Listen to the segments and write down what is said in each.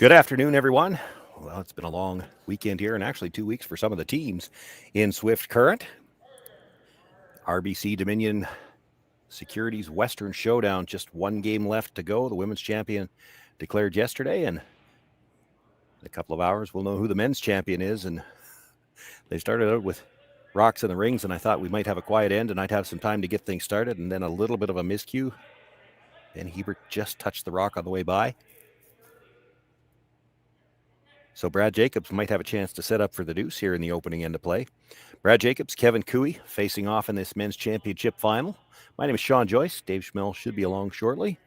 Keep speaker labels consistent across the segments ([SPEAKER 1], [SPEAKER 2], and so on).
[SPEAKER 1] Good afternoon, everyone. Well, it's been a long weekend here, and actually 2 weeks for some of the teams in Swift Current. RBC Dominion Securities Western Showdown, just one game left to go. The women's champion declared yesterday, and in a couple of hours we'll know who the men's champion is. And they started out with rocks in the rings, and I thought we might have a quiet end and I'd have some time to get things started, and then a little bit of a miscue. And Hebert just touched the rock on the way by. So Brad Jacobs might have a chance to set up for the deuce here in the opening end of play. Brad Jacobs, Kevin Cooey facing off in this men's championship final. My name is Shawn Joyce. Dave Schmel should be along shortly.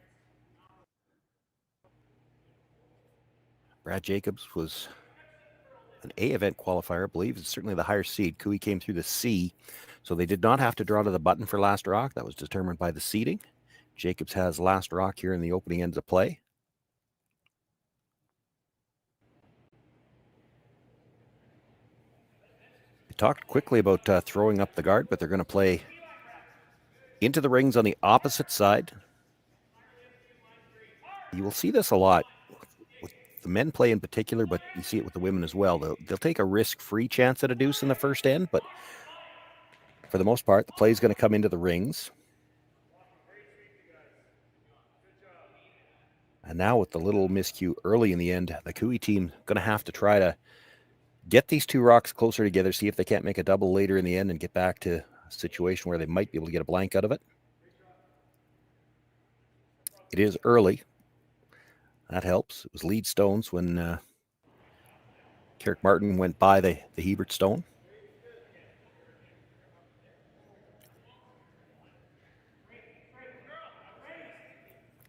[SPEAKER 1] Brad Jacobs was an A event qualifier, I believe. It's certainly the higher seed. Cooey came through the C, so they did not have to draw to the button for last rock. That was determined by the seeding. Jacobs has last rock here in the opening ends of play. Talked quickly about throwing up the guard, but they're going to play into the rings on the opposite side. You will see this a lot with the men play in particular, but you see it with the women as well. They'll take a risk-free chance at a deuce in the first end, but for the most part, the play is going to come into the rings. And now with the little miscue early in the end, the Cooey team going to have to try to get these two rocks closer together, see if they can't make a double later in the end and get back to a situation where they might be able to get a blank out of it. It is early. That helps. It was lead stones when Carrick Martin went by the Hebert stone.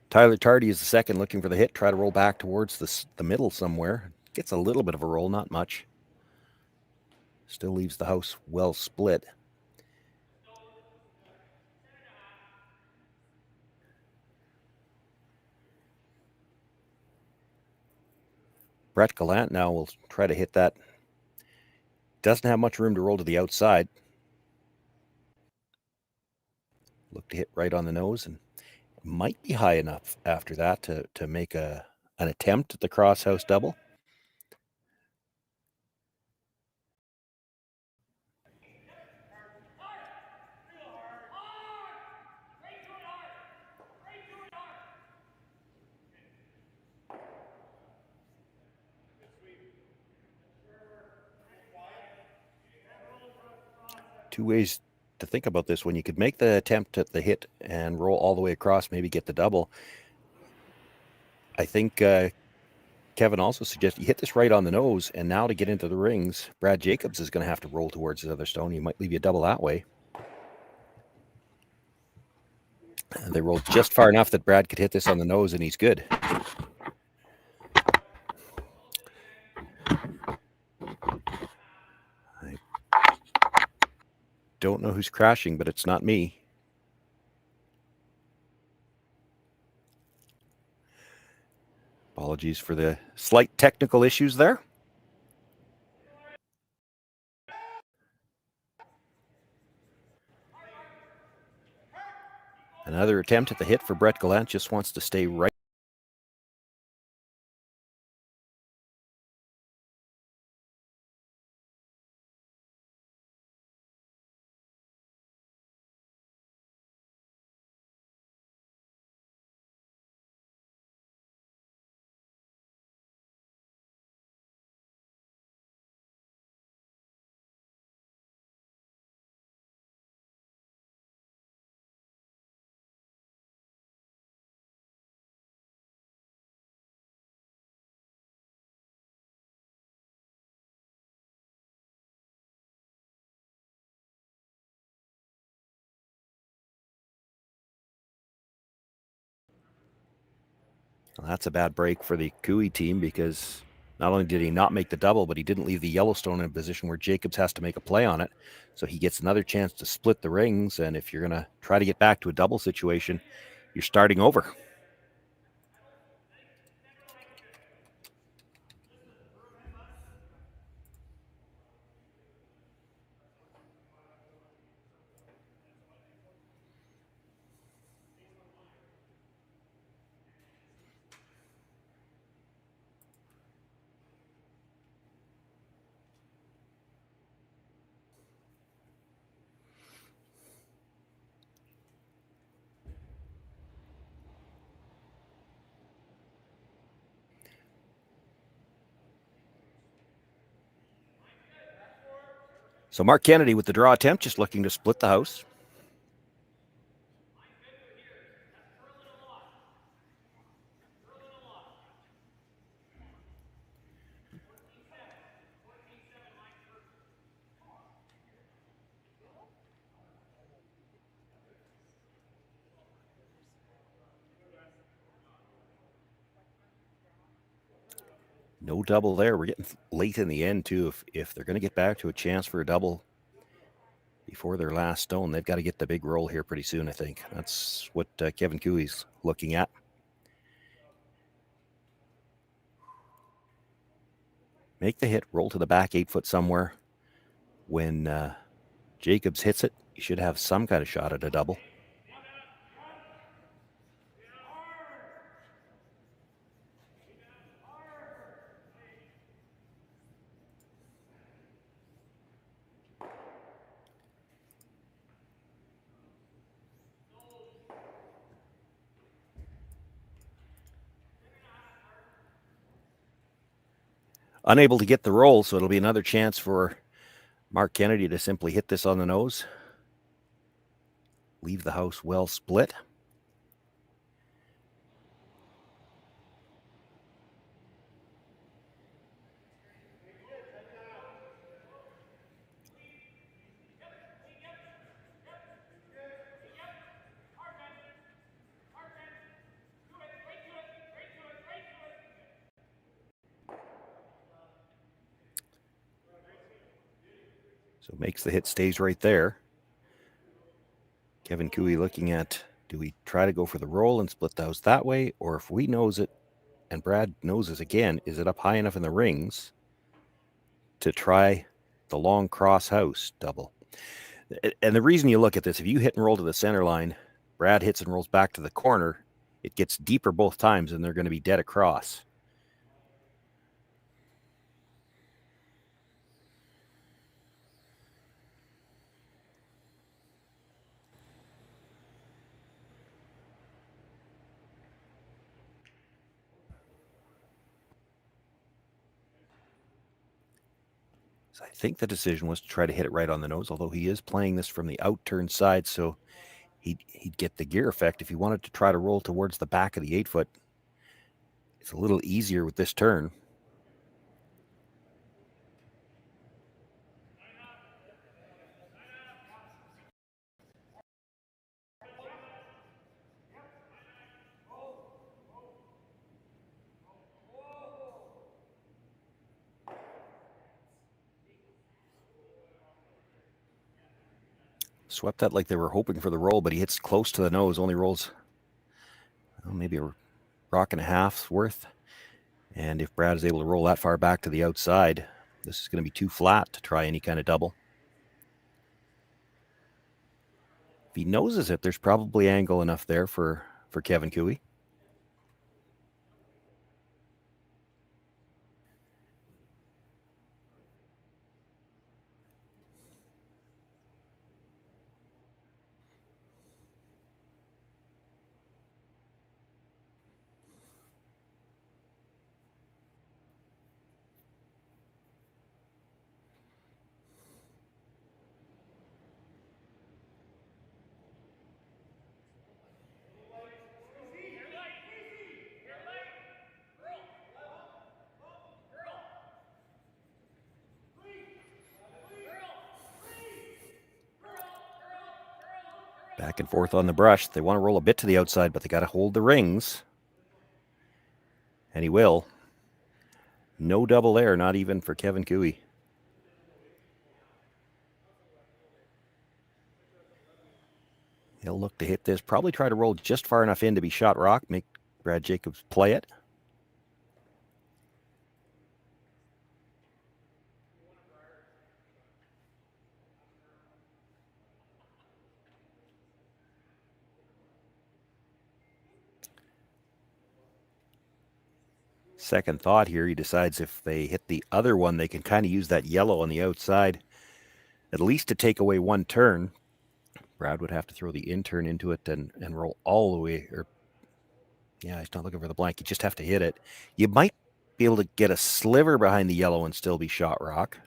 [SPEAKER 1] Tyler Tardy is the second, looking for the hit. Try to roll back towards the middle somewhere. Gets a little bit of a roll, not much. Still leaves the house well split. Brett Gallant now will try to hit that. Doesn't have much room to roll to the outside. Look to hit right on the nose, and might be high enough after that to make an attempt at the cross-house double. Two ways to think about this. When you could make the attempt at the hit and roll all the way across, maybe get the double. I think Kevin also suggests you hit this right on the nose, and now to get into the rings, Brad Jacobs is going to have to roll towards his other stone. He might leave you a double that way. And they rolled just far enough that Brad could hit this on the nose, and he's good. I don't know who's crashing, but it's not me. Apologies for the slight technical issues there. Another attempt at the hit for Brett Gallant. Just wants to stay right. Well, that's a bad break for the Cooey team, because not only did he not make the double, but he didn't leave the Yellowstone in a position where Jacobs has to make a play on it. So he gets another chance to split the rings, and if you're going to try to get back to a double situation, you're starting over. So Mark Kennedy with the draw attempt, just looking to split the house. No double there. We're getting late in the end, too. If they're going to get back to a chance for a double before their last stone, they've got to get the big roll here pretty soon, I think. That's what Kevin Cooey's looking at. Make the hit, roll to the back 8 foot somewhere. When Jacobs hits it, you should have some kind of shot at a double. Unable to get the roll, so it'll be another chance for Mark Kennedy to simply hit this on the nose. Leave the house well split. So makes the hit, stays right there. Kevin Cooey looking at, do we try to go for the roll and split the house that way? Or if we nose it and Brad noses again, is it up high enough in the rings to try the long cross house double? And the reason you look at this, if you hit and roll to the center line, Brad hits and rolls back to the corner, it gets deeper both times and they're going to be dead across. So I think the decision was to try to hit it right on the nose, although he is playing this from the out-turn side, so he'd get the gear effect. If he wanted to try to roll towards the back of the 8 foot, it's a little easier with this turn. Swept that like they were hoping for the roll, but he hits close to the nose, only rolls maybe a rock and a half's worth. And if Brad is able to roll that far back to the outside, this is going to be too flat to try any kind of double. If he noses it, there's probably angle enough there for Kevin Cooey. Back and forth on the brush. They want to roll a bit to the outside, but they got to hold the rings. And he will. No double there, not even for Kevin Cooey. He'll look to hit this. Probably try to roll just far enough in to be shot rock. Make Brad Jacobs play it. Second thought here, he decides if they hit the other one, they can kind of use that yellow on the outside, at least to take away one turn. Brad would have to throw the in turn into it and roll all the way. Or yeah, he's not looking for the blank. You just have to hit it. You might be able to get a sliver behind the yellow and still be shot rock.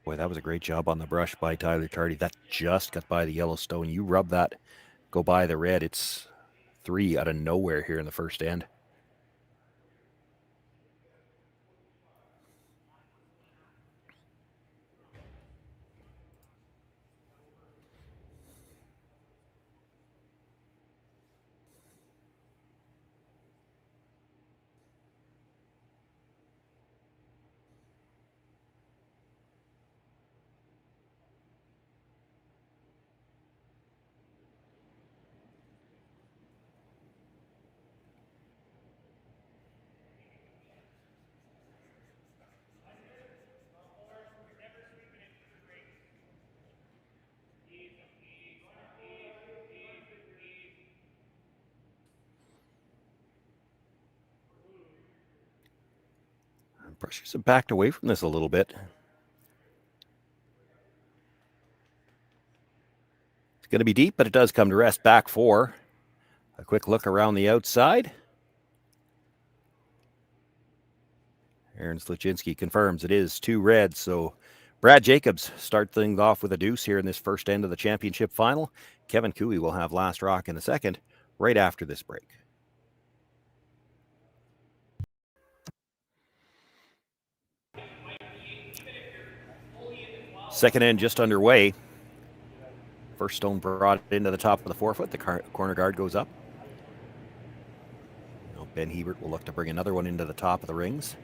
[SPEAKER 1] Boy, that was a great job on the brush by Tyler Tardy. That just got by the Yellowstone. You rub that, go by the red. It's 3 out of nowhere here in the first end. Brushers have backed away from this a little bit. It's going to be deep, but it does come to rest. Back 4. A quick look around the outside. Aaron Sluchinski confirms it is 2 reds. So Brad Jacobs starts things off with a deuce here in this first end of the championship final. Kevin Cooey will have last rock in the second right after this break. Second end just underway. First stone brought into the top of the 4-foot. The corner guard goes up. Now Ben Hebert will look to bring another one into the top of the rings.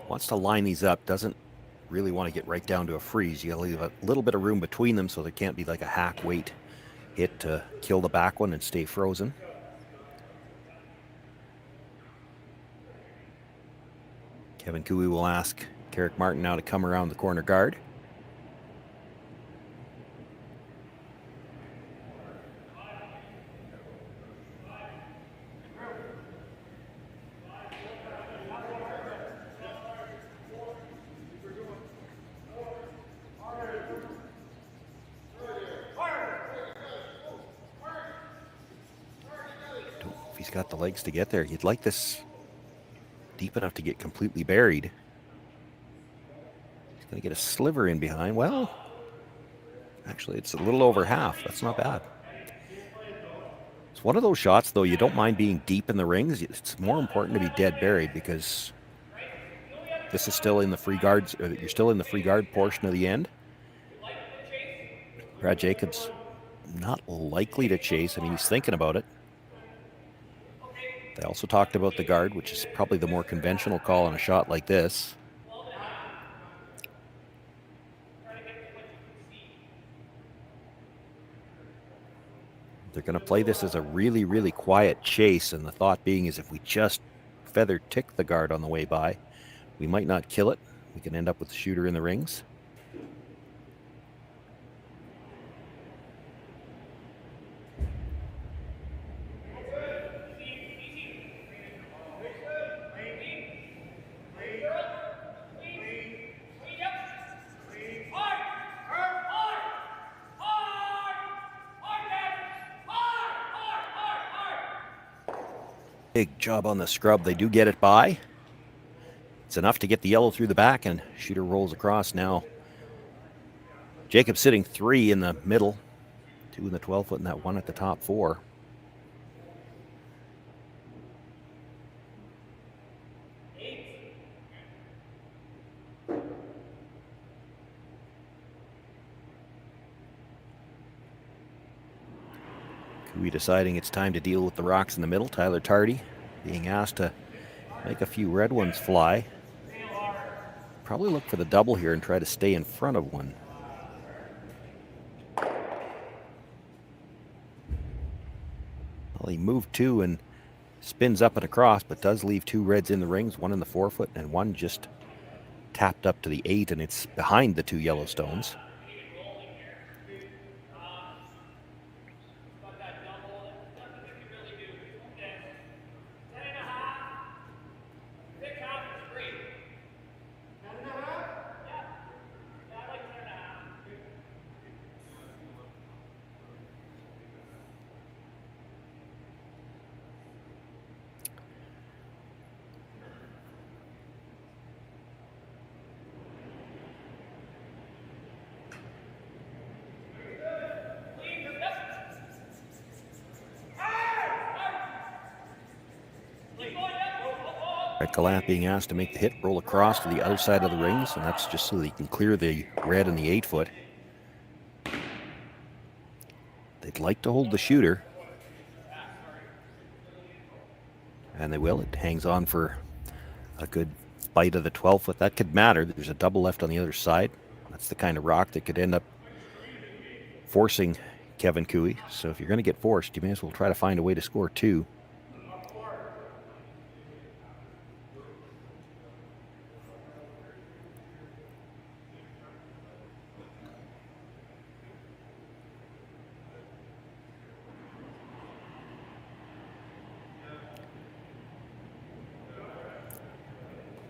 [SPEAKER 1] Wants to line these up, doesn't really want to get right down to a freeze. You gotta leave a little bit of room between them so there can't be like a hack weight hit to kill the back one and stay frozen. Kevin Cooey will ask Carrick Martin now to come around the corner guard. He's got the legs to get there. You'd like this deep enough to get completely buried. He's going to get a sliver in behind. Well, actually, it's a little over half. That's not bad. It's one of those shots, though, you don't mind being deep in the rings. It's more important to be dead buried because this is still in the free guards. You're still in the free guard portion of the end. Brad Jacobs not likely to chase. I mean, he's thinking about it. They also talked about the guard, which is probably the more conventional call on a shot like this. They're going to play this as a really, really quiet chase, and the thought being is if we just feather tick the guard on the way by, we might not kill it. We can end up with the shooter in the rings. Big job on the scrub. They do get it by. It's enough to get the yellow through the back, and shooter rolls across now. Jacob sitting 3 in the middle, 2 in the 12-foot, and that 1 at the top 4. Cooey deciding it's time to deal with the rocks in the middle. Tyler Tardy being asked to make a few red ones fly. Probably look for the double here and try to stay in front of one. Well, he moved 2 and spins up and across, but does leave 2 reds in the rings, 1 in the 4-foot and 1 just tapped up to the 8, and it's behind the 2 Yellowstones. Gallant being asked to make the hit, roll across to the other side of the rings, and that's just so that he can clear the red and the 8-foot. They'd like to hold the shooter. And they will. It hangs on for a good bite of the 12-foot. That could matter. There's a double left on the other side. That's the kind of rock that could end up forcing Kevin Cooey. So if you're going to get forced, you may as well try to find a way to score 2.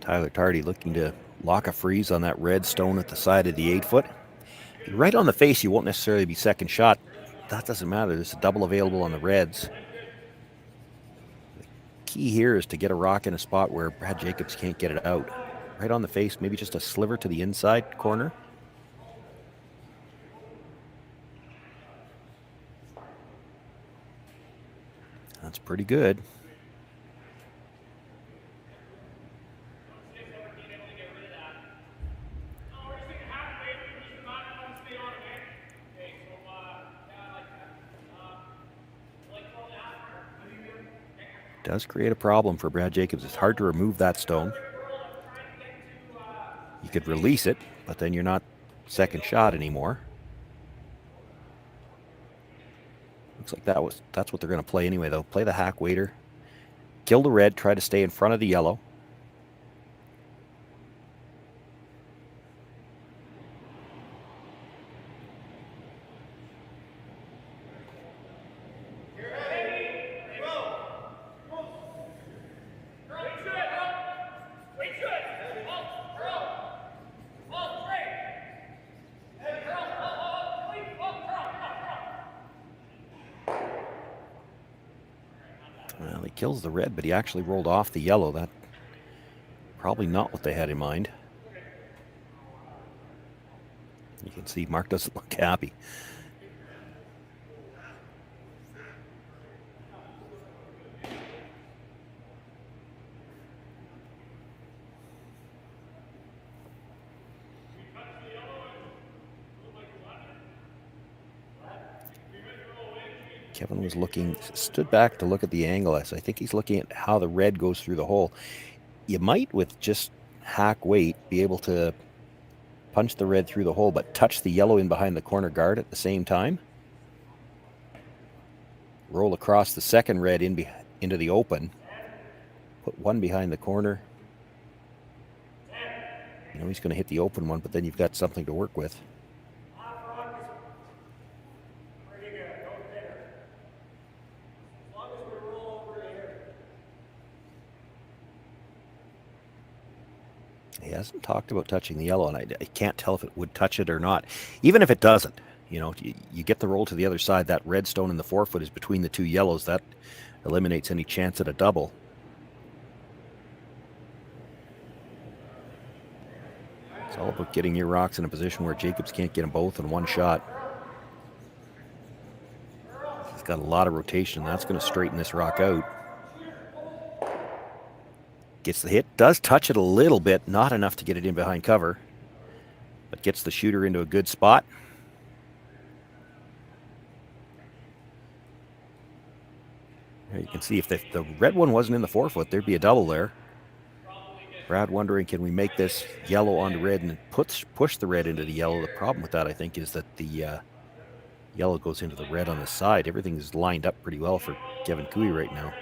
[SPEAKER 1] Tyler Tardy looking to lock a freeze on that red stone at the side of the 8-foot. Right on the face, you won't necessarily be second shot. That doesn't matter. There's a double available on the reds. The key here is to get a rock in a spot where Brad Jacobs can't get it out. Right on the face, maybe just a sliver to the inside corner. That's pretty good. Does create a problem for Brad Jacobs. It's hard to remove that stone. You could release it, but then you're not second shot anymore. Looks like that's what they're going to play anyway, though. Play the hack waiter, kill the red, try to stay in front of the yellow. Well, he kills the red, but he actually rolled off the yellow. That probably not what they had in mind. You can see Mark doesn't look happy. Kevin was stood back to look at the angle. I think he's looking at how the red goes through the hole. You might, with just hack weight, be able to punch the red through the hole, but touch the yellow in behind the corner guard at the same time. Roll across the second red into the open. Put one behind the corner. You know he's going to hit the open one, but then you've got something to work with. He hasn't talked about touching the yellow, and I can't tell if it would touch it or not. Even if it doesn't, you know, you get the roll to the other side. That red stone in the 4-foot is between the two yellows. That eliminates any chance at a double. It's all about getting your rocks in a position where Jacobs can't get them both in one shot. He's got a lot of rotation. That's going to straighten this rock out. Gets the hit, does touch it a little bit, not enough to get it in behind cover, but gets the shooter into a good spot. There you can see if the red one wasn't in the 4-foot, there'd be a double there. Brad wondering, can we make this yellow onto red and push the red into the yellow? The problem with that, I think, is that the yellow goes into the red on the side. Everything is lined up pretty well for Kevin Cooey right now.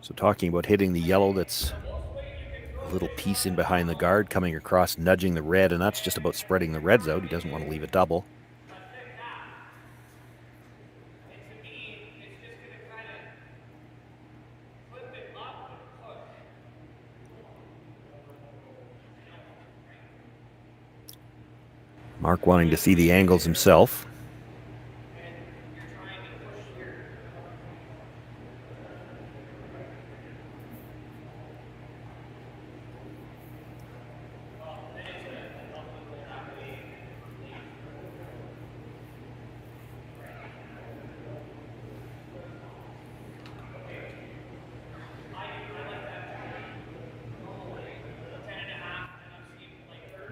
[SPEAKER 1] So talking about hitting the yellow, that's a little piece in behind the guard, coming across, nudging the red, and that's just about spreading the reds out. He doesn't want to leave a double. Mark wanting to see the angles himself.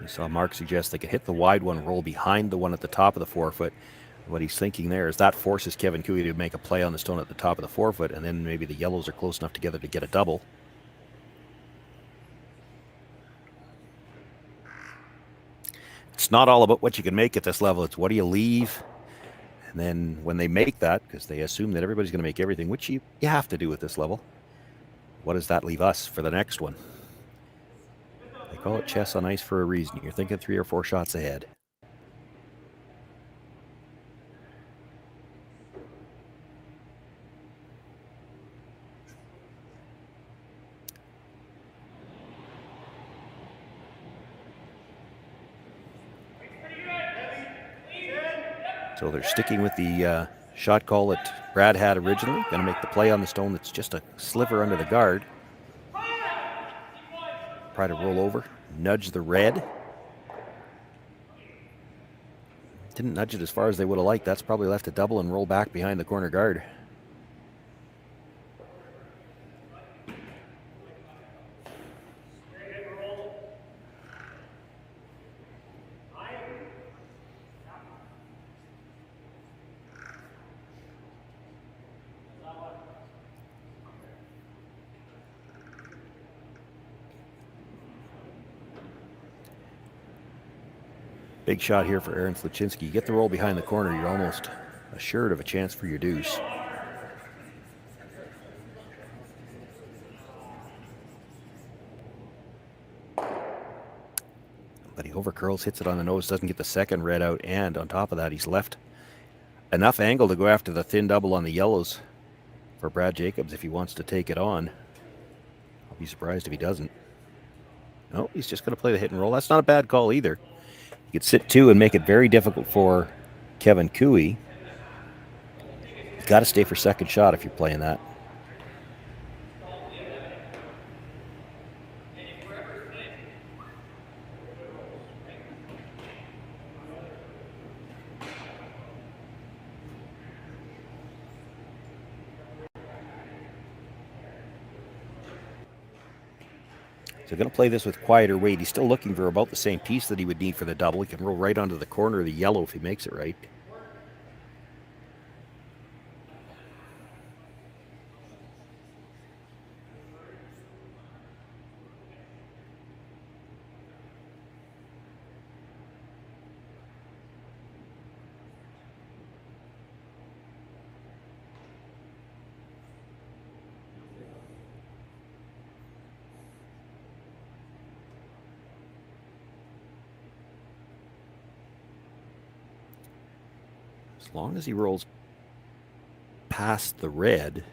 [SPEAKER 1] We saw Mark suggest they could hit the wide one, roll behind the one at the top of the 4-foot. What he's thinking there is that forces Kevin Cooey to make a play on the stone at the top of the 4-foot, and then maybe the yellows are close enough together to get a double. It's not all about what you can make at this level. It's what do you leave? And then when they make that, because they assume that everybody's going to make everything, which you have to do at this level, what does that leave us for the next one? They call it chess on ice for a reason. You're thinking 3 or 4 shots ahead. So they're sticking with the shot call that Brad had originally. Going to make the play on the stone that's just a sliver under the guard. Try to roll over, nudge the red. Didn't nudge it as far as they would have liked. That's probably left a double and roll back behind the corner guard. Big shot here for Aaron Sluchinski. You get the roll behind the corner, you're almost assured of a chance for your deuce. But he overcurls, hits it on the nose, doesn't get the second red out, and on top of that, he's left enough angle to go after the thin double on the yellows for Brad Jacobs if he wants to take it on. I'll be surprised if he doesn't. No, he's just going to play the hit and roll. That's not a bad call either. You could sit 2 and make it very difficult for Kevin Cooey. You've got to stay for second shot if you're playing that. So going to play this with quieter weight. He's still looking for about the same piece that he would need for the double. He can roll right onto the corner of the yellow if he makes it right. As long as he rolls past the red,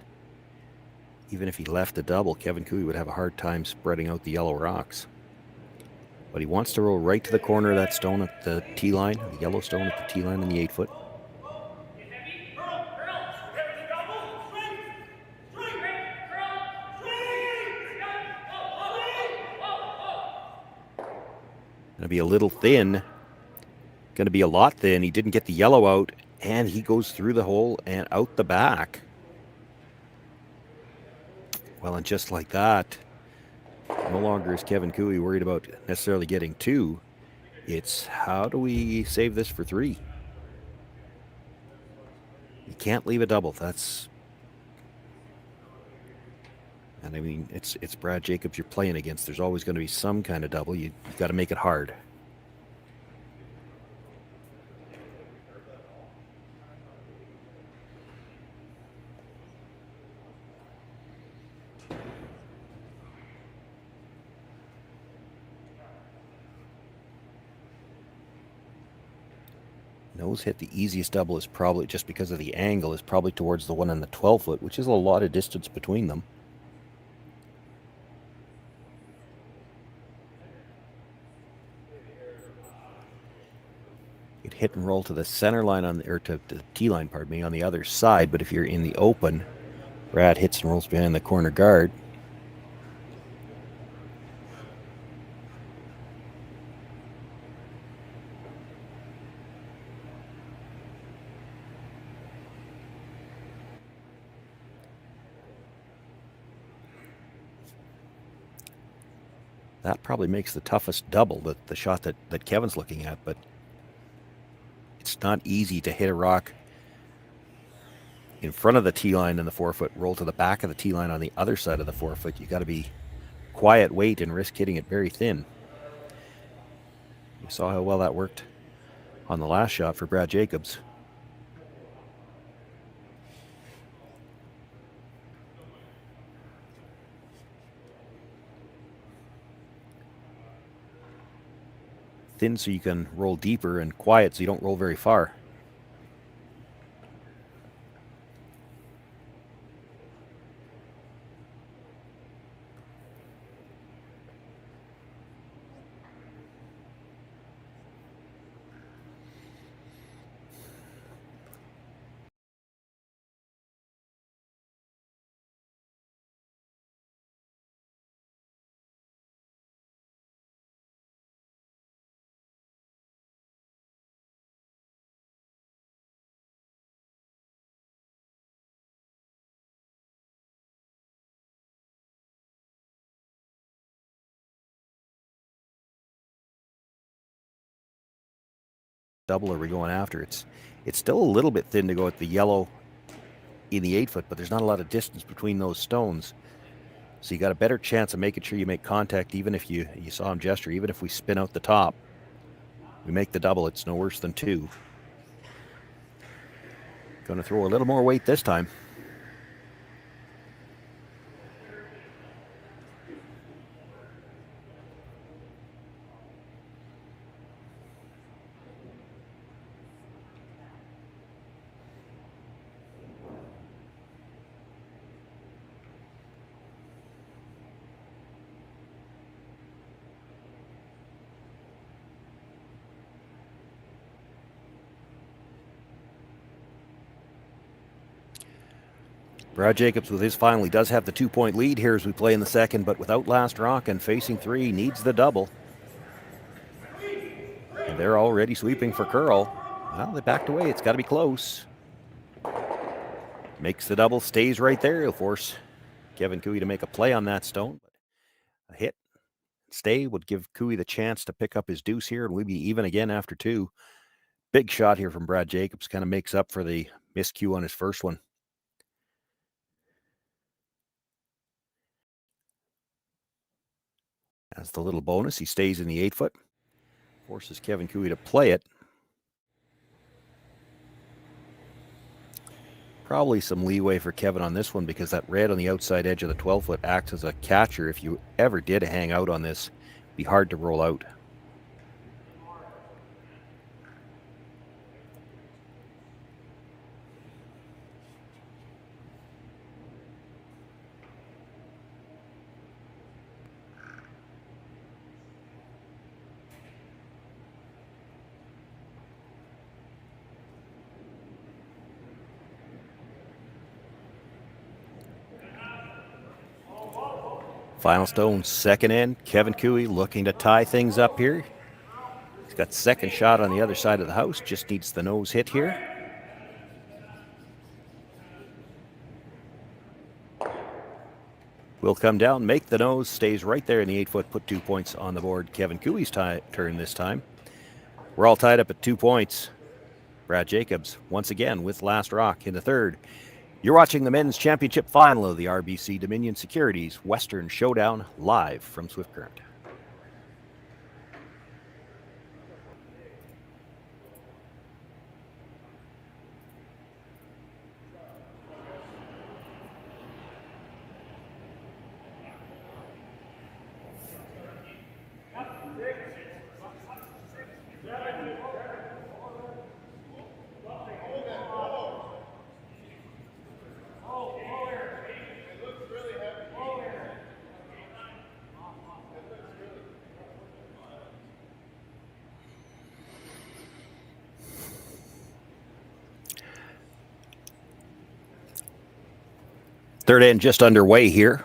[SPEAKER 1] even if he left the double, Kevin Cooey would have a hard time spreading out the yellow rocks. But he wants to roll right to the corner of that stone at the tee line, the yellow stone at the tee line in the 8-foot. Going to be a little thin. Going to be a lot thin. He didn't get the yellow out, and he goes through the hole and out the back. Well, and just like that, no longer is Kevin Cooey worried about necessarily getting 2. It's how do we save this for 3? You can't leave a double. That's... And I mean, it's Brad Jacobs you're playing against. There's always going to be some kind of double. You've got to make it hard. Nose hit, the easiest double is probably, just because of the angle, is probably towards the one on the 12-foot, which is a lot of distance between them. You'd hit and roll to the center line on the, or to the tee line, pardon me, on the other side, but if you're in the open, Brad hits and rolls behind the corner guard. That probably makes the toughest double, the shot that Kevin's looking at, but it's not easy to hit a rock in front of the tee line in the 4-foot, roll to the back of the tee line on the other side of the 4-foot. You got to be quiet weight and risk hitting it very thin. You saw how well that worked on the last shot for Brad Jacobs. Thin so you can roll deeper, and quiet so you don't roll very far. Double are we going after? It's still a little bit thin to go at the yellow in the 8-foot, but there's not a lot of distance between those stones. So you got a better chance of making sure you make contact, even if you saw him gesture, even if we spin out the top. We make the double, it's no worse than 2. Going to throw a little more weight this time. Brad Jacobs with his final. He does have the 2-point lead here as we play in the second, but without last rock and facing 3, needs the double. And they're already sweeping for Curl. Well, they backed away. It's got to be close. Makes the double, stays right there. He'll force Kevin Cooey to make a play on that stone. A hit, stay would give Cooey the chance to pick up his deuce here, and we'd be even again after 2. Big shot here from Brad Jacobs. Kind of makes up for the miscue on his first one. As the little bonus, he stays in the 8-foot. Forces Kevin Cooey to play it. Probably some leeway for Kevin on this one because that red on the outside edge of the 12-foot acts as a catcher. If you ever did hang out on this, it'd be hard to roll out. Final stone, second end. Kevin Cooey looking to tie things up here. He's got second shot on the other side of the house. Just needs the nose hit here. Will come down, make the nose, stays right there in the 8-foot, put 2 points on the board. Kevin Cooey's turn this time. We're all tied up at 2 points. Brad Jacobs, once again, with last rock in the third. You're watching the men's championship final of the RBC Dominion Securities Western Showdown live from Swift Current. Third end just underway here.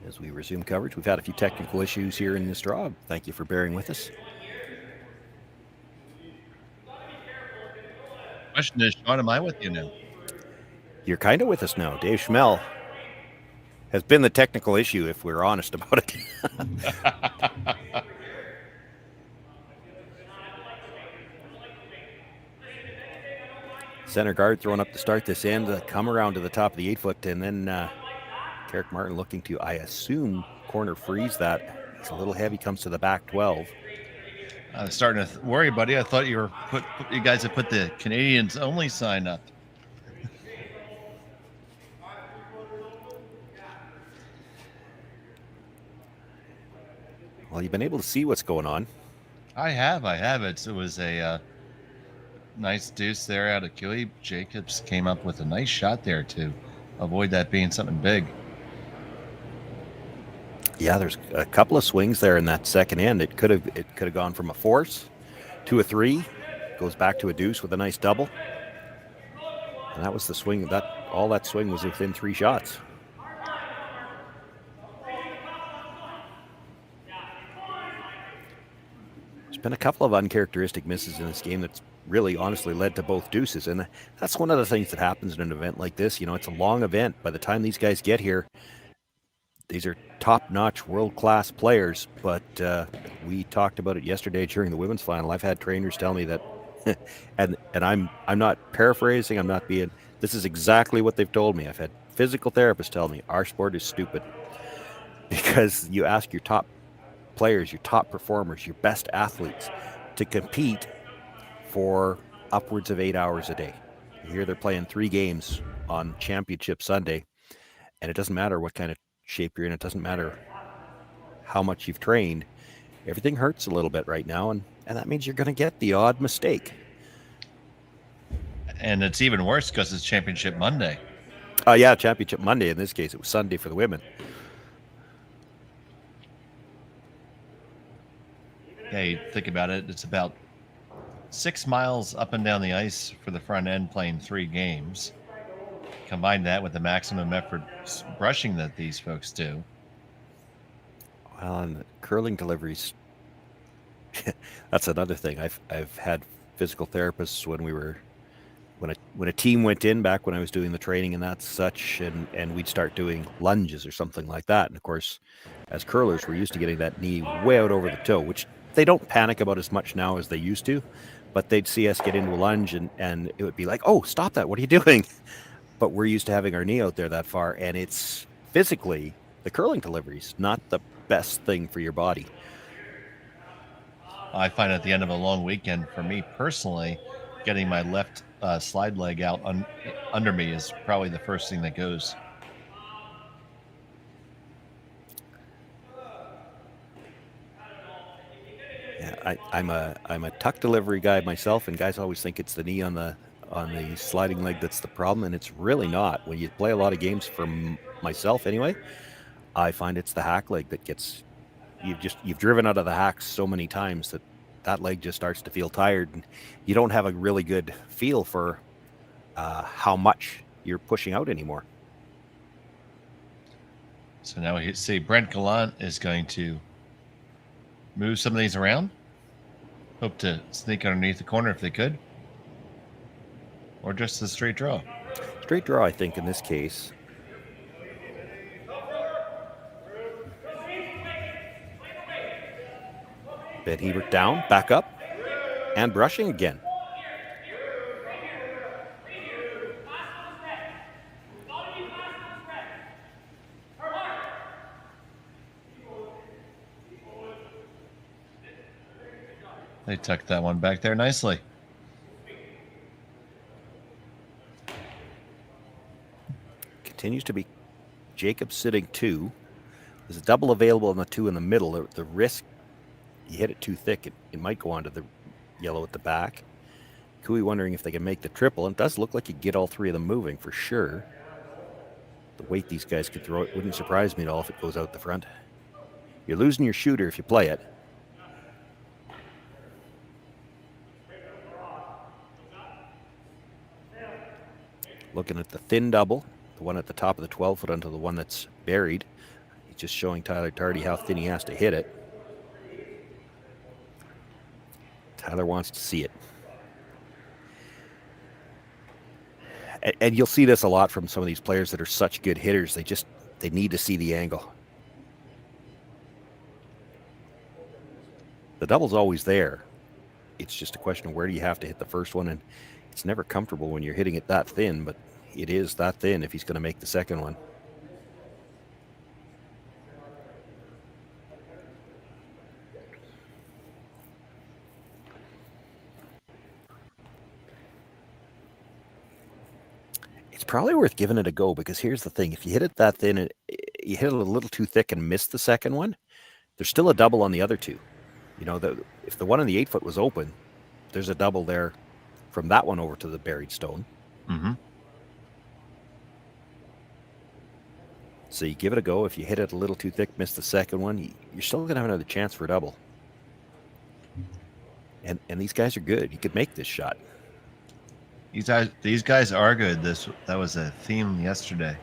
[SPEAKER 1] As we resume coverage, we've had a few technical issues here in this draw. Thank you for bearing with us.
[SPEAKER 2] Question is, Shawn, am I with you now?
[SPEAKER 1] You're kind of with us now. Dave Schmel has been the technical issue, if we're honest about it. Center guard thrown up to start this end, come around to the top of the 8-foot, and then Carrick Martin looking to, I assume, corner freeze that. It's a little heavy, comes to the back 12.
[SPEAKER 2] I'm starting to worry, buddy. I thought you guys had put the Canadians only sign up.
[SPEAKER 1] Well, you've been able to see what's going on.
[SPEAKER 2] I have. It was a nice deuce there out of Kiwi. Jacobs came up with a nice shot there to avoid that being something big.
[SPEAKER 1] Yeah, there's a couple of swings there in that second end. It could have gone from a force to a 3, goes back to a deuce with a nice double. And that was the swing. All that swing was within 3 shots. There's been a couple of uncharacteristic misses in this game that's really honestly led to both deuces. And that's one of the things that happens in an event like this. You know, it's a long event. By the time these guys get here, these are top-notch, world-class players. But we talked about it yesterday during the women's final. I've had trainers tell me that, and I'm not paraphrasing. I'm not being. This is exactly what they've told me. I've had physical therapists tell me our sport is stupid because you ask your top players, your top performers, your best athletes to compete for upwards of 8 hours a day. Here they're playing 3 games on Championship Sunday, and it doesn't matter what kind of shape you're in. It doesn't matter how much you've trained. Everything hurts a little bit right now, and that means you're going to get the odd mistake.
[SPEAKER 2] And it's even worse because it's Championship Monday.
[SPEAKER 1] Yeah, Championship Monday. In this case, it was Sunday for the women.
[SPEAKER 2] Yeah, you think about it, it's about 6 miles up and down the ice for the front end playing 3 games. Combine that with the maximum effort brushing that these folks do.
[SPEAKER 1] Well, and the curling deliveries, that's another thing. I've had physical therapists when a team went in back when I was doing the training and that's such, and we'd start doing lunges or something like that. And of course, as curlers, we're used to getting that knee way out over the toe, which they don't panic about as much now as they used to, but they'd see us get into a lunge and it would be like, oh, stop that. What are you doing? But we're used to having our knee out there that far, and it's physically, the curling delivery's not the best thing for your body.
[SPEAKER 2] I find at the end of a long weekend, for me personally, getting my left slide leg out under me is probably the first thing that goes.
[SPEAKER 1] Yeah, I'm a tuck delivery guy myself, and guys always think it's the knee on the sliding leg that's the problem, and it's really not. When you play a lot of games, for myself anyway, I find it's the hack leg that gets you've driven out of the hacks so many times that leg just starts to feel tired, and you don't have a really good feel for how much you're pushing out anymore.
[SPEAKER 2] So now we see Brent Gallant is going to move some of these around. Hope to sneak underneath the corner if they could. Or just a straight draw.
[SPEAKER 1] Straight draw, I think, in this case. Ben Hebert down, back up, and brushing again.
[SPEAKER 2] They tucked that one back there nicely.
[SPEAKER 1] Continues to be Jacobs sitting 2. There's a double available on the 2 in the middle. The risk, you hit it too thick, it might go onto the yellow at the back. Cooey wondering if they can make the triple, and it does look like you get all 3 of them moving for sure. The weight these guys could throw, it wouldn't surprise me at all if it goes out the front. You're losing your shooter if you play it. Looking at the thin double, the one at the top of the 12-foot onto the one that's buried. He's just showing Tyler Tardy how thin he has to hit it. Tyler wants to see it. And you'll see this a lot from some of these players that are such good hitters. They They need to see the angle. The double's always there. It's just a question of where do you have to hit the first one, and it's never comfortable when you're hitting it that thin, but it is that thin if he's going to make the second one. It's probably worth giving it a go, because here's the thing. If you hit it that thin, you hit it a little too thick and miss the second one, there's still a double on the other two. You know, if the one on the 8 foot was open, there's a double there from that one over to the buried stone.
[SPEAKER 2] Mm-hmm.
[SPEAKER 1] So you give it a go. If you hit it a little too thick, miss the second one, you're still going to have another chance for a double. And these guys are good. You could make this shot.
[SPEAKER 2] These guys are good. That was a theme yesterday.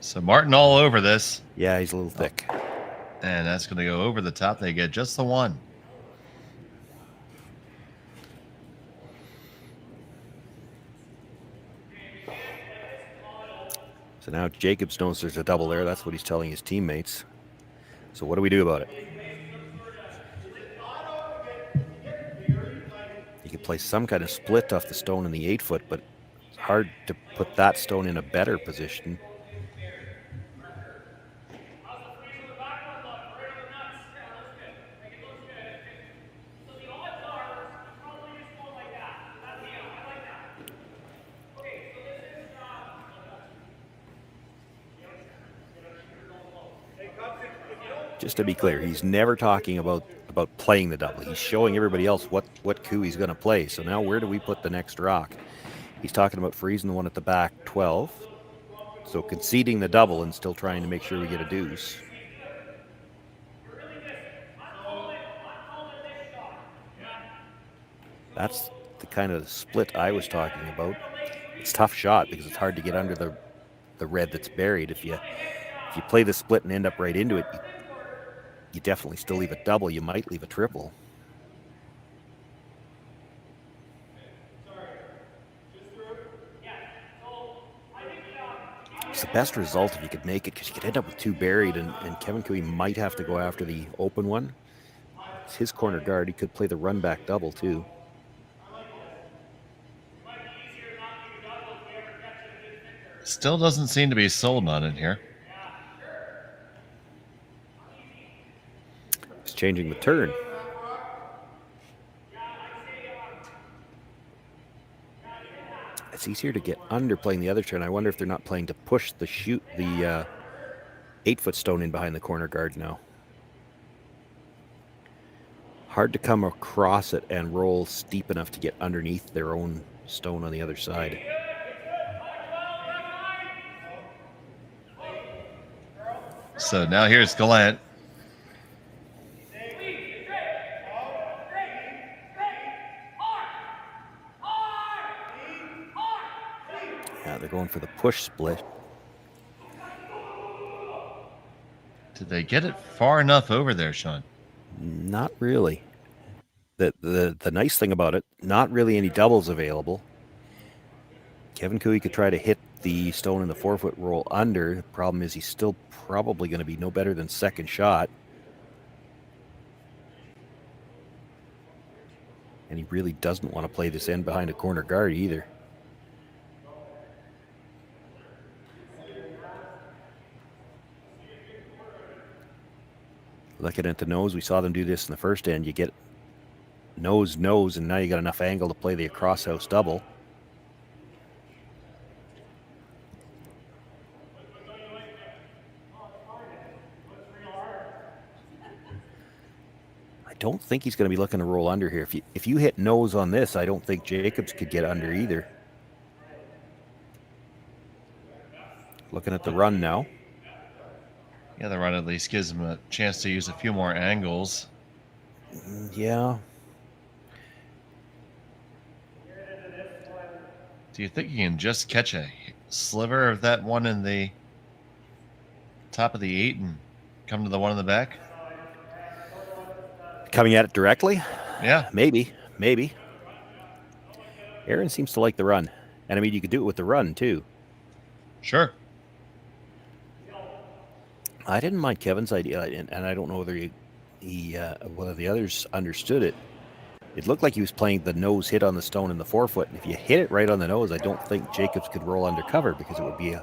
[SPEAKER 2] So Martin all over this.
[SPEAKER 1] Yeah, he's a little thick.
[SPEAKER 2] And that's going to go over the top. They get just the one.
[SPEAKER 1] So now Jacobs knows there's a double there. That's what he's telling his teammates. So what do we do about it? You could play some kind of split off the stone in the 8 foot, but it's hard to put that stone in a better position. Just to be clear, he's never talking about playing the double. He's showing everybody else what coup he's going to play. So now where do we put the next rock? He's talking about freezing the one at the back 12. So conceding the double and still trying to make sure we get a deuce. That's the kind of split I was talking about. It's a tough shot because it's hard to get under the red that's buried. If you play the split and end up right into it, you definitely still leave a double. You might leave a triple. It's the best result if you could make it, because you could end up with two buried, and Kevin Cooey might have to go after the open one. It's his corner guard. He could play the run back double too.
[SPEAKER 2] Still doesn't seem to be sold on it here.
[SPEAKER 1] He's changing the turn. It's easier to get under playing the other turn. I wonder if they're not playing to push the 8 foot stone in behind the corner guard now. Hard to come across it and roll steep enough to get underneath their own stone on the other side.
[SPEAKER 2] So now here's Gallant.
[SPEAKER 1] Yeah, they're going for the push split.
[SPEAKER 2] Did they get it far enough over there, Shawn?
[SPEAKER 1] Not really. The nice thing about it, not really any doubles available. Kevin Cooey could try to hit the stone in the 4 foot roll under. The problem is he's still probably going to be no better than second shot. And he really doesn't want to play this end behind a corner guard either. Looking at the nose, we saw them do this in the first end. You get nose, and now you got enough angle to play the across house double. I don't think he's going to be looking to roll under here. If you hit nose on this, I don't think Jacobs could get under either. Looking at the run now.
[SPEAKER 2] Yeah, the run at least gives him a chance to use a few more angles.
[SPEAKER 1] Yeah.
[SPEAKER 2] Do you think you can just catch a sliver of that one in the top of the 8 and come to the one in the back?
[SPEAKER 1] Coming at it directly?
[SPEAKER 2] Yeah.
[SPEAKER 1] Maybe. Aaron seems to like the run. And I mean, you could do it with the run too.
[SPEAKER 2] Sure.
[SPEAKER 1] I didn't mind Kevin's idea, and I don't know whether whether the others understood it. It looked like he was playing the nose hit on the stone in the forefoot, and if you hit it right on the nose, I don't think Jacobs could roll under cover because it would be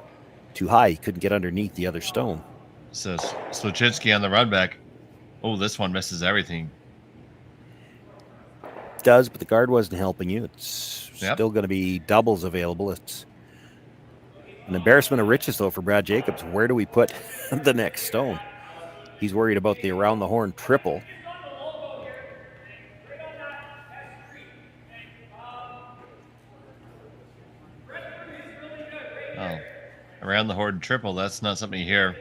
[SPEAKER 1] too high. He couldn't get underneath the other stone.
[SPEAKER 2] So Sluchitsky on the run back. Oh, this one misses everything.
[SPEAKER 1] It does, but the guard wasn't helping you. It's still going to be doubles available. It's an embarrassment of riches, though, for Brad Jacobs. Where do we put the next stone? He's worried about the around the horn triple.
[SPEAKER 2] Oh, around the horn triple. That's not something you hear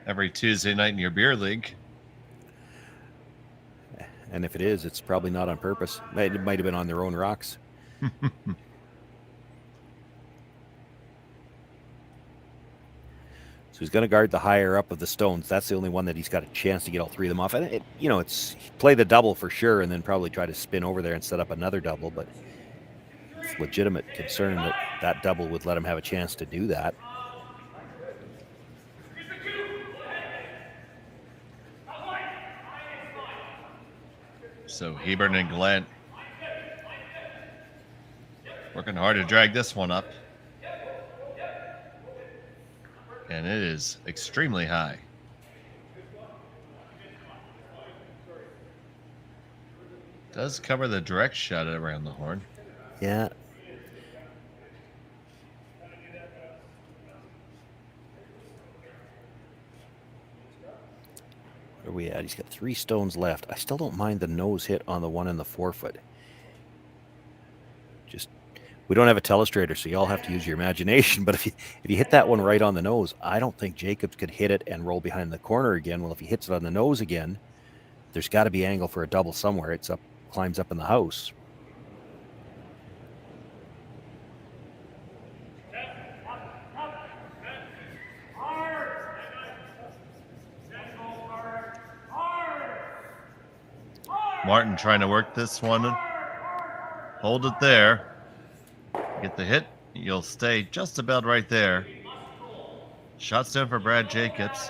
[SPEAKER 2] every Tuesday night in your beer league.
[SPEAKER 1] And if it is, it's probably not on purpose. It might have been on their own rocks. So he's going to guard the higher up of the stones. That's the only one that he's got a chance to get all three of them off. And it's play the double for sure, and then probably try to spin over there and set up another double. But it's legitimate concern that that double would let him have a chance to do that.
[SPEAKER 2] So Hebert and Glenn working hard to drag this one up. And it is extremely high. Does cover the direct shot around the horn.
[SPEAKER 1] Yeah. Where are we at? He's got 3 stones left. I still don't mind the nose hit on the one in the forefoot. We don't have a telestrator, so you all have to use your imagination. But if you hit that one right on the nose, I don't think Jacobs could hit it and roll behind the corner again. Well, if he hits it on the nose again, there's got to be angle for a double somewhere. It's up, climbs up in the house.
[SPEAKER 2] Martin trying to work this one. Hold it there. Get the hit. You'll stay just about right there. Shots down for Brad Jacobs.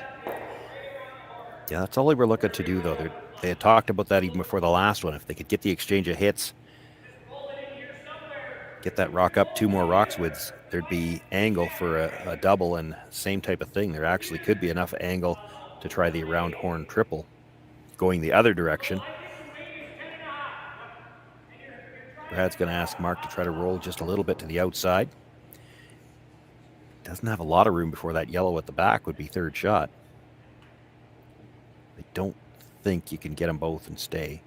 [SPEAKER 1] Yeah, that's all they were looking to do, though. They had talked about that even before the last one. If they could get the exchange of hits, get that rock up 2 more rocks widths, there'd be angle for a double, and same type of thing. There actually could be enough angle to try the round horn triple going the other direction. Brad's going to ask Mark to try to roll just a little bit to the outside. Doesn't have a lot of room before that yellow at the back would be third shot. I don't think you can get them both and stay.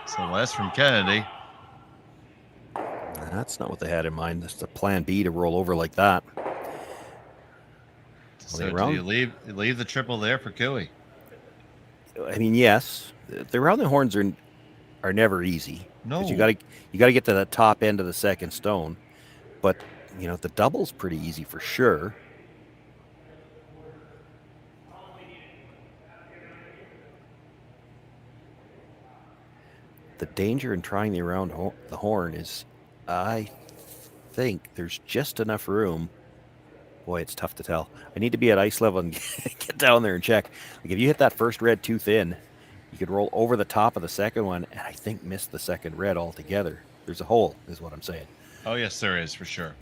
[SPEAKER 2] So less from Kennedy.
[SPEAKER 1] That's not what they had in mind. That's the plan B to roll over like that.
[SPEAKER 2] So do you leave the triple there for Cooey?
[SPEAKER 1] I mean, yes. The round the horns are never easy.
[SPEAKER 2] No.
[SPEAKER 1] You got to get to the top end of the second stone. But, the double's pretty easy for sure. The danger in trying the around the horn is, I think there's just enough room. Boy, it's tough to tell. I need to be at ice level and get down there and check. Like if you hit that first red too thin, you could roll over the top of the second one and I think miss the second red altogether. There's a hole, is what I'm saying.
[SPEAKER 2] Oh, yes, there is, for sure.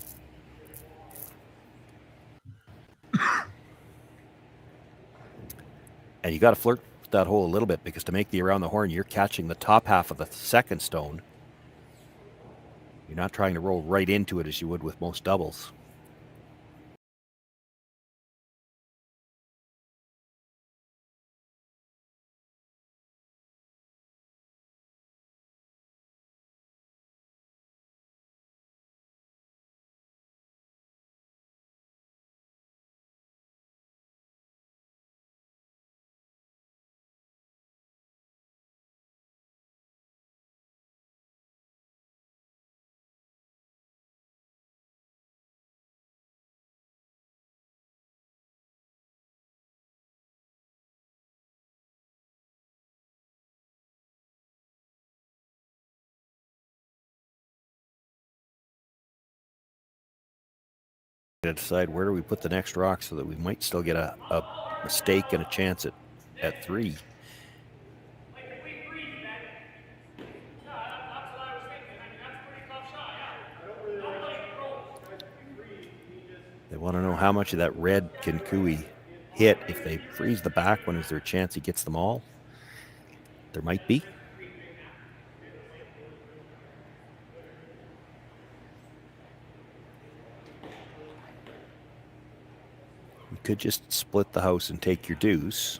[SPEAKER 1] And you got to flirt with that hole a little bit because to make the around the horn, you're catching the top half of the second stone. You're not trying to roll right into it as you would with most doubles. to decide where do we put the next rock so that we might still get a mistake and a chance at 3. They want to know how much of that red can Cooey hit. If they freeze the back one, is there a chance he gets them all? There might be. You could just split the house and take your deuce.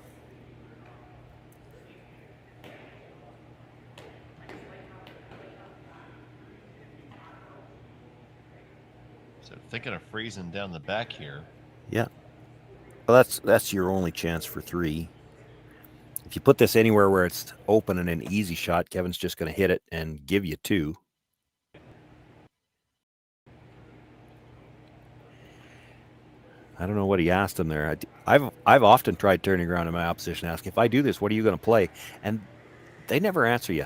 [SPEAKER 2] So thinking of freezing down the back here.
[SPEAKER 1] Yeah. Well, that's your only chance for 3. If you put this anywhere where it's open and an easy shot, Kevin's just going to hit it and give you 2. I don't know what he asked him there. I've often tried turning around in my opposition, asking, if I do this, what are you going to play? And they never answer you.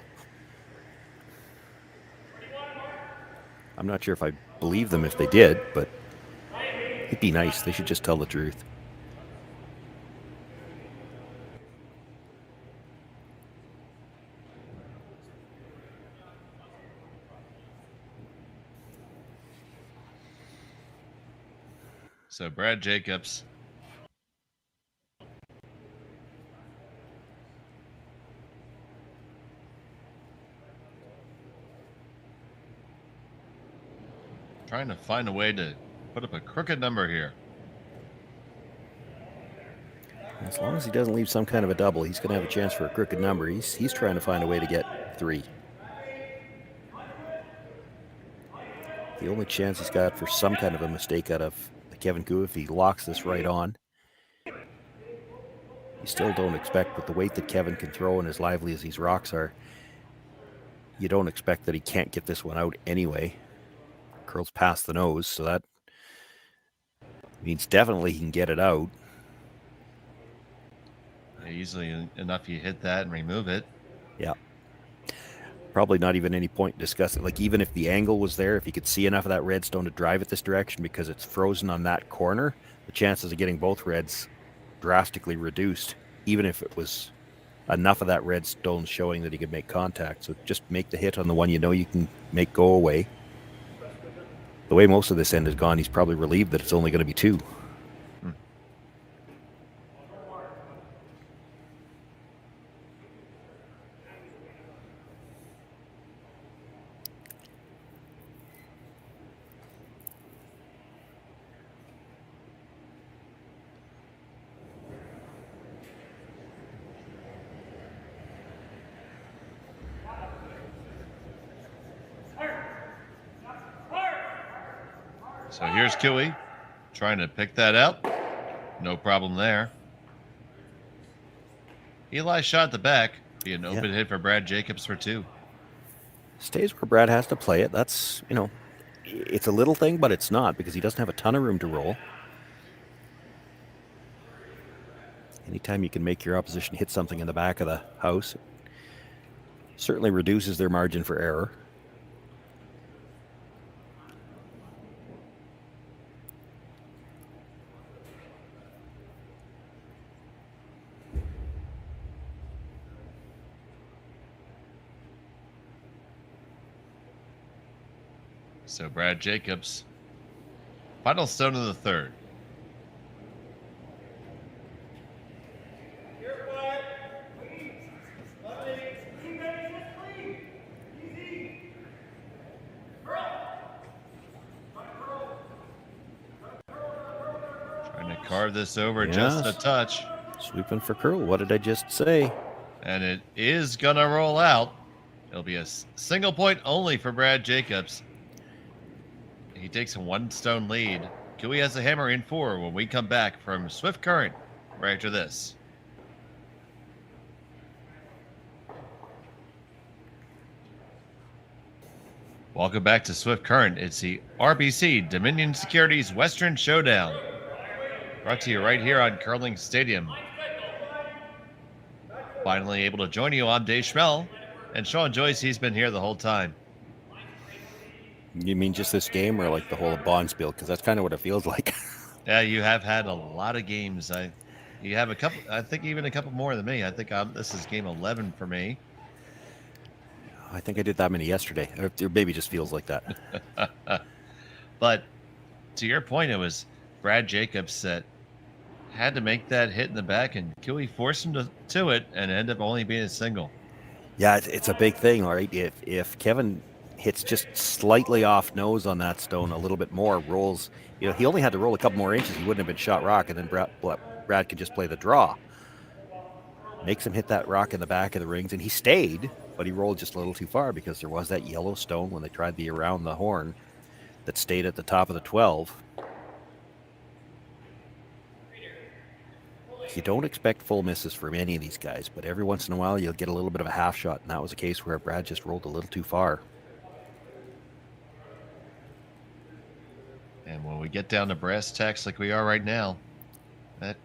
[SPEAKER 1] I'm not sure if I believe them if they did, but it'd be nice. They should just tell the truth.
[SPEAKER 2] So Brad Jacobs. Trying to find a way to put up a crooked number here.
[SPEAKER 1] As long as he doesn't leave some kind of a double, he's going to have a chance for a crooked number. He's trying to find a way to get 3. The only chance he's got for some kind of a mistake out of Kevin Koo, if he locks this right on. You still don't expect, with the weight that Kevin can throw and as lively as these rocks are, you don't expect that he can't get this one out anyway. Curls past the nose, so that means definitely he can get it out.
[SPEAKER 2] Easily enough you hit that and remove it.
[SPEAKER 1] Yeah. Probably not even any point discussing. Like, even if the angle was there, if you could see enough of that red stone to drive it this direction because it's frozen on that corner, the chances of getting both reds drastically reduced, even if it was enough of that red stone showing that he could make contact. So just make the hit on the one you know you can make go away. The way most of this end has gone, he's probably relieved that it's only going to be 2.
[SPEAKER 2] So here's Cooey trying to pick that up. No problem there. Eli's shot at the back. Be an open hit for Brad Jacobs for 2.
[SPEAKER 1] Stays where Brad has to play it. That's, it's a little thing, but it's not, because he doesn't have a ton of room to roll. Anytime you can make your opposition hit something in the back of the house, it certainly reduces their margin for error.
[SPEAKER 2] So Brad Jacobs, final stone of the 3rd. Trying to carve this over just a touch.
[SPEAKER 1] Sweeping for curl. What did I just say?
[SPEAKER 2] And it is going to roll out. It'll be a single point only for Brad Jacobs. He takes a 1 stone lead. Cooey has a hammer in 4 when we come back from Swift Current right after this. Welcome back to Swift Current. It's the RBC Dominion Securities Western Showdown. Brought to you right here on Curling Stadium. Finally able to join you. I'm Dave Schmel. And Shawn Joyce, he's been here the whole time.
[SPEAKER 1] You mean just this game or like the whole of Bonspiel? Because that's kind of what it feels like.
[SPEAKER 2] Yeah, you have had a lot of games. You have a couple. I think even a couple more than me. I think this is game 11 for me.
[SPEAKER 1] I think I did that many yesterday. Or maybe just feels like that.
[SPEAKER 2] But to your point, it was Brad Jacobs that had to make that hit in the back, and Cooey forced him to it, and it ended up only being a single.
[SPEAKER 1] Yeah, it's a big thing, all right? If Kevin hits just slightly off nose on that stone a little bit more, rolls, he only had to roll a couple more inches. He wouldn't have been shot rock, and then Brad could just play the draw. Makes him hit that rock in the back of the rings, and he stayed, but he rolled just a little too far because there was that yellow stone when they tried the around the horn that stayed at the top of the 12. You don't expect full misses from any of these guys, but every once in a while you'll get a little bit of a half shot, and that was a case where Brad just rolled a little too far.
[SPEAKER 2] And when we get down to brass tacks like we are right now, that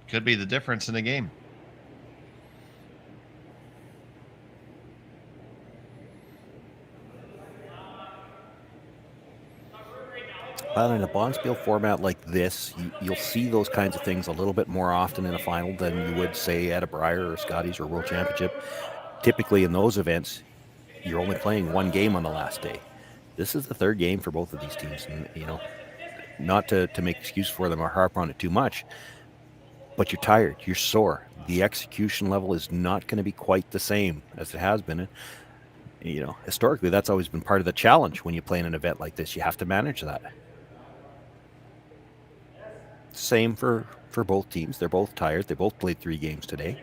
[SPEAKER 2] could be the difference in the game.
[SPEAKER 1] Well, in a Bonspiel format like this, you'll see those kinds of things a little bit more often in a final than you would, say, at a Brier or Scotties or World Championship. Typically in those events, you're only playing one game on the last day. This is the third game for both of these teams, and not to make excuse for them or harp on it too much, but you're tired, you're sore. The execution level is not going to be quite the same as it has been. Historically, that's always been part of the challenge when you play in an event like this. You have to manage that. Same for both teams. They're both tired. They both played 3 games today.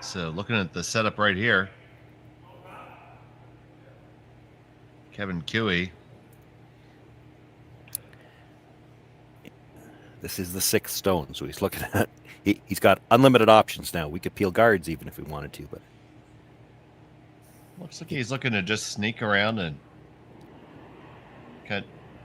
[SPEAKER 2] So looking at the setup right here, Kevin Cooey.
[SPEAKER 1] This is the 6th stone, so he's looking at. He's got unlimited options now. We could peel guards even if we wanted to, but
[SPEAKER 2] Looks like he's looking to just sneak around and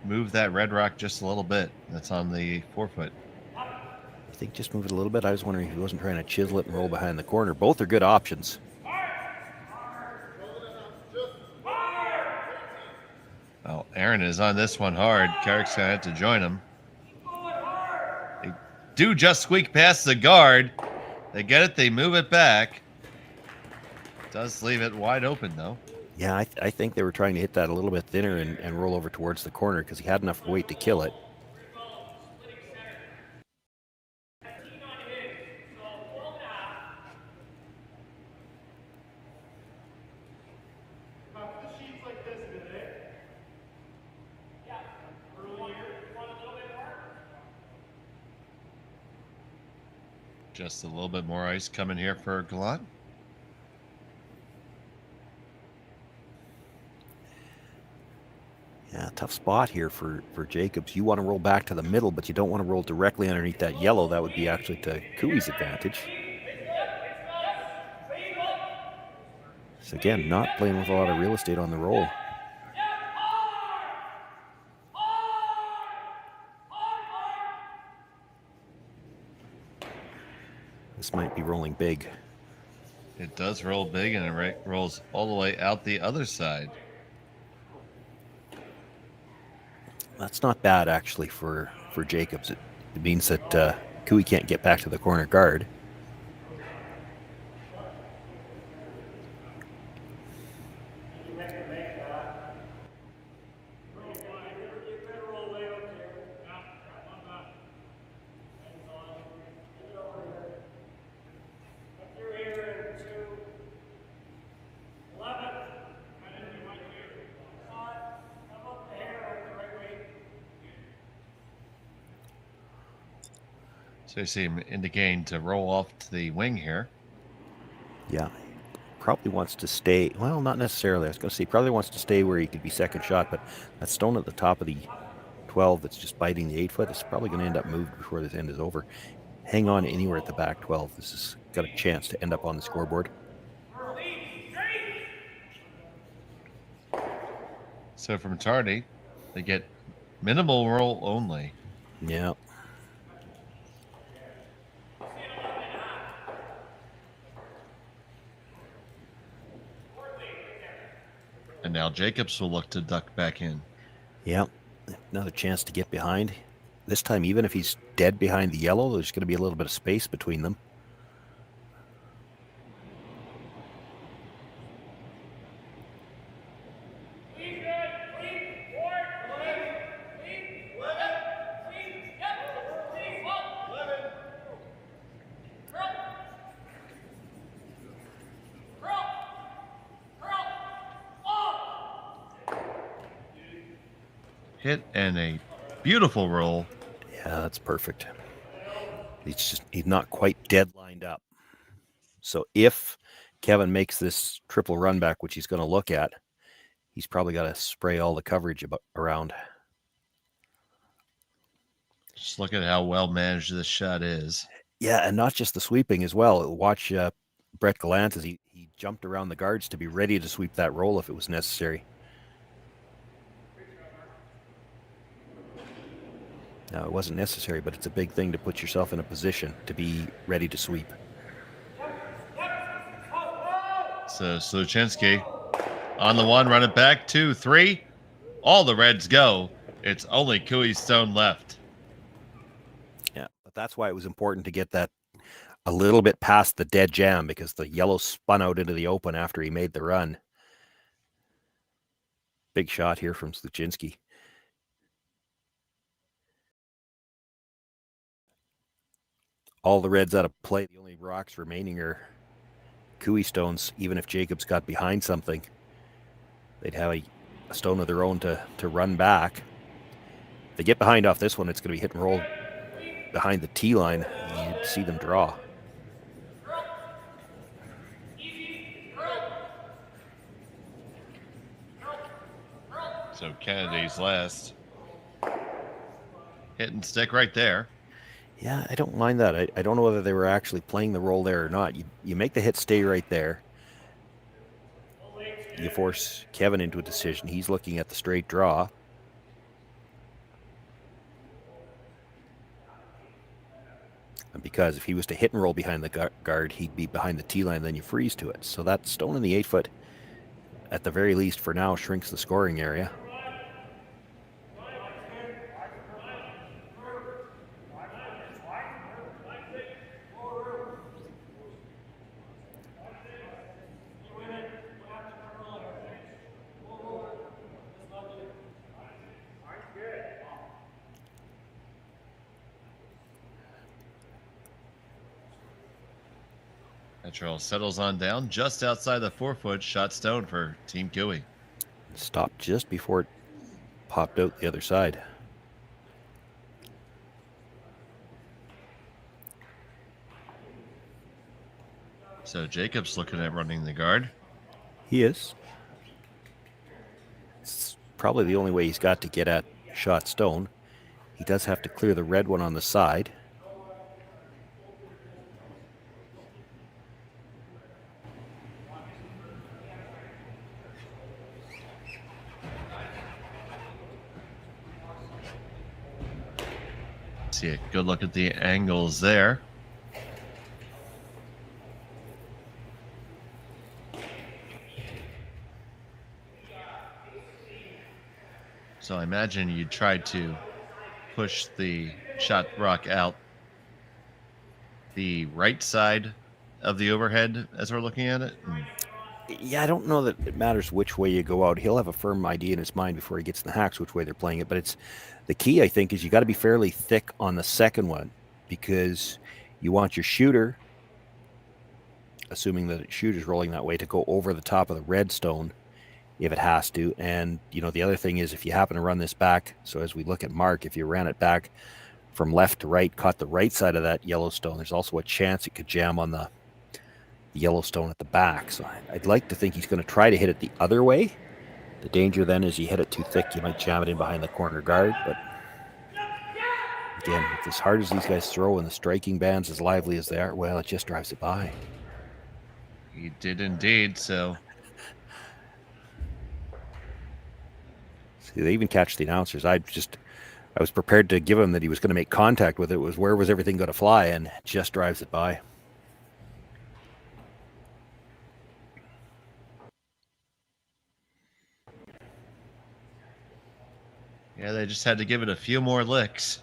[SPEAKER 2] move that red rock just a little bit. That's on the 4-foot.
[SPEAKER 1] I think just move it a little bit. I was wondering if he wasn't trying to chisel it and roll behind the corner. Both are good options.
[SPEAKER 2] Oh, Aaron is on this one hard. Carrick's going to have to join him. They do just squeak past the guard. They get it. They move it back. Does leave it wide open, though.
[SPEAKER 1] Yeah, I think they were trying to hit that a little bit thinner and roll over towards the corner because he had enough weight to kill it.
[SPEAKER 2] Just a little bit more ice coming here for Gallant.
[SPEAKER 1] Yeah, tough spot here for Jacobs. You want to roll back to the middle, but you don't want to roll directly underneath that yellow. That would be actually to Cooey's advantage. So again, not playing with a lot of real estate on the roll. This might be rolling big.
[SPEAKER 2] It does roll big, and it rolls all the way out the other side.
[SPEAKER 1] That's not bad, actually, for Jacobs. It means that Cooey can't get back to the corner guard.
[SPEAKER 2] So you see him indicating to roll off to the wing here.
[SPEAKER 1] Yeah, probably wants to stay. Well, not necessarily. I was going to say probably wants to stay where he could be second shot, but that stone at the top of the 12 that's just biting the 8-foot is probably going to end up moved before this end is over. Hang on anywhere at the back 12. This has got a chance to end up on the scoreboard.
[SPEAKER 2] So from Tardy, they get minimal roll only.
[SPEAKER 1] Yeah.
[SPEAKER 2] now Jacobs will look to duck back in.
[SPEAKER 1] Yeah, another chance to get behind. This time, even if he's dead behind the yellow, there's going to be a little bit of space between them.
[SPEAKER 2] Hit and a beautiful roll.
[SPEAKER 1] Yeah, that's perfect. He's not quite dead lined up. So if Kevin makes this triple run back, which he's going to look at, he's probably got to spray all the coverage around.
[SPEAKER 2] Just look at how well managed this shot is.
[SPEAKER 1] Yeah, and not just the sweeping as well. Watch Brett Gallant as he jumped around the guards to be ready to sweep that roll if it was necessary. Now, it wasn't necessary, but it's a big thing to put yourself in a position to be ready to sweep.
[SPEAKER 2] So Sluchinski on the one, run it back, 2, 3. All the Reds go. It's only Cooey Stone left.
[SPEAKER 1] Yeah, but that's why it was important to get that a little bit past the dead jam, because the yellow spun out into the open after he made the run. Big shot here from Sluchinski. All the Reds out of play. The only rocks remaining are Cooey stones. Even if Jacobs got behind something, they'd have a stone of their own to run back. If they get behind off this one, it's going to be hit and roll behind the tee line. You'd see them draw.
[SPEAKER 2] So Kennedy's last. Hit and stick right there.
[SPEAKER 1] Yeah, I don't mind that. I don't know whether they were actually playing the roll there or not. You make the hit stay right there. You force Kevin into a decision. He's looking at the straight draw. And because if he was to hit and roll behind the guard, he'd be behind the tee line, then you freeze to it. So that stone in the 8-foot, at the very least for now, shrinks the scoring area.
[SPEAKER 2] Petrol settles on down just outside the 4-foot, shot stone for Team Cooey.
[SPEAKER 1] Stopped just before it popped out the other side.
[SPEAKER 2] So Jacobs looking at running the guard.
[SPEAKER 1] He is. It's probably the only way he's got to get at shot stone. He does have to clear the red one on the side.
[SPEAKER 2] See a good look at the angles there. So I imagine you tried to push the shot rock out the right side of the overhead as we're looking at it.
[SPEAKER 1] Yeah, I don't know that it matters which way you go out. He'll have a firm idea in his mind before he gets in the hacks which way they're playing it. But it's the key, I think, is you got to be fairly thick on the second one, because you want your shooter, assuming that the shooter's rolling that way, to go over the top of the red stone if it has to. And, you know, the other thing is if you happen to run this back, so as we look at Mark, if you ran it back from left to right, caught the right side of that Yellowstone, there's also a chance it could jam on the Yellowstone at the back. So I'd like to think he's going to try to hit it the other way. The danger then is you hit it too thick, you might jam it in behind the corner guard. But again, as hard as these guys throw and the striking bands as lively as they are, well, it just drives it by.
[SPEAKER 2] He did indeed, so.
[SPEAKER 1] See, they even catch the announcers. I was prepared to give him that he was going to make contact with it. It was where was everything going to fly, and it just drives it by.
[SPEAKER 2] Yeah, they just had to give it a few more licks.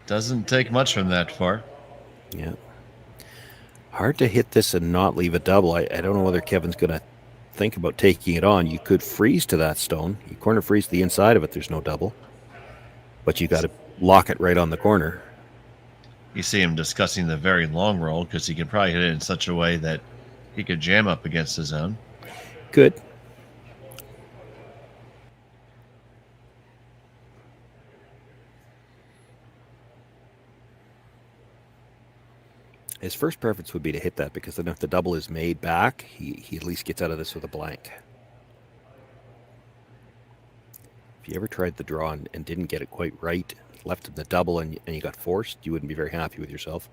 [SPEAKER 2] Doesn't take much from that far.
[SPEAKER 1] Yeah. Hard to hit this and not leave a double. I don't know whether Kevin's going to think about taking it on. You could freeze to that stone. You corner freeze to the inside of it. There's no double. But you got to lock it right on the corner.
[SPEAKER 2] You see him discussing the very long roll because he could probably hit it in such a way that he could jam up against his own.
[SPEAKER 1] Good. His first preference would be to hit that because then if the double is made back, he at least gets out of this with a blank. If you ever tried the draw and didn't get it quite right, left in the double and you got forced, you wouldn't be very happy with yourself.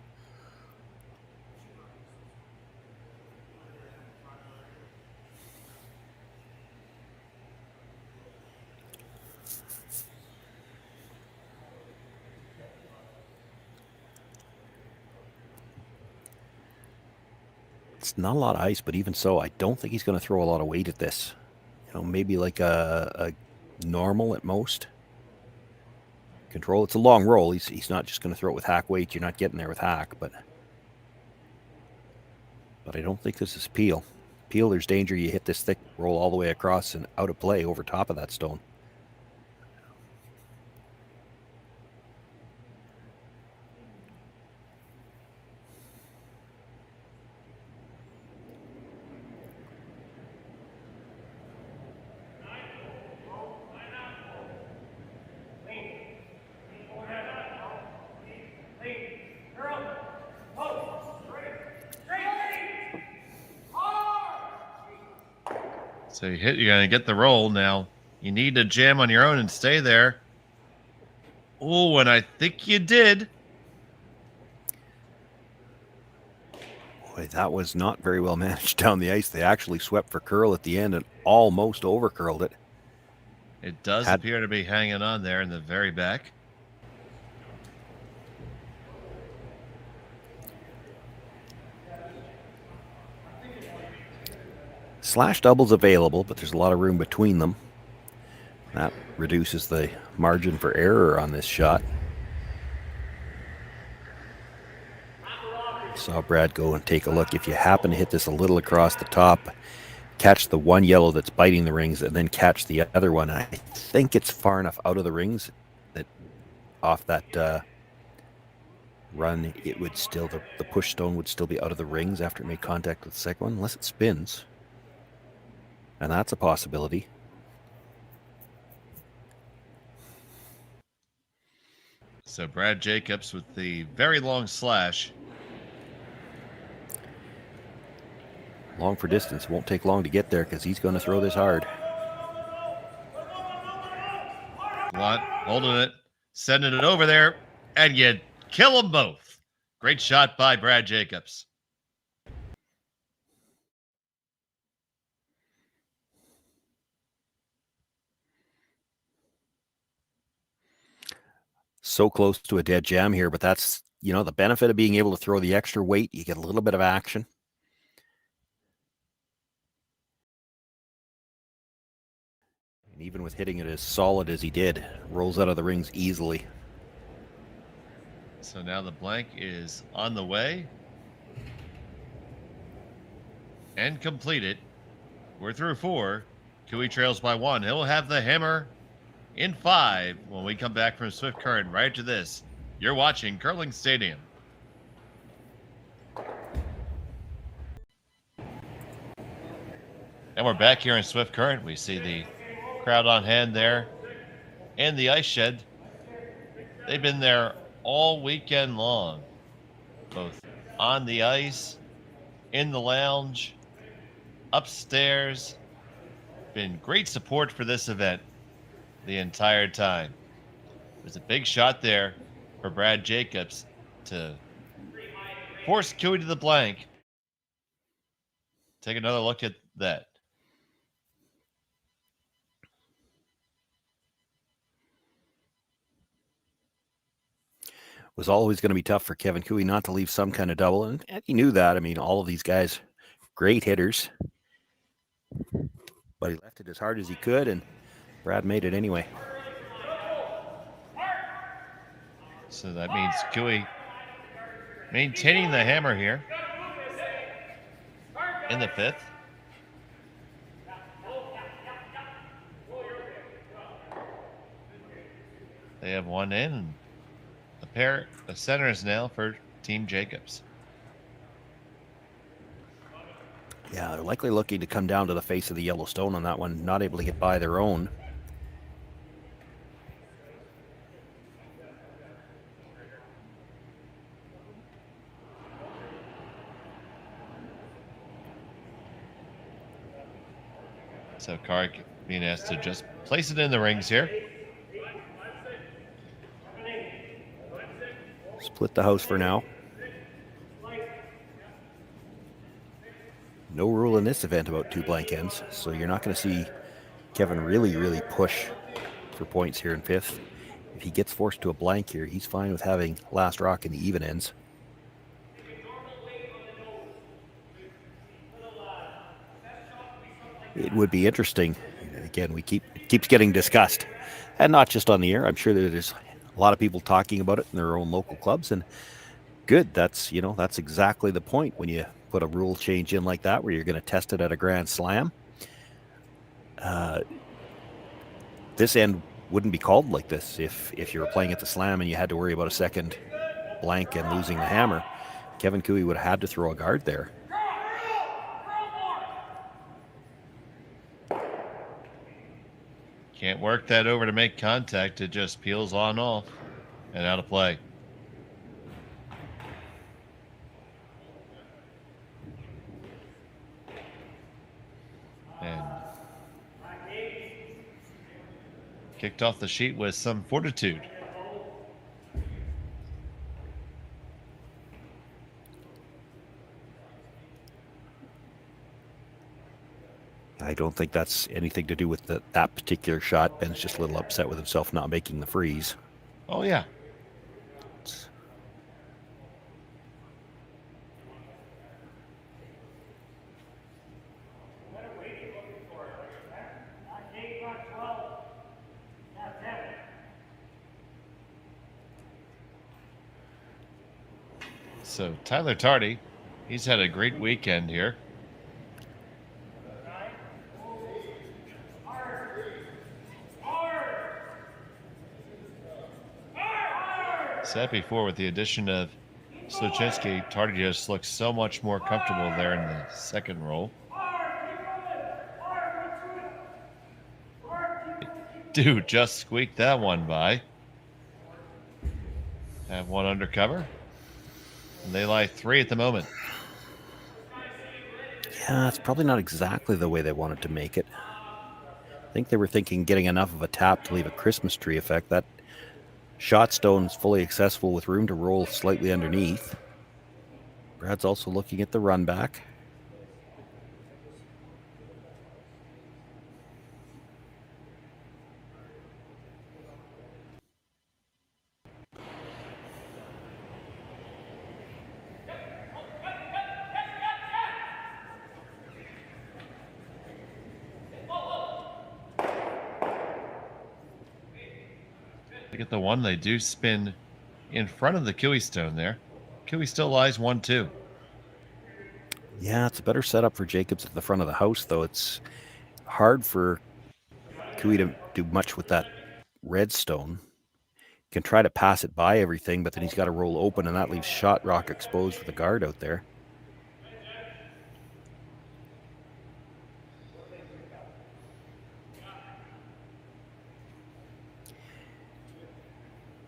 [SPEAKER 1] It's not a lot of ice, but even so, I don't think he's going to throw a lot of weight at this. You know, maybe like a normal at most. Control. It's a long roll. He's not just going to throw it with hack weight. You're not getting there with hack, but I don't think this is peel. Peel, there's danger. You hit this thick roll all the way across and out of play over top of that stone.
[SPEAKER 2] So you're going to get the roll now. You need to jam on your own and stay there. Oh, and I think you did.
[SPEAKER 1] Boy, that was not very well managed down the ice. They actually swept for curl at the end and almost over curled it.
[SPEAKER 2] It does appear to be hanging on there in the very back.
[SPEAKER 1] Slash doubles available, but there's a lot of room between them. That reduces the margin for error on this shot. Saw Brad go and take a look. If you happen to hit this a little across the top, catch the one yellow that's biting the rings and then catch the other one. I think it's far enough out of the rings that off that run, it would still, the push stone would still be out of the rings after it made contact with the second one, unless it spins. And that's a possibility.
[SPEAKER 2] So Brad Jacobs with the very long slash.
[SPEAKER 1] Long for distance. Won't take long to get there because he's going to throw this hard.
[SPEAKER 2] Holding it, sending it over there, and you kill them both. Great shot by Brad Jacobs.
[SPEAKER 1] So close to a dead jam here, but that's, you know, the benefit of being able to throw the extra weight. You get a little bit of action. And even with hitting it as solid as he did, rolls out of the rings easily.
[SPEAKER 2] So now the blank is on the way and completed. We're through 4. Cooey trails by 1. He'll have the hammer in 5 when we come back from Swift Current. Right to this, you're watching Curling Stadium. And we're back here in Swift Current. We see the crowd on hand there in the ice shed. They've been there all weekend long, both on the ice, in the lounge, upstairs. Been great support for this event the entire time. There's a big shot there for Brad Jacobs to force Cooey to the blank. Take another look at that.
[SPEAKER 1] Was always going to be tough for Kevin Cooey not to leave some kind of double, and he knew that. I mean, all of these guys, great hitters. but he left it as hard as he could, and Brad made it anyway.
[SPEAKER 2] So that means Cooey maintaining the hammer here in the fifth. They have one in, and a pair of centers now for Team Jacobs.
[SPEAKER 1] Yeah, they're likely looking to come down to the face of the Yellowstone on that one, not able to get by their own.
[SPEAKER 2] So Kark being asked to just place it in the rings here.
[SPEAKER 1] Split the house for now. No rule in this event about 2 blank ends, so you're not going to see Kevin really push for points here in fifth. If he gets forced to a blank here, he's fine with having last rock in the even ends. It would be interesting. Again, it keeps getting discussed, and not just on the air. I'm sure that there's a lot of people talking about it in their own local clubs, and good. That's exactly the point when you put a rule change in like that, where you're going to test it at a Grand Slam. This end wouldn't be called like this if you were playing at the Slam and you had to worry about a second blank and losing the hammer. Kevin Cooey would have had to throw a guard there.
[SPEAKER 2] Can't work that over to make contact. It just peels on off and out of play. And kicked off the sheet with some fortitude.
[SPEAKER 1] I don't think that's anything to do with that particular shot. Ben's just a little upset with himself not making the freeze.
[SPEAKER 2] Oh, yeah. So Tyler Tardy, he's had a great weekend here. Said before, with the addition of Sluchinski, Tardy just looks so much more comfortable there in the second roll. Dude just squeaked that one by. Have one under cover. And they lie 3 at the moment.
[SPEAKER 1] Yeah, it's probably not exactly the way they wanted to make it. I think they were thinking getting enough of a tap to leave a Christmas tree effect. That shot stone's fully accessible with room to roll slightly underneath. Brad's also looking at the run back.
[SPEAKER 2] Look at the one they do spin in front of the Cooey stone there. Cooey still lies 1-2.
[SPEAKER 1] Yeah, it's a better setup for Jacobs at the front of the house, though. It's hard for Cooey to do much with that red stone. He can try to pass it by everything, but then he's got to roll open, and that leaves shot rock exposed with the guard out there.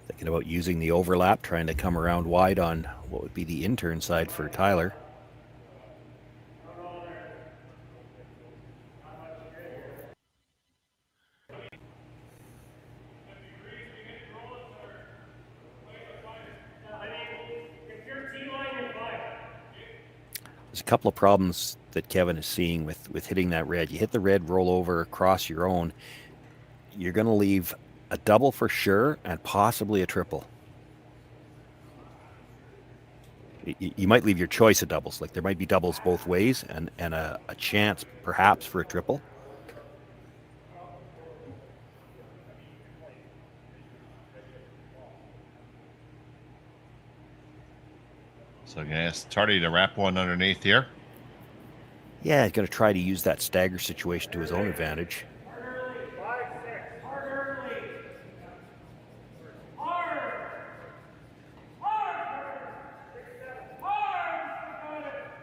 [SPEAKER 1] Thinking about using the overlap, trying to come around wide on what would be the intern side for Tyler. There's a couple of problems that Kevin is seeing with hitting that red. You hit the red, roll over across your own, you're going to leave a double for sure and possibly a triple. You might leave your choice of doubles. Like there might be doubles both ways and a chance perhaps for a triple.
[SPEAKER 2] So I'm going to ask Tardy to wrap one underneath here.
[SPEAKER 1] Yeah, he's going to try to use that stagger situation to his own advantage.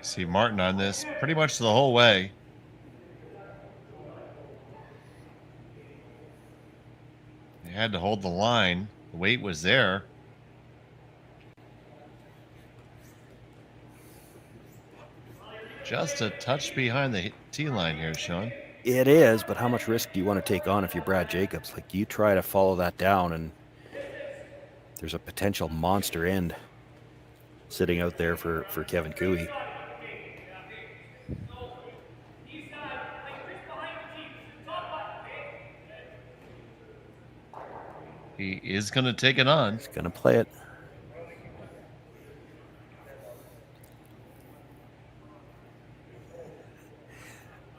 [SPEAKER 2] See Martin on this pretty much the whole way. They had to hold the line. The weight was there. Just a touch behind the tee line here, Shawn.
[SPEAKER 1] It is, but how much risk do you want to take on if you're Brad Jacobs? Like, you try to follow that down, and there's a potential monster end sitting out there for Kevin Cooey.
[SPEAKER 2] He is going to take it on.
[SPEAKER 1] He's going to play it.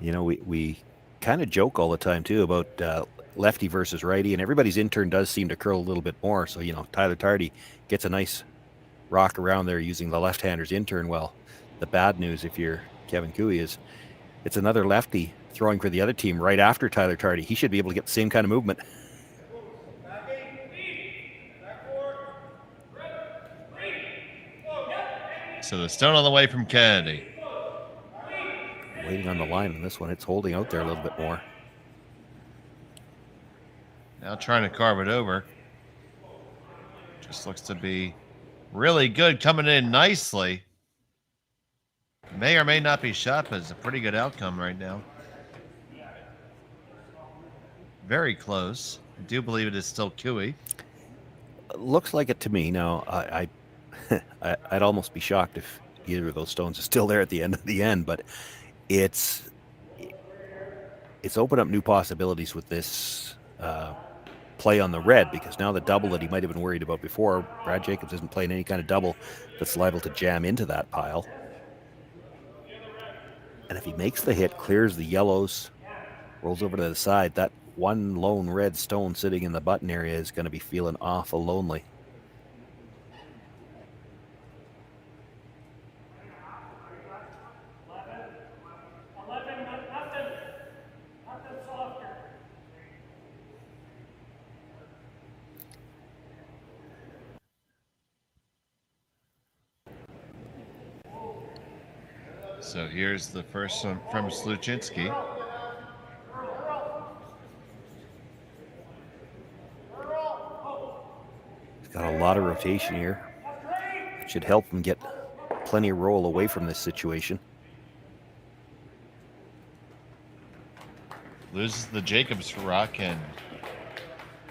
[SPEAKER 1] You know, we kind of joke all the time, too, about lefty versus righty, and everybody's intern does seem to curl a little bit more. So, you know, Tyler Tardy gets a nice rock around there using the left-hander's intern. Well, the bad news, if you're Kevin Cooey, is it's another lefty throwing for the other team right after Tyler Tardy. He should be able to get the same kind of movement.
[SPEAKER 2] So the stone on the way from Kennedy.
[SPEAKER 1] Waiting on the line on this one. It's holding out there a little bit more.
[SPEAKER 2] Now trying to carve it over. Just looks to be really good, coming in nicely. May or may not be shot, but it's a pretty good outcome right now. Very close. I do believe it is still Cooey.
[SPEAKER 1] Looks like it to me. Now, I'd almost be shocked if either of those stones is still there at the end of the end, but it's opened up new possibilities with this play on the red, because now the double that he might have been worried about before, Brad Jacobs isn't playing any kind of double that's liable to jam into that pile. And if he makes the hit, clears the yellows, rolls over to the side, that one lone red stone sitting in the button area is going to be feeling awful lonely.
[SPEAKER 2] So here's the first one from Sluchinski.
[SPEAKER 1] He's got a lot of rotation here. It should help him get plenty of roll away from this situation.
[SPEAKER 2] Loses the Jacobs rock, and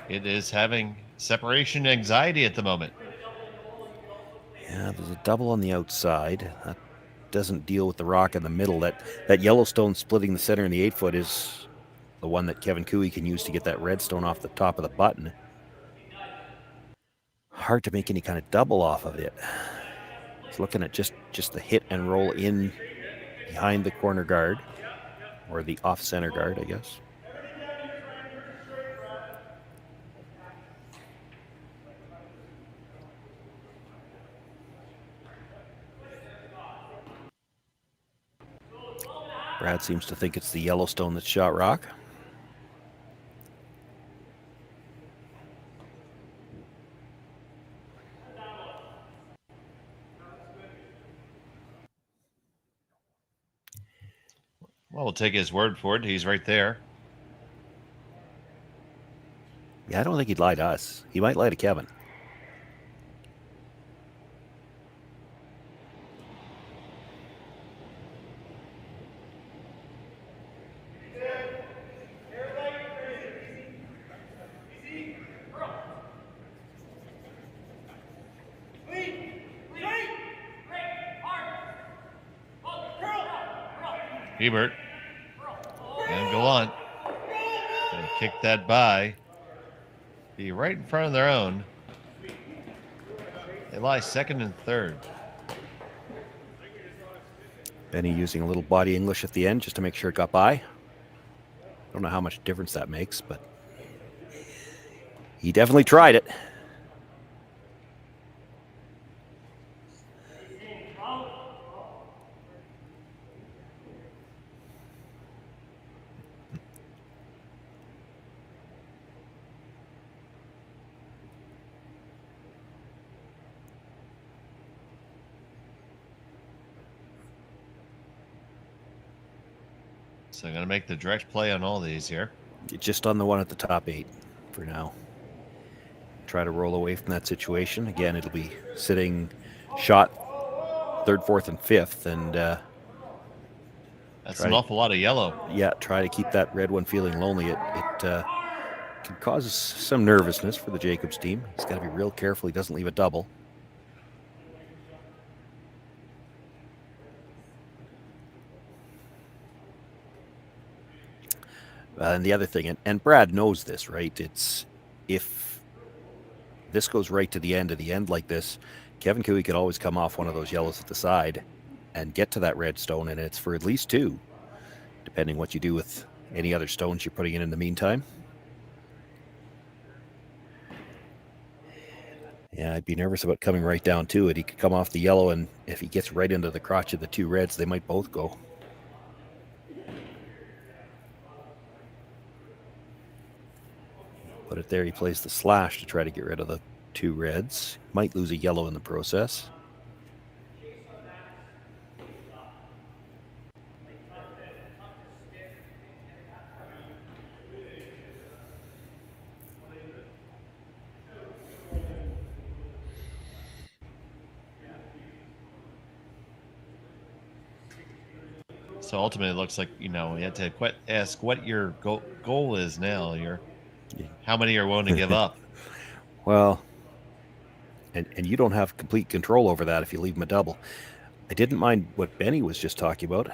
[SPEAKER 2] it is having separation anxiety at the moment.
[SPEAKER 1] Yeah, there's a double on the outside. That doesn't deal with the rock in the middle. That yellow stone splitting the center in the 8-foot is the one that Kevin Cooey can use to get that red stone off the top of the button. Hard to make any kind of double off of it. He's looking at just the hit and roll in behind the corner guard, or the off-center guard, I guess. Brad seems to think it's the Yellowstone that shot rock.
[SPEAKER 2] Well, we'll take his word for it. He's right there.
[SPEAKER 1] Yeah, I don't think he'd lie to us. He might lie to Kevin.
[SPEAKER 2] Hebert. And go on. And kick that by. Be right in front of their own. They lie second and third.
[SPEAKER 1] Benny using a little body English at the end just to make sure it got by. Don't know how much difference that makes, but he definitely tried it.
[SPEAKER 2] So I'm going to make the direct play on all these here.
[SPEAKER 1] Just on the one at the top 8 for now. Try to roll away from that situation. Again, it'll be sitting shot 3rd, 4th, and 5th. And
[SPEAKER 2] that's an awful lot of yellow.
[SPEAKER 1] Yeah, try to keep that red one feeling lonely. It can cause some nervousness for the Jacobs team. He's got to be real careful he doesn't leave a double. And the other thing, and Brad knows this, right? It's if this goes right to the end like this, Kevin Cooey could always come off one of those yellows at the side and get to that red stone, and it's for at least 2, depending what you do with any other stones you're putting in the meantime. Yeah, I'd be nervous about coming right down to it. He could come off the yellow, and if he gets right into the crotch of the 2 reds, they might both go. Put it there. He plays the slash to try to get rid of the 2 reds. Might lose a yellow in the process.
[SPEAKER 2] So ultimately, it looks like, you have to ask what your goal is now. How many are willing to give up?
[SPEAKER 1] Well, and you don't have complete control over that if you leave him a double. I didn't mind what Benny was just talking about.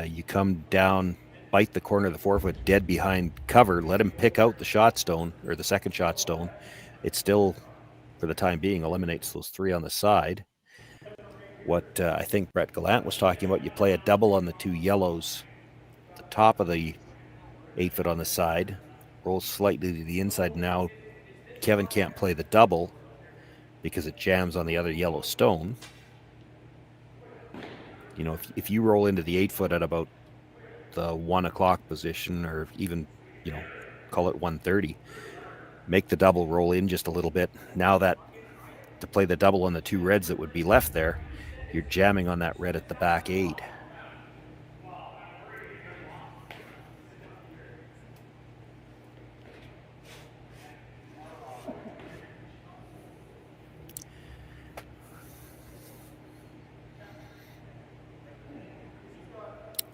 [SPEAKER 1] You come down, bite the corner of the 4-foot dead behind cover, let him pick out the shot stone or the second shot stone. It still, for the time being, eliminates those 3 on the side. What I think Brett Gallant was talking about, you play a double on the 2 yellows, the top of the 8-foot on the side, rolls slightly to the inside. Now Kevin can't play the double because it jams on the other yellow stone. If you roll into the 8-foot at about the 1 o'clock position, or even, call it 1:30, make the double roll in just a little bit. Now that to play the double on the 2 reds that would be left there, you're jamming on that red at the back 8.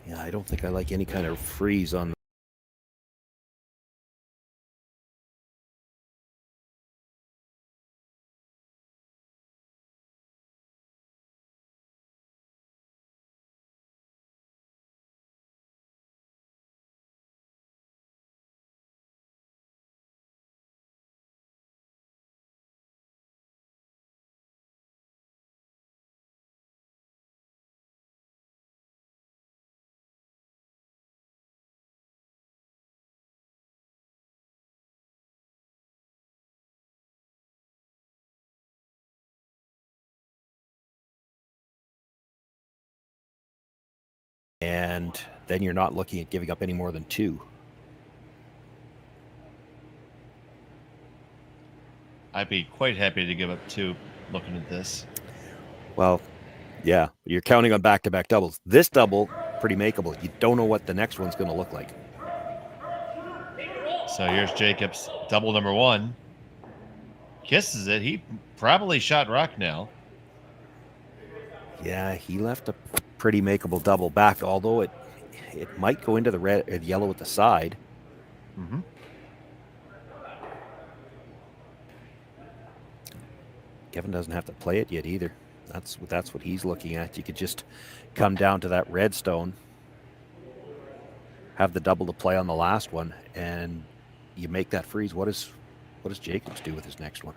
[SPEAKER 1] Yeah, I don't think I like any kind of freeze on. And then you're not looking at giving up any more than 2.
[SPEAKER 2] I'd be quite happy to give up 2 looking at this.
[SPEAKER 1] Well, yeah, you're counting on back-to-back doubles. This double, pretty makeable. You don't know what the next one's going to look like.
[SPEAKER 2] So here's Jacobs, double number 1. Kisses it. He probably shot rock now.
[SPEAKER 1] Yeah, he left a pretty makeable double back, although it might go into the red or the yellow at the side.
[SPEAKER 2] Mm-hmm.
[SPEAKER 1] Kevin doesn't have to play it yet either. That's what he's looking at. You could just come down to that red stone, have the double to play on the last one, and you make that freeze. What does Jacobs do with his next one?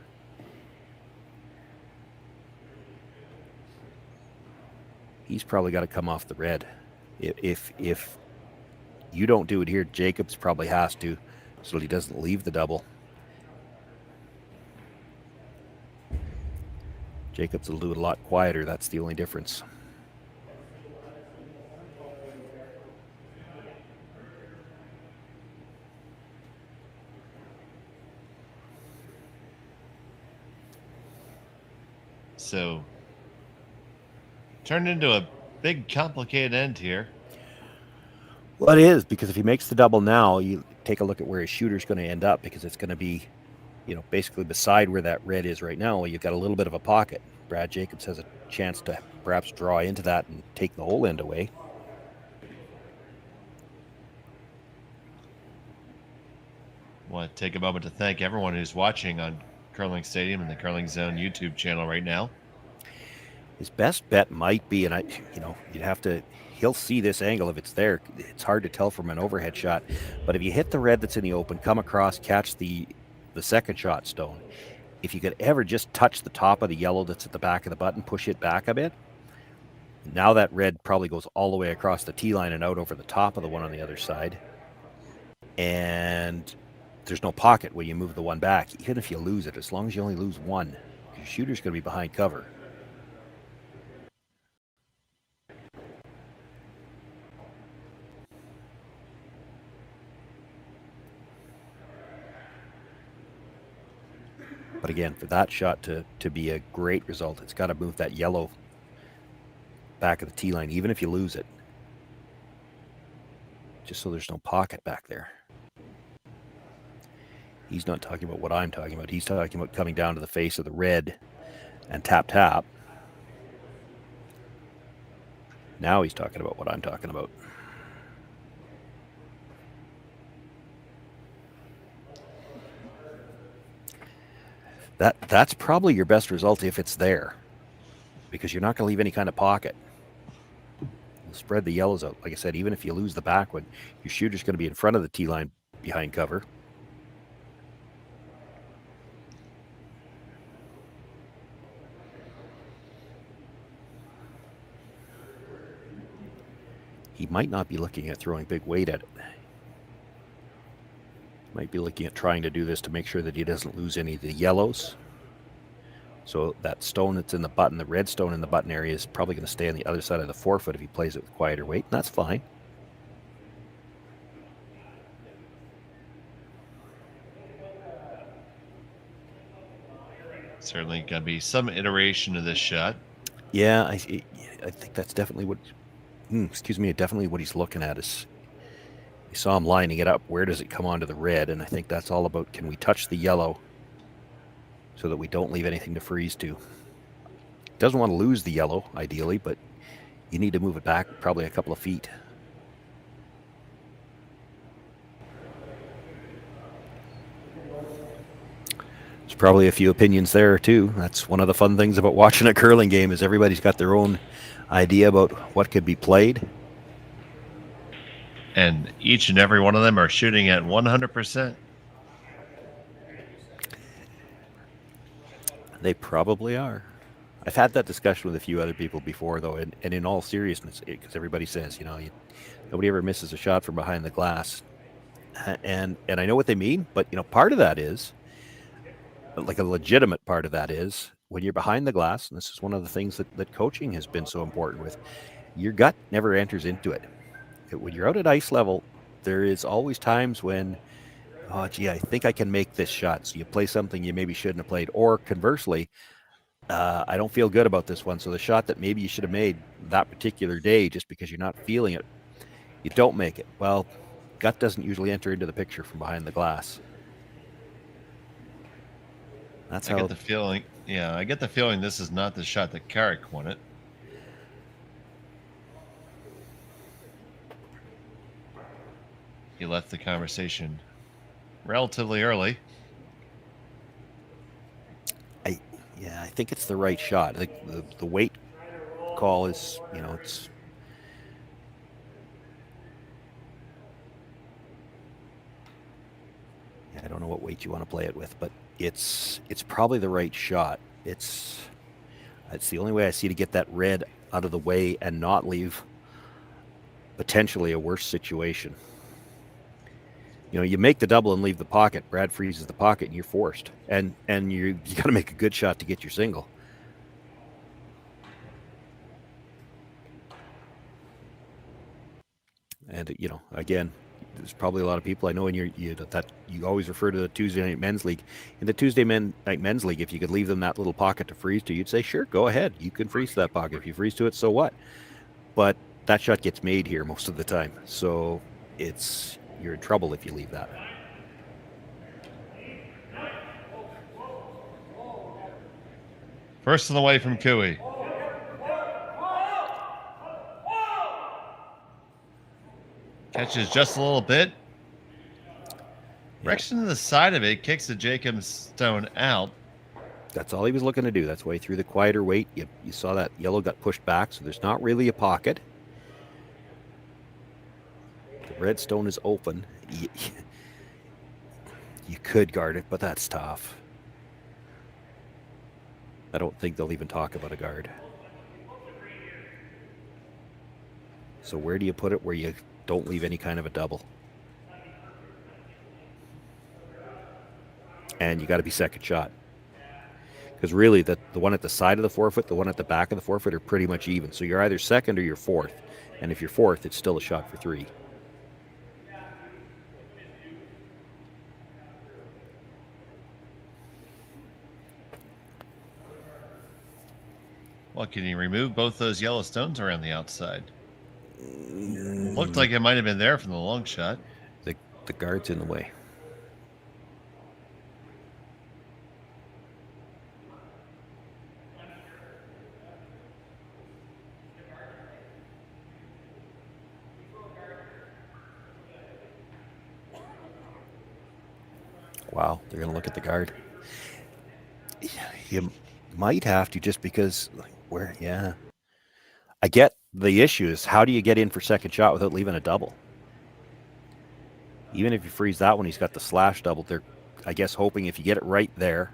[SPEAKER 1] He's probably got to come off the red. If you don't do it here, Jacobs probably has to, so that he doesn't leave the double. Jacobs will do it a lot quieter. That's the only difference.
[SPEAKER 2] So, turned into a big, complicated end here.
[SPEAKER 1] Well, it is, because if he makes the double now, you take a look at where his shooter's going to end up, because it's going to be, basically beside where that red is right now. You've got a little bit of a pocket. Brad Jacobs has a chance to perhaps draw into that and take the whole end away.
[SPEAKER 2] I want to take a moment to thank everyone who's watching on Curling Stadium and the Curling Zone YouTube channel right now.
[SPEAKER 1] His best bet might be, and you'd have to, he'll see this angle if it's there. It's hard to tell from an overhead shot, but if you hit the red that's in the open, come across, catch the second shot stone, if you could ever just touch the top of the yellow that's at the back of the button, push it back a bit, now that red probably goes all the way across the tee line and out over the top of the one on the other side. And there's no pocket when you move the one back, even if you lose it, as long as you only lose one. Your shooter's going to be behind cover. But again, for that shot to be a great result, it's got to move that yellow back of the tee line, even if you lose it, just so there's no pocket back there. He's not talking about what I'm talking about. He's talking about coming down to the face of the red and tap, tap. Now he's talking about what I'm talking about. That's probably your best result if it's there, because you're not going to leave any kind of pocket. You'll spread the yellows out. Like I said, even if you lose the back one, your shooter's going to be in front of the tee line behind cover. He might not be looking at throwing big weight at it. Might be looking at trying to do this to make sure that he doesn't lose any of the yellows. So that stone that's in the button, the red stone in the button area, is probably going to stay on the other side of the forefoot if he plays it with quieter weight. And that's fine.
[SPEAKER 2] Certainly going to be some iteration of this shot.
[SPEAKER 1] Yeah, I think that's definitely what... definitely what he's looking at is... You saw him lining it up. Where does it come onto the red? And I think that's all about, can we touch the yellow so that we don't leave anything to freeze to? Doesn't want to lose the yellow, ideally, but you need to move it back probably a couple of feet. There's probably a few opinions there, too. That's one of the fun things about watching a curling game, is everybody's got their own idea about what could be played.
[SPEAKER 2] And each and every one of them are shooting at 100%.
[SPEAKER 1] They probably are. I've had that discussion with a few other people before, though, and in all seriousness, because everybody says, nobody ever misses a shot from behind the glass. And I know what they mean, but, part of that is, like a legitimate part of that is, when you're behind the glass, and this is one of the things that coaching has been so important with, your gut never enters into it. When you're out at ice level, there is always times when, oh, gee, I think I can make this shot. So you play something you maybe shouldn't have played. Or conversely, I don't feel good about this one. So the shot that maybe you should have made that particular day, just because you're not feeling it, you don't make it. Well, gut doesn't usually enter into the picture from behind the glass. That's how
[SPEAKER 2] I get the feeling. Yeah, I get the feeling this is not the shot that Carrick won it. He left the conversation relatively early.
[SPEAKER 1] I think it's the right shot. I think the weight call is, it's... I don't know what weight you want to play it with, but it's probably the right shot. It's the only way I see to get that red out of the way and not leave potentially a worse situation. You make the double and leave the pocket. Brad freezes the pocket, and you're forced. And you got to make a good shot to get your single. And again, there's probably a lot of people I know you always refer to the Tuesday night men's league. In the Tuesday night men's league, if you could leave them that little pocket to freeze to, you'd say, sure, go ahead. You can freeze that pocket. If you freeze to it, so what? But that shot gets made here most of the time. So you're in trouble if you leave that.
[SPEAKER 2] First on the way from Cooey. Catches just a little bit. Direction to the side of it, kicks the Jacobs stone out.
[SPEAKER 1] That's all he was looking to do. That's why he threw the quieter weight. You saw that yellow got pushed back, so there's not really a pocket. The red stone is open. You could guard it, but that's tough. I don't think they'll even talk about a guard. So where do you put it where you don't leave any kind of a double? And you got to be second shot. Because really, the one at the side of the forefoot, the one at the back of the forefoot are pretty much even. So you're either second or you're fourth. And if you're fourth, it's still a shot for 3.
[SPEAKER 2] Well, can you remove both those yellow stones around the outside? Looked like it might have been there from the long shot.
[SPEAKER 1] The guard's in the way. Wow, they're going to look at the guard. You might have to, just because yeah. I get the issue is, how do you get in for second shot without leaving a double? Even if you freeze that one, he's got the slash double. They're, I guess, hoping if you get it right there,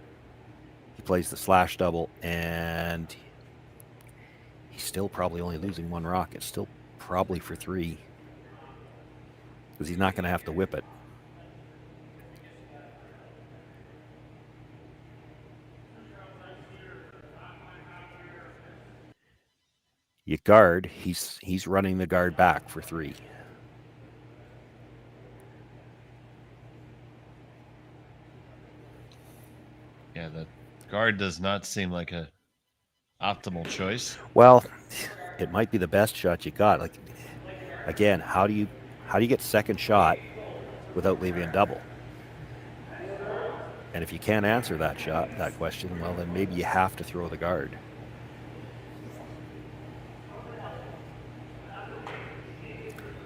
[SPEAKER 1] he plays the slash double, and he's still probably only losing 1 rock. It's still probably for 3, because he's not going to have to whip it. You guard, he's running the guard back for 3.
[SPEAKER 2] Yeah, the guard does not seem like a optimal choice.
[SPEAKER 1] Well, it might be the best shot you got. Like, again, how do you get second shot without leaving a double? And if you can't answer that question, well, then maybe you have to throw the guard.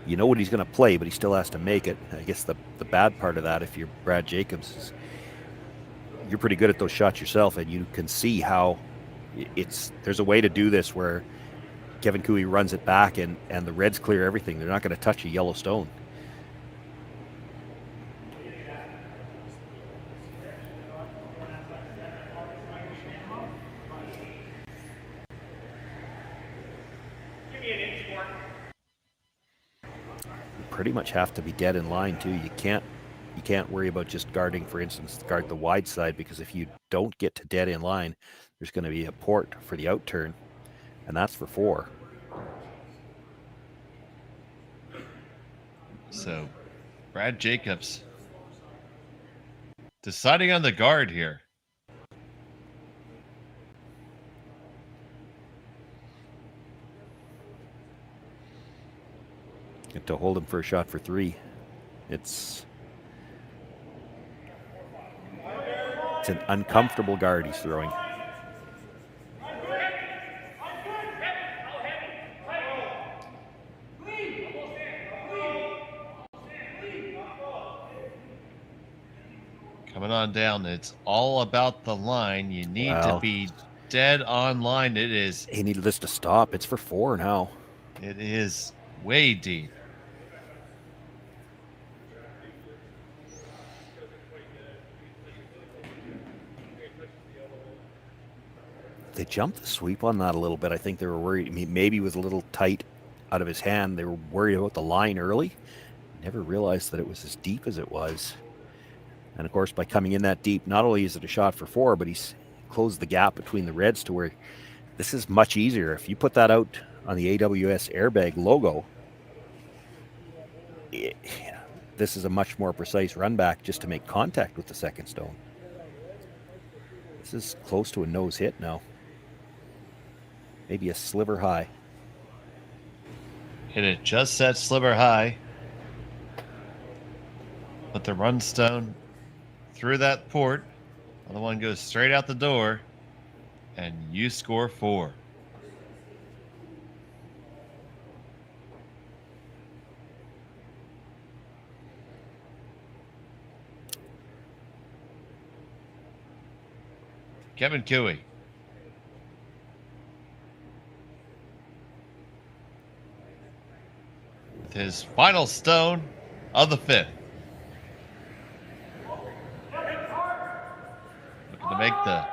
[SPEAKER 1] You know what he's going to play, but he still has to make it. I guess the bad part of that, if you're Brad Jacobs, is you're pretty good at those shots yourself, and you can see how there's a way to do this where Kevin Cooey runs it back and the Reds clear everything. They're not going to touch a yellow stone. Pretty much have to be dead in line too. You can't worry about just guarding, for instance, guard the wide side, because if you don't get to dead in line, there's going to be a port for the out turn, and that's for 4.
[SPEAKER 2] So Brad Jacobs deciding on the guard here.
[SPEAKER 1] To hold him for a shot for 3. It's an uncomfortable guard he's throwing.
[SPEAKER 2] Coming on down, it's all about the line. You need to be dead on line. It is.
[SPEAKER 1] He needed this to stop. It's for 4 now.
[SPEAKER 2] It is way deep.
[SPEAKER 1] They jumped the sweep on that a little bit. I think they were worried. I mean, maybe it was a little tight out of his hand. They were worried about the line early. Never realized that it was as deep as it was. And of course, by coming in that deep, not only is it a shot for 4, but he's closed the gap between the Reds to where this is much easier. If you put that out on the AWS airbag logo, this is a much more precise run back just to make contact with the second stone. This is close to a nose hit now. Maybe a sliver high.
[SPEAKER 2] Hit it just that sliver high. Put the run stone through that port. Other one goes straight out the door. And you score 4. Kevin Cooey. With his final stone of the 5th. Looking to make the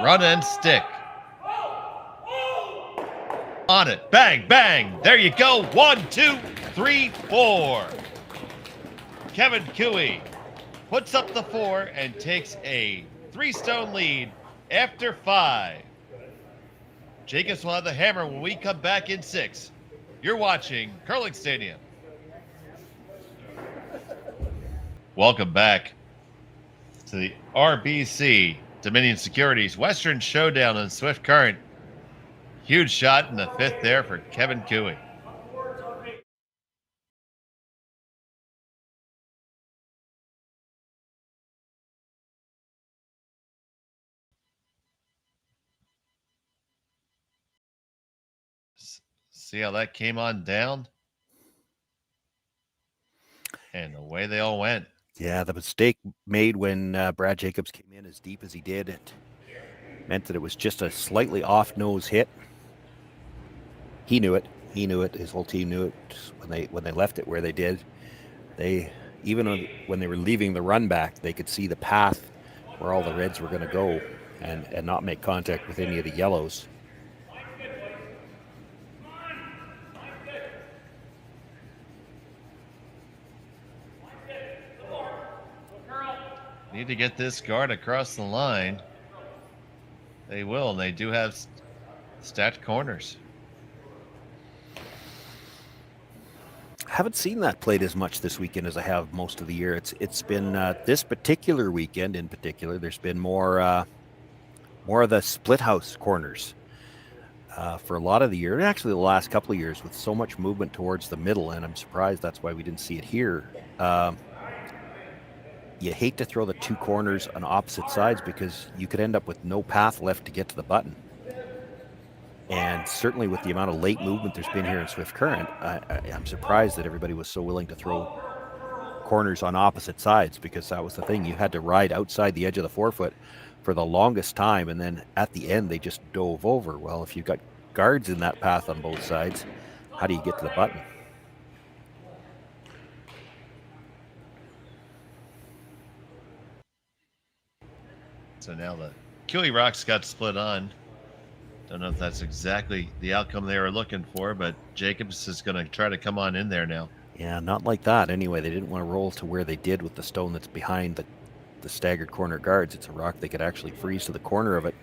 [SPEAKER 2] run and stick. On it. Bang, bang. There you go. 1, 2, 3, 4. Kevin Cooey puts up the 4 and takes a 3-stone lead after 5. Jacobs will have the hammer when we come back in 6. You're watching Curling Stadium. Welcome back to the RBC Dominion Securities Western Showdown in Swift Current. Huge shot in the 5th there for Kevin Cooey. See how that came on down? And away they all went.
[SPEAKER 1] Yeah, the mistake made when Brad Jacobs came in as deep as he did, it meant that it was just a slightly off-nose hit. He knew it. He knew it. His whole team knew it when they left it where they did. They, even when they were leaving the run back, they could see the path where all the reds were going to go and not make contact with any of the yellows.
[SPEAKER 2] Need to get this guard across the line. They will, and they do have stacked corners.
[SPEAKER 1] Haven't seen that played as much this weekend as I have most of the year. It's been this particular weekend in particular. There's been more of the split house corners for a lot of the year. Actually, the last couple of years with so much movement towards the middle, and I'm surprised that's why we didn't see it here. You hate to throw the 2 corners on opposite sides because you could end up with no path left to get to the button. And certainly with the amount of late movement there's been here in Swift Current, I'm surprised that everybody was so willing to throw corners on opposite sides, because that was the thing. You had to ride outside the edge of the forefoot for the longest time, and then at the end they just dove over. Well, if you've got guards in that path on both sides, how do you get to the button?
[SPEAKER 2] So now the Cooey Rocks got split on. Don't know if that's exactly the outcome they were looking for, but Jacobs is going to try to come on in there now.
[SPEAKER 1] Yeah, not like that anyway. They didn't want to roll to where they did with the stone that's behind the staggered corner guards. It's a rock they could actually freeze to the corner of it.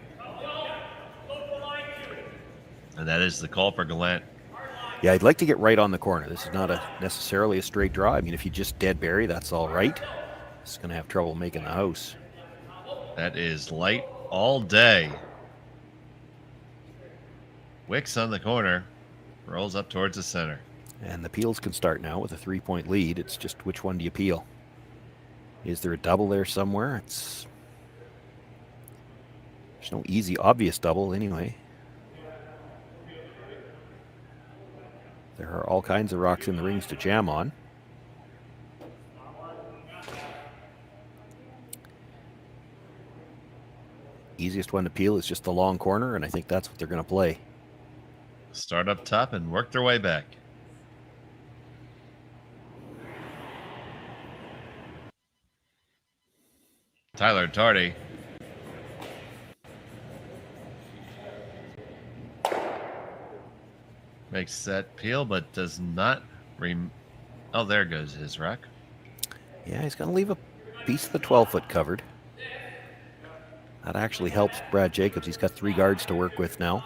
[SPEAKER 2] And that is the call for Gallant.
[SPEAKER 1] Yeah, I'd like to get right on the corner. This is not necessarily a straight draw. I mean, if you just dead bury, that's all right. It's going to have trouble making the house.
[SPEAKER 2] That is light all day. Wicks on the corner, rolls up towards the center.
[SPEAKER 1] And the peels can start now with a 3-point lead. It's just which one do you peel? Is there a double there somewhere? There's no easy, obvious double anyway. There are all kinds of rocks in the rings to jam on. Easiest one to peel is just the long corner, and I think that's what they're going to play.
[SPEAKER 2] Start up top and work their way back. Tyler Tardy. Makes that peel, but does not oh, there goes his rock.
[SPEAKER 1] Yeah, he's going to leave a piece of the 12-foot covered. That actually helps Brad Jacobs. He's got 3 guards to work with now.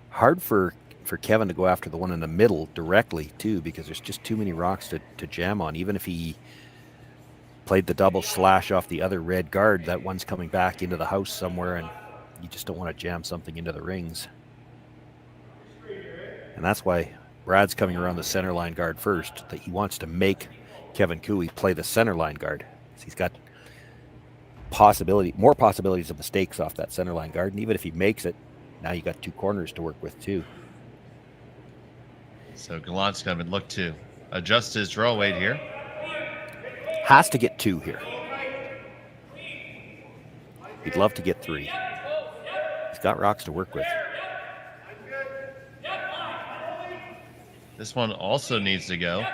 [SPEAKER 1] Hard for Kevin to go after the one in the middle directly, too, because there's just too many rocks to jam on. Even if he played the double slash off the other red guard, that one's coming back into the house somewhere, and you just don't want to jam something into the rings. And that's why Brad's coming around the center line guard first, that he wants to make Kevin Cooey play the center line guard. He's got more possibilities of mistakes off that center line guard, and even if he makes it, now you got two corners to work with too.
[SPEAKER 2] So Gallant's going to look to adjust his draw weight here.
[SPEAKER 1] Has to get 2 here. He'd love to get 3. He's got rocks to work with.
[SPEAKER 2] This one also needs to go.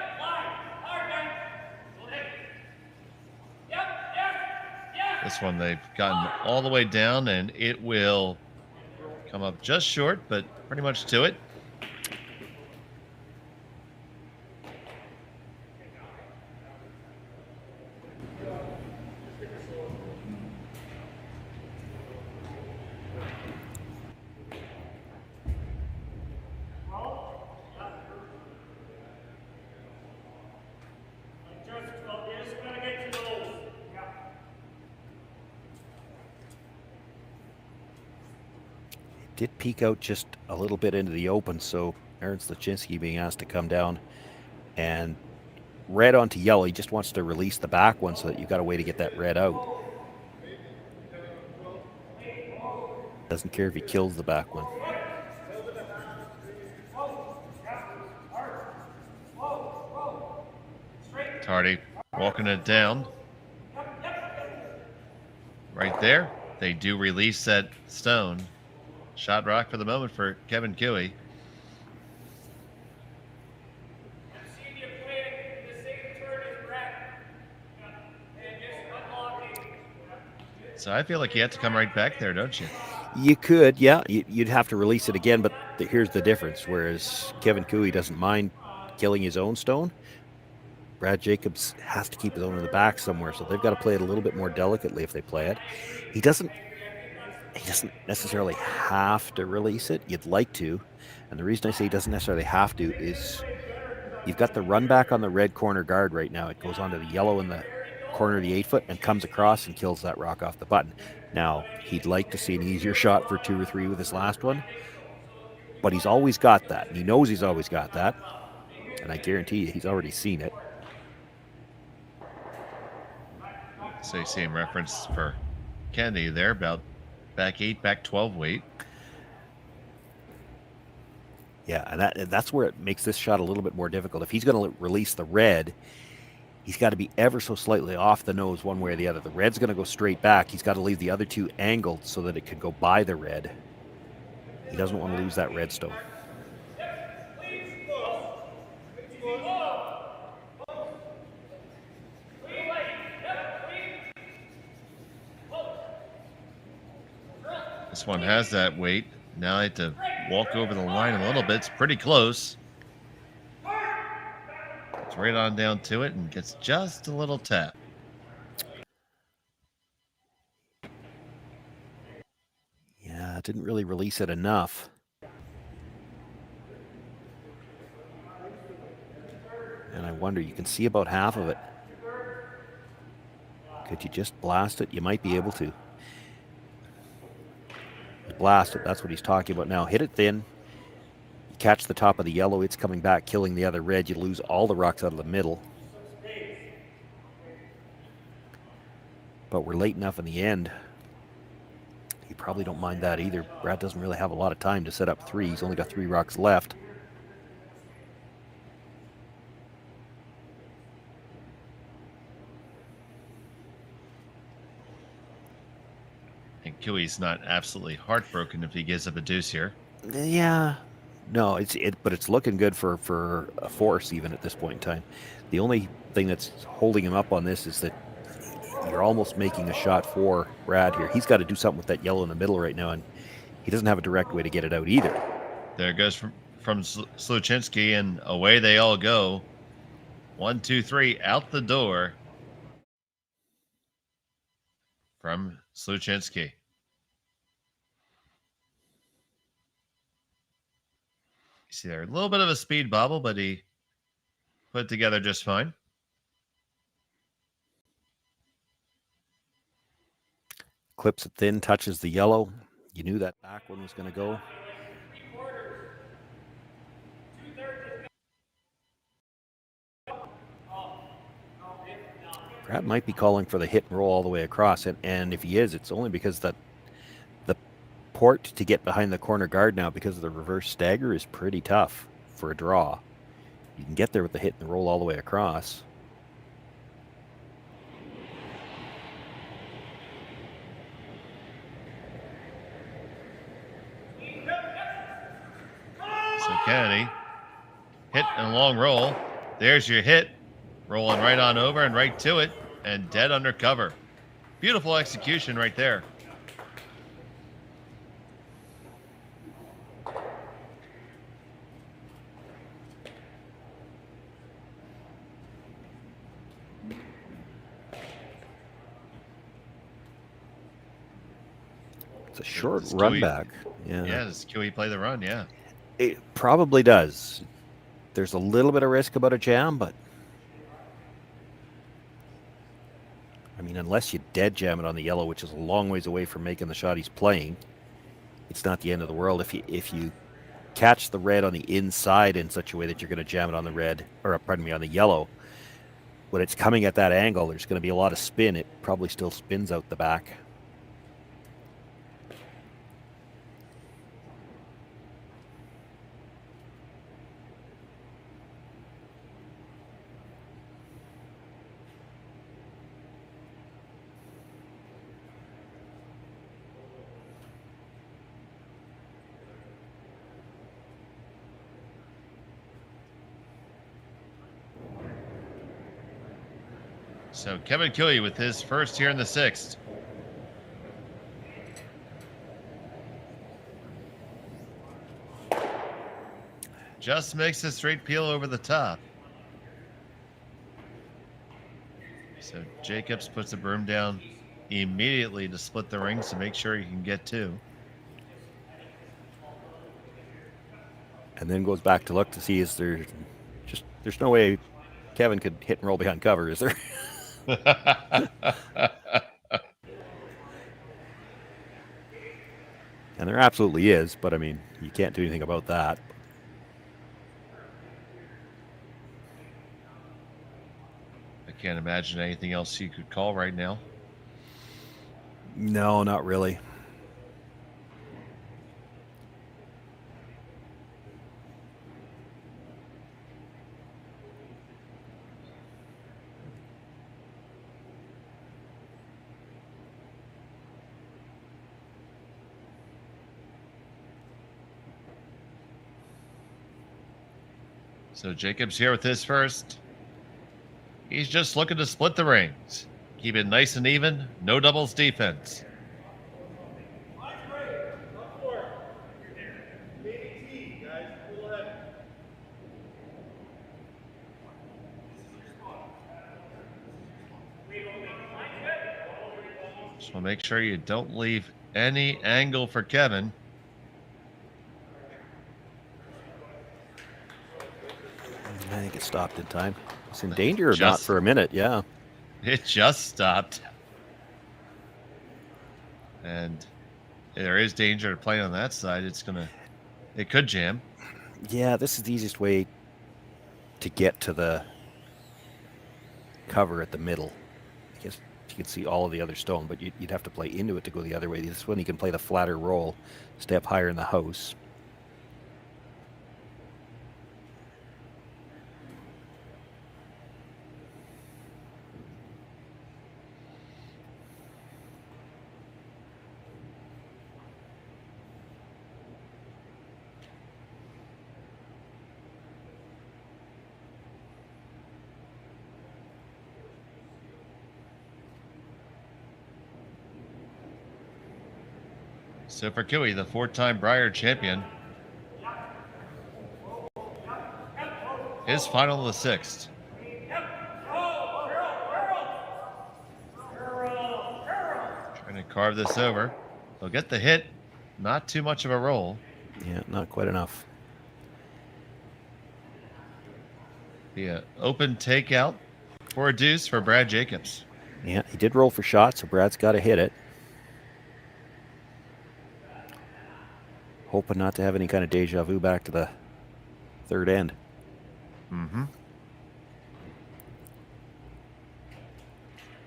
[SPEAKER 2] This one they've gotten all the way down, and it will come up just short, but pretty much to it.
[SPEAKER 1] Did peek out just a little bit into the open, so Aaron Sluchinski being asked to come down. And red onto yellow, he just wants to release the back one so that you've got a way to get that red out. Doesn't care if he kills the back one.
[SPEAKER 2] Tardy walking it down. Right there, they do release that stone. Shot rock for the moment for Kevin Cooey. So I feel like you have to come right back there, don't you?
[SPEAKER 1] You could, yeah. You'd have to release it again, but here's the difference. Whereas Kevin Cooey doesn't mind killing his own stone, Brad Jacobs has to keep his own in the back somewhere, so they've got to play it a little bit more delicately if they play it. He doesn't necessarily have to release it. You'd like to. And the reason I say he doesn't necessarily have to is you've got the run back on the red corner guard right now. It goes onto the yellow in the corner of the 8-foot and comes across and kills that rock off the button. Now, he'd like to see an easier shot for 2 or 3 with his last one, but he's always got that. And he knows he's always got that. And I guarantee you he's already seen it.
[SPEAKER 2] So you see him reference for Kennedy there about back 8, back 12 weight.
[SPEAKER 1] Yeah, and that's where it makes this shot a little bit more difficult. If he's going to release the red, he's got to be ever so slightly off the nose one way or the other. The red's going to go straight back. He's got to leave the other 2 angled so that it can go by the red. He doesn't want to lose that red stone.
[SPEAKER 2] This one has that weight. Now I have to walk over the line a little bit. It's pretty close. It's right on down to it and gets just a little tap.
[SPEAKER 1] Yeah, didn't really release it enough. And I wonder, you can see about half of it. Could you just blast it? You might be able to. Blast it, that's what he's talking about now. Hit it thin. You catch the top of the yellow, it's coming back, killing the other red. You lose all the rocks out of the middle. But we're late enough in the end. You probably don't mind that either. Brad doesn't really have a lot of time to set up 3. He's only got 3 rocks left.
[SPEAKER 2] And Cooey's not absolutely heartbroken if he gives up a deuce here.
[SPEAKER 1] Yeah. No, but it's looking good for a force even at this point in time. The only thing that's holding him up on this is that you're almost making a shot for Brad here. He's got to do something with that yellow in the middle right now, and he doesn't have a direct way to get it out either.
[SPEAKER 2] There it goes from Sluchinski, and away they all go. 1, 2, 3, out the door from Sluchinski. You see there, a little bit of a speed bobble, but he put it together just fine.
[SPEAKER 1] Clips it thin, touches the yellow. You knew that back one was going to go. Brad might be calling for the hit and roll all the way across, and if he is, it's only because the port to get behind the corner guard now, because of the reverse stagger, is pretty tough for a draw. You can get there with the hit and roll all the way across.
[SPEAKER 2] So Kennedy, hit and long roll. There's your hit. Rolling right on over and right to it, and dead under cover. Beautiful execution right there.
[SPEAKER 1] It's a short run back. Yeah.
[SPEAKER 2] Yeah, does QE play the run? Yeah.
[SPEAKER 1] It probably does. There's a little bit of risk about a jam, but I mean, unless you dead jam it on the yellow, which is a long ways away from making the shot he's playing, it's not the end of the world. If you catch the red on the inside in such a way that you're going to jam it on the red, or pardon me, on the yellow, when it's coming at that angle, there's going to be a lot of spin. It probably still spins out the back.
[SPEAKER 2] So Kevin Kiley with his first here in the sixth. Just makes a straight peel over the top. So Jacobs puts the broom down immediately to split the rings to make sure he can get two.
[SPEAKER 1] And then goes back to look to see, is there just, there's no way Kevin could hit and roll behind cover, is there? And there absolutely is, but I mean, you can't do anything about that.
[SPEAKER 2] I can't imagine anything else you could call right now.
[SPEAKER 1] No, not really.
[SPEAKER 2] So Jacobs here with his first. He's just looking to split the rings. Keep it nice and even. No doubles defense. Just want to make sure you don't leave any angle for Kevin.
[SPEAKER 1] I think it stopped in time. It's in danger or not for a minute, yeah.
[SPEAKER 2] It just stopped. And there is danger to play on that side. It could jam.
[SPEAKER 1] Yeah, this is the easiest way to get to the cover at the middle. I guess you can see all of the other stone, but you'd have to play into it to go the other way. This one you can play the flatter roll, stay up higher in the house.
[SPEAKER 2] So for Kiwi, the four-time Brier champion, his final of the sixth. Trying to carve this over. They'll get the hit. Not too much of a roll.
[SPEAKER 1] Yeah, not quite enough.
[SPEAKER 2] The open takeout for a deuce for Brad Jacobs.
[SPEAKER 1] Yeah, he did roll for shots, so Brad's got to hit it. Hoping not to have any kind of deja vu back to the third end.
[SPEAKER 2] Mm-hmm.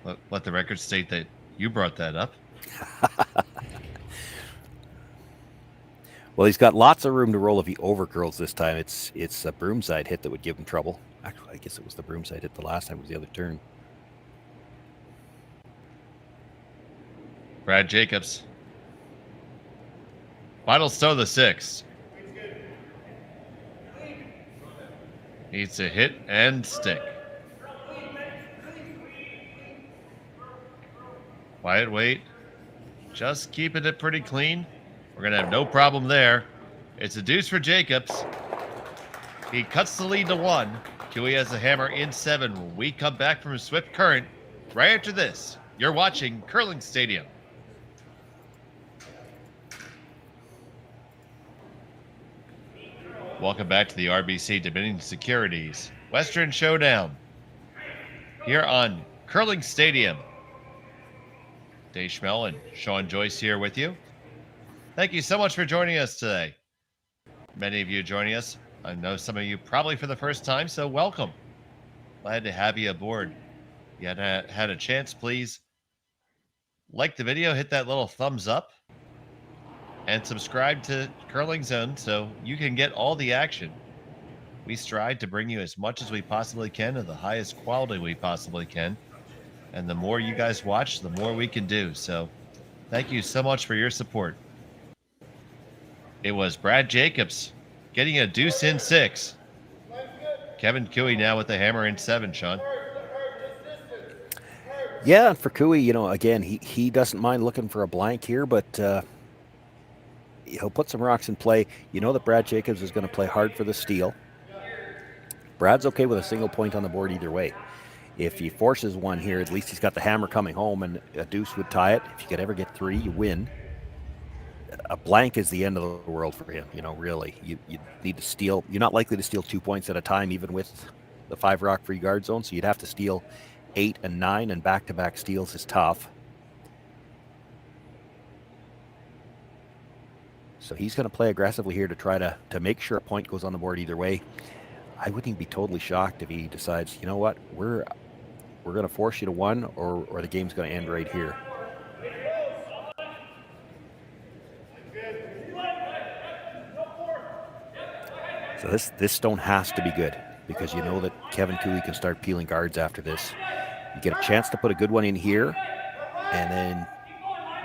[SPEAKER 2] Let the record state that you brought that up.
[SPEAKER 1] Well, he's got lots of room to roll if he overcurls this time. It's a broomside hit that would give him trouble. Actually, I guess it was the broomside hit the last time. It was the other turn.
[SPEAKER 2] Brad Jacobs. Final stow the 6. Needs to hit and stick. Quiet weight. Just keeping it pretty clean. We're going to have no problem there. It's a deuce for Jacobs. He cuts the lead to 1. Cooey has the hammer in 7. When we come back from Swift Current, right after this, you're watching Curling Stadium. Welcome back to the RBC Dominion Securities Western Showdown here on Curling Stadium. Dave Schmel and Shawn Joyce here with you. Thank you so much for joining us today. Many of you joining us. I know some of you probably for the first time, so welcome. Glad to have you aboard. If you had a chance, please like the video, hit that little thumbs up, and subscribe to Curling Zone so you can get all the action. We strive to bring you as much as we possibly can of the highest quality we possibly can. And the more you guys watch, the more we can do. So thank you so much for your support. It was Brad Jacobs getting a deuce in 6. Kevin Cooey now with the hammer in 7, Shawn.
[SPEAKER 1] Yeah, for Cooey, again, he doesn't mind looking for a blank here, but he'll put some rocks in play. You know that Brad Jacobs is going to play hard for the steal. Brad's okay with a single point on the board either way. If he forces one here, at least he's got the hammer coming home, and a deuce would tie it. If you could ever get 3, you win. A blank is the end of the world for him, really. You need to steal. You're not likely to steal 2 points at a time, even with the 5 rock free guard zone, so you'd have to steal 8 and 9, and back-to-back steals is tough. So he's going to play aggressively here to try to make sure a point goes on the board either way. I wouldn't even be totally shocked if he decides, you know what, we're going to force you to 1, or the game's going to end right here. So this stone has to be good, because you know that Kevin Cooey can start peeling guards after this. You get a chance to put a good one in here, and then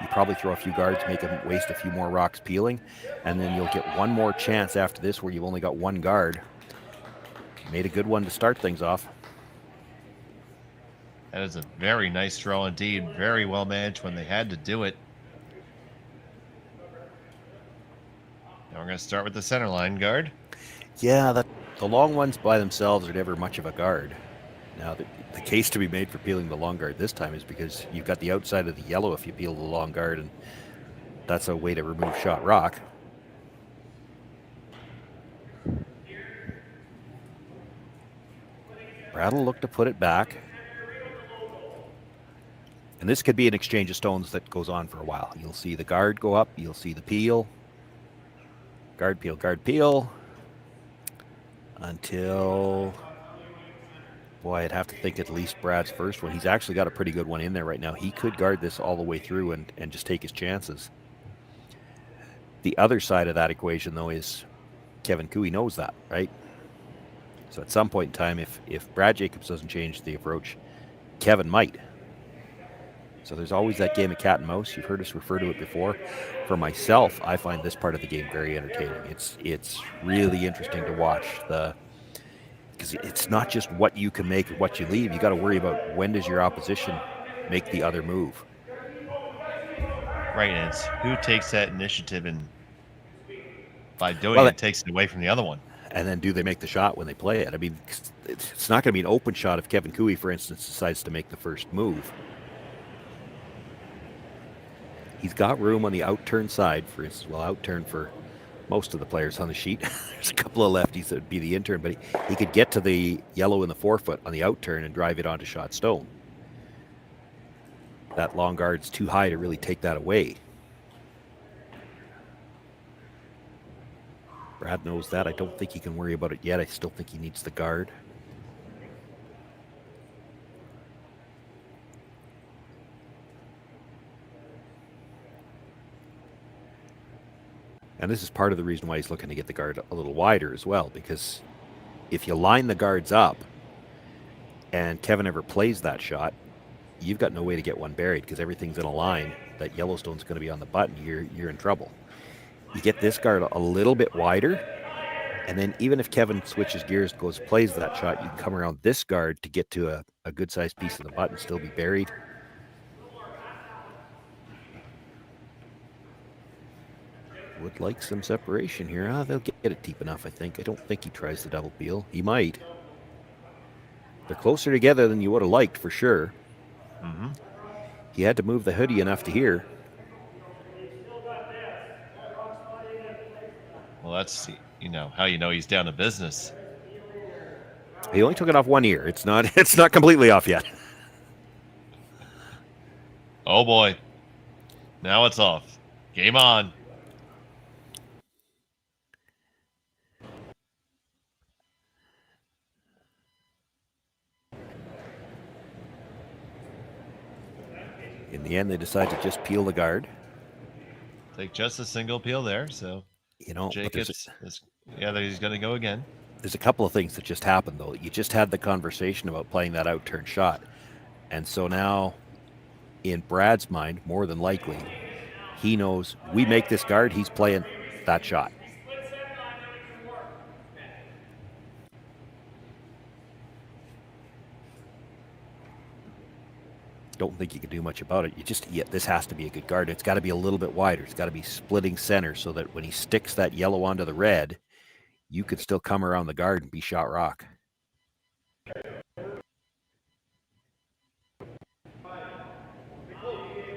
[SPEAKER 1] you probably throw a few guards, make him waste a few more rocks peeling, and then you'll get one more chance after this where you've only got 1 guard. Made a good one to start things off.
[SPEAKER 2] That is a very nice draw indeed. Very well managed when they had to do it. Now we're going to start with the center line guard.
[SPEAKER 1] Yeah, the long ones by themselves are never much of a guard. Now, the case to be made for peeling the long guard this time is because you've got the outside of the yellow if you peel the long guard, and that's a way to remove shot rock. Brad will look to put it back. And this could be an exchange of stones that goes on for a while. You'll see the guard go up. You'll see the peel. Guard, peel. Until... Boy, I'd have to think at least Brad's first one. He's actually got a pretty good one in there right now. He could guard this all the way through and just take his chances. The other side of that equation, though, is Kevin Cooey knows that, right? So at some point in time, if Brad Jacobs doesn't change the approach, Kevin might. So there's always that game of cat and mouse. You've heard us refer to it before. For myself, I find this part of the game very entertaining. It's really interesting to watch, because it's not just what you can make or what you leave. You got to worry about when does your opposition make the other move.
[SPEAKER 2] Right, and it's who takes that initiative, and by doing it takes it away from the other one.
[SPEAKER 1] And then do they make the shot when they play it? I mean, it's not going to be an open shot if Kevin Cooey, for instance, decides to make the first move. He's got room on the outturn side, for instance. Well, outturn for most of the players on the sheet. There's a couple of lefties that would be the intern, but he could get to the yellow in the forefoot on the outturn and drive it onto shot stone. That long guard's too high to really take that away. Brad knows that. I don't think he can worry about it yet. I still think he needs the guard. And this is part of the reason why he's looking to get the guard a little wider as well, because if you line the guards up and Kevin ever plays that shot, you've got no way to get one buried because everything's in a line. That Yellowstone's going to be on the button. You're in trouble. You get this guard a little bit wider, and then even if Kevin switches gears, plays that shot, you can come around this guard to get to a good-sized piece of the button, still be buried. Would like some separation here. They'll get it deep enough, I think. I don't think he tries the double peel. He might. They're closer together than you would have liked, for sure.
[SPEAKER 2] Mm-hmm.
[SPEAKER 1] He had to move the hoodie enough to hear.
[SPEAKER 2] Well, that's, how you know he's down to business.
[SPEAKER 1] He only took it off one ear. It's not completely off yet.
[SPEAKER 2] Oh, boy. Now it's off. Game on.
[SPEAKER 1] In the end, they decide to just peel the guard.
[SPEAKER 2] Take just a single peel there, so Jacobs he's going to go again.
[SPEAKER 1] There's a couple of things that just happened, though. You just had the conversation about playing that out-turn shot. And so now, in Brad's mind, more than likely, he knows we make this guard, he's playing that shot. Don't think you can do much about it. This has to be a good guard. It's got to be a little bit wider. It's got to be splitting center so that when he sticks that yellow onto the red, you could still come around the guard and be shot rock.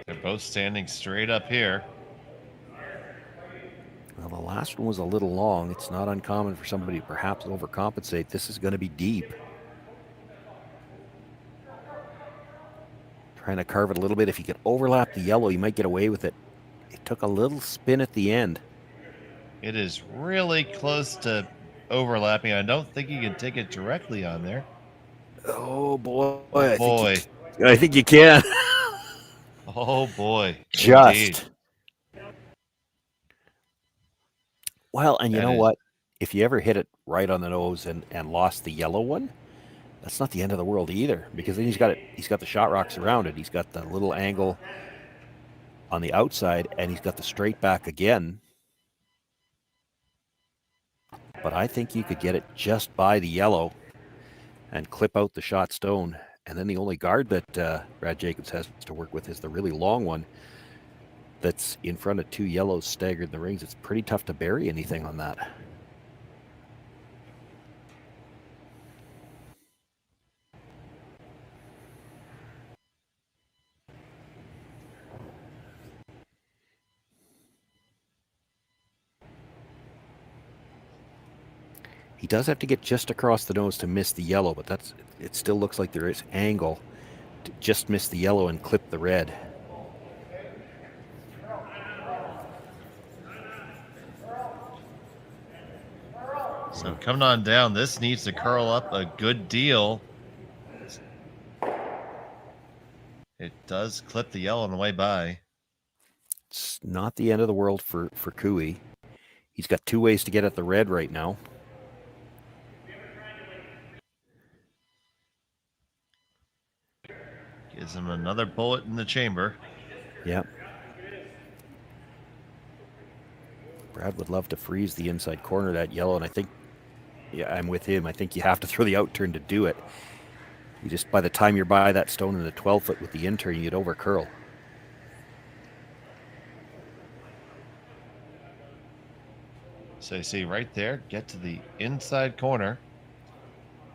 [SPEAKER 2] They're both standing straight up here.
[SPEAKER 1] Well, the last one was a little long. It's not uncommon for somebody to perhaps overcompensate. This is going to be deep. Trying to carve it a little bit. If you could overlap the yellow, you might get away with it. It took a little spin at the end.
[SPEAKER 2] It is really close to overlapping. I don't think you can take it directly on there.
[SPEAKER 1] Oh, boy.
[SPEAKER 2] I
[SPEAKER 1] think you can.
[SPEAKER 2] Oh, boy.
[SPEAKER 1] Just.
[SPEAKER 2] Indeed.
[SPEAKER 1] Well, and you know what? If you ever hit it right on the nose and lost the yellow one, that's not the end of the world either, because then he's got the shot rocks around it. He's got the little angle on the outside, and he's got the straight back again. But I think you could get it just by the yellow and clip out the shot stone. And then the only guard that Brad Jacobs has to work with is the really long one that's in front of two yellows staggered in the rings. It's pretty tough to bury anything on that. He does have to get just across the nose to miss the yellow, but it still looks like there is angle to just miss the yellow and clip the red.
[SPEAKER 2] So coming on down, this needs to curl up a good deal. It does clip the yellow on the way by.
[SPEAKER 1] It's not the end of the world for Cooey. He's got two ways to get at the red right now.
[SPEAKER 2] Gives him another bullet in the chamber.
[SPEAKER 1] Yep. Brad would love to freeze the inside corner of that yellow, and I think, I'm with him. I think you have to throw the out turn to do it. You just, by the time you're by that stone in the 12-foot with the in turn, you'd over curl.
[SPEAKER 2] So you see right there, get to the inside corner.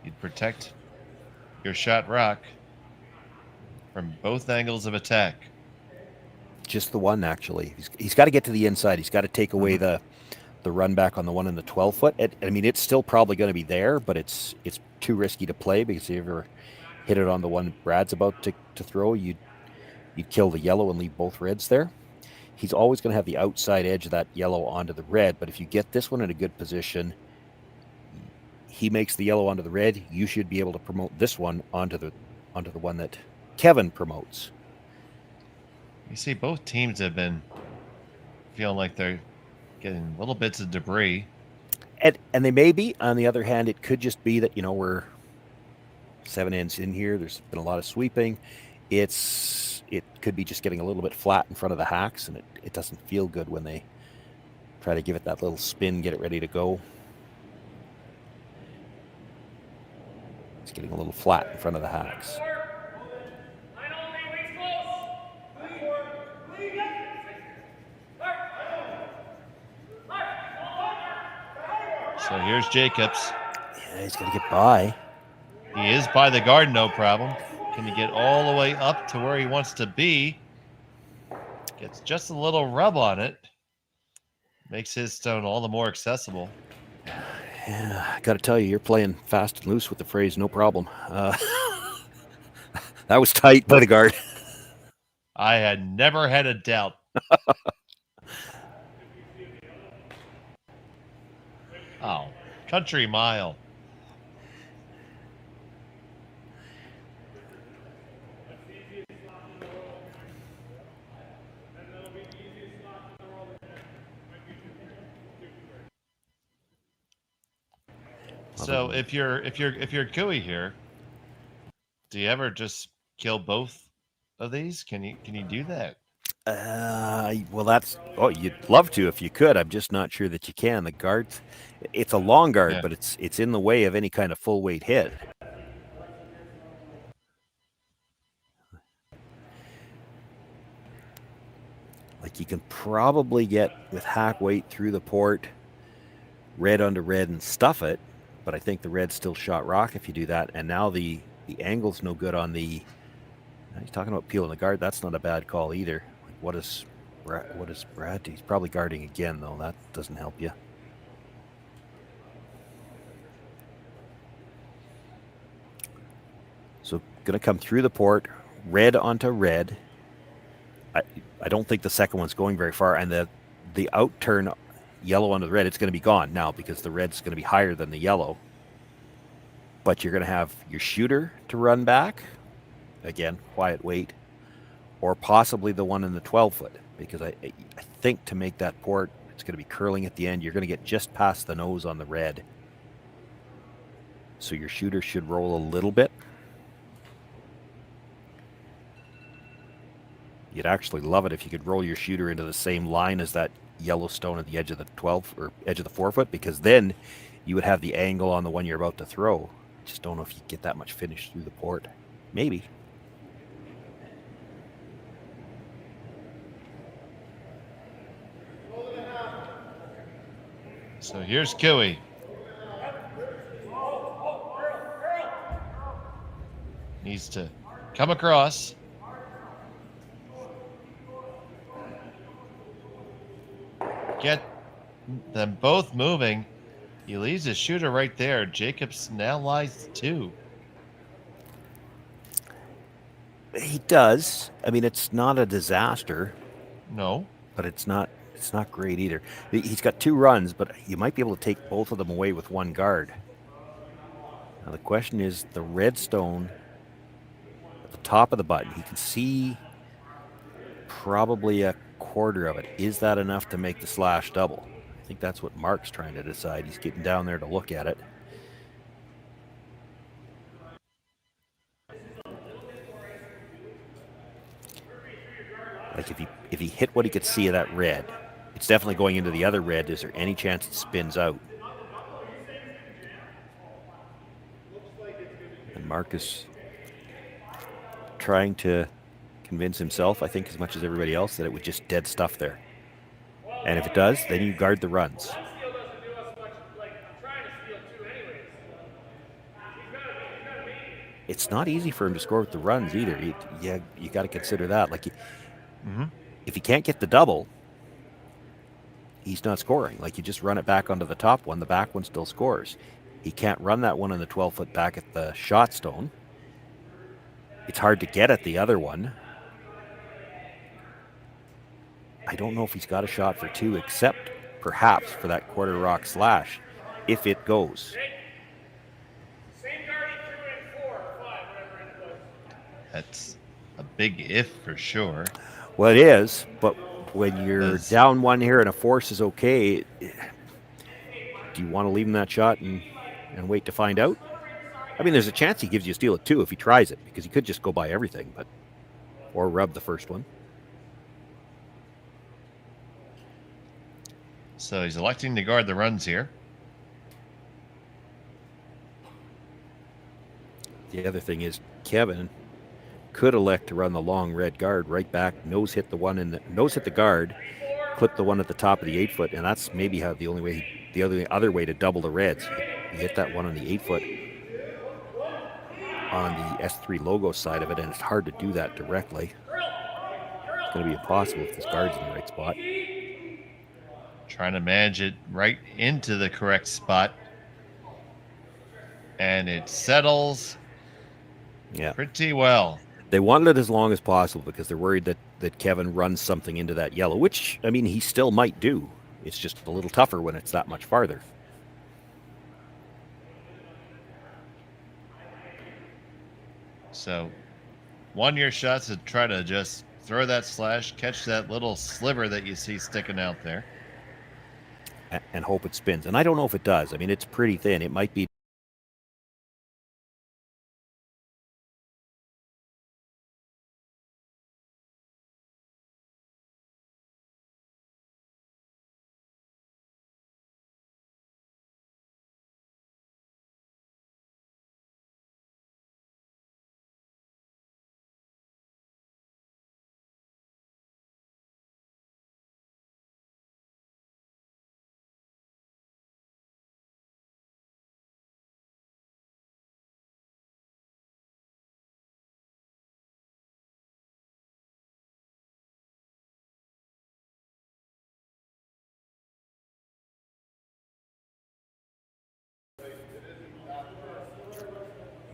[SPEAKER 2] You'd protect your shot rock from both angles of attack.
[SPEAKER 1] Just the one, actually. He's got to get to the inside. He's got to take away the run back on the one in the 12-foot. I mean, it's still probably going to be there, but it's too risky to play, because if you ever hit it on the one Brad's about to throw, you'd kill the yellow and leave both reds there. He's always going to have the outside edge of that yellow onto the red, but if you get this one in a good position, he makes the yellow onto the red, you should be able to promote this one onto the one that Kevin promotes.
[SPEAKER 2] You see, both teams have been feeling like they're getting little bits of debris.
[SPEAKER 1] And they may be. On the other hand, it could just be that, we're 7 ends in here. There's been a lot of sweeping. It could be just getting a little bit flat in front of the hacks, and it doesn't feel good when they try to give it that little spin, get it ready to go. It's getting a little flat in front of the hacks.
[SPEAKER 2] So here's Jacobs.
[SPEAKER 1] Yeah, he's going to get by.
[SPEAKER 2] He is by the guard, no problem. Can he get all the way up to where he wants to be? Gets just a little rub on it. Makes his stone all the more accessible.
[SPEAKER 1] Yeah, I got to tell you, you're playing fast and loose with the phrase "no problem." That was tight by the guard.
[SPEAKER 2] I had never had a doubt. Oh, country mile. So if you're Cooey here, do you ever just kill both of these? Can you do that?
[SPEAKER 1] Well, you'd love to if you could. I'm just not sure that you can. The guard, it's a long guard,
[SPEAKER 2] Yeah.
[SPEAKER 1] but it's in the way of any kind of full weight hit. Like, you can probably get with hack weight through the port, red onto red, and stuff it, but I think the red's still shot rock if you do that. And now the angle's no good on the. He's talking about peeling the guard. That's not a bad call either. Like, what does Brad do? He's probably guarding again, though. That doesn't help you. So going to come through the port, red onto red. I don't think the second one's going very far, and the out turn yellow onto the red, it's going to be gone now because the red's going to be higher than the yellow. But you're going to have your shooter to run back. Again, quiet weight, or possibly the one in the 12-foot, because I think to make that port, it's going to be curling at the end. You're going to get just past the nose on the red. So your shooter should roll a little bit. You'd actually love it if you could roll your shooter into the same line as that yellow stone at the edge of the 12 or edge of the 4-foot, because then you would have the angle on the one you're about to throw. Just don't know if you get that much finish through the port. Maybe.
[SPEAKER 2] So here's Cooey. Needs to come across. Get them both moving. He leaves his shooter right there. Jacobs now lies 2.
[SPEAKER 1] He does. I mean, it's not a disaster.
[SPEAKER 2] No.
[SPEAKER 1] But it's not great either. He's got 2 runs, but you might be able to take both of them away with one guard. Now the question is the red stone at the top of the button. He can see probably a quarter of it. Is that enough to make the slash double? I think that's what Mark's trying to decide. He's getting down there to look at it. Like, if he hit what he could see of that red, it's definitely going into the other red. Is there any chance it spins out? And Mark is trying to convince himself, I think as much as everybody else, that it was just dead stuff there. And if it does, then you guard the runs. It's not easy for him to score with the runs either. You got to consider that. Like, if he can't get the double, he's not scoring. Like, you just run it back onto the top one, the back one still scores. He can't run that one on the 12-foot back at the shot stone. It's hard to get at the other one. I don't know if he's got a shot for 2, except perhaps for that quarter rock slash, if it goes.
[SPEAKER 2] That's a big if for sure.
[SPEAKER 1] Well, it is, but when you're down one here and a force is okay, do you want to leave him that shot and wait to find out? I mean, there's a chance he gives you a steal at 2 if he tries it, because he could just go by everything, or rub the first one.
[SPEAKER 2] So he's electing to guard the runs here.
[SPEAKER 1] The other thing is Kevin could elect to run the long red guard right back, nose hit the guard, clip the one at the top of the 8-foot, and that's maybe how the other way to double the reds. You hit that one on the 8-foot on the S3 logo side of it, and it's hard to do that directly. It's going to be impossible if this guard's in the right spot.
[SPEAKER 2] Trying to manage it right into the correct spot. And it settles pretty well.
[SPEAKER 1] They wanted it as long as possible because they're worried that Kevin runs something into that yellow, which, I mean, he still might do. It's just a little tougher when it's that much farther.
[SPEAKER 2] So, 1-year shots to try to just throw that slash, catch that little sliver that you see sticking out there.
[SPEAKER 1] And hope it spins. And I don't know if it does. I mean, it's pretty thin. It might be.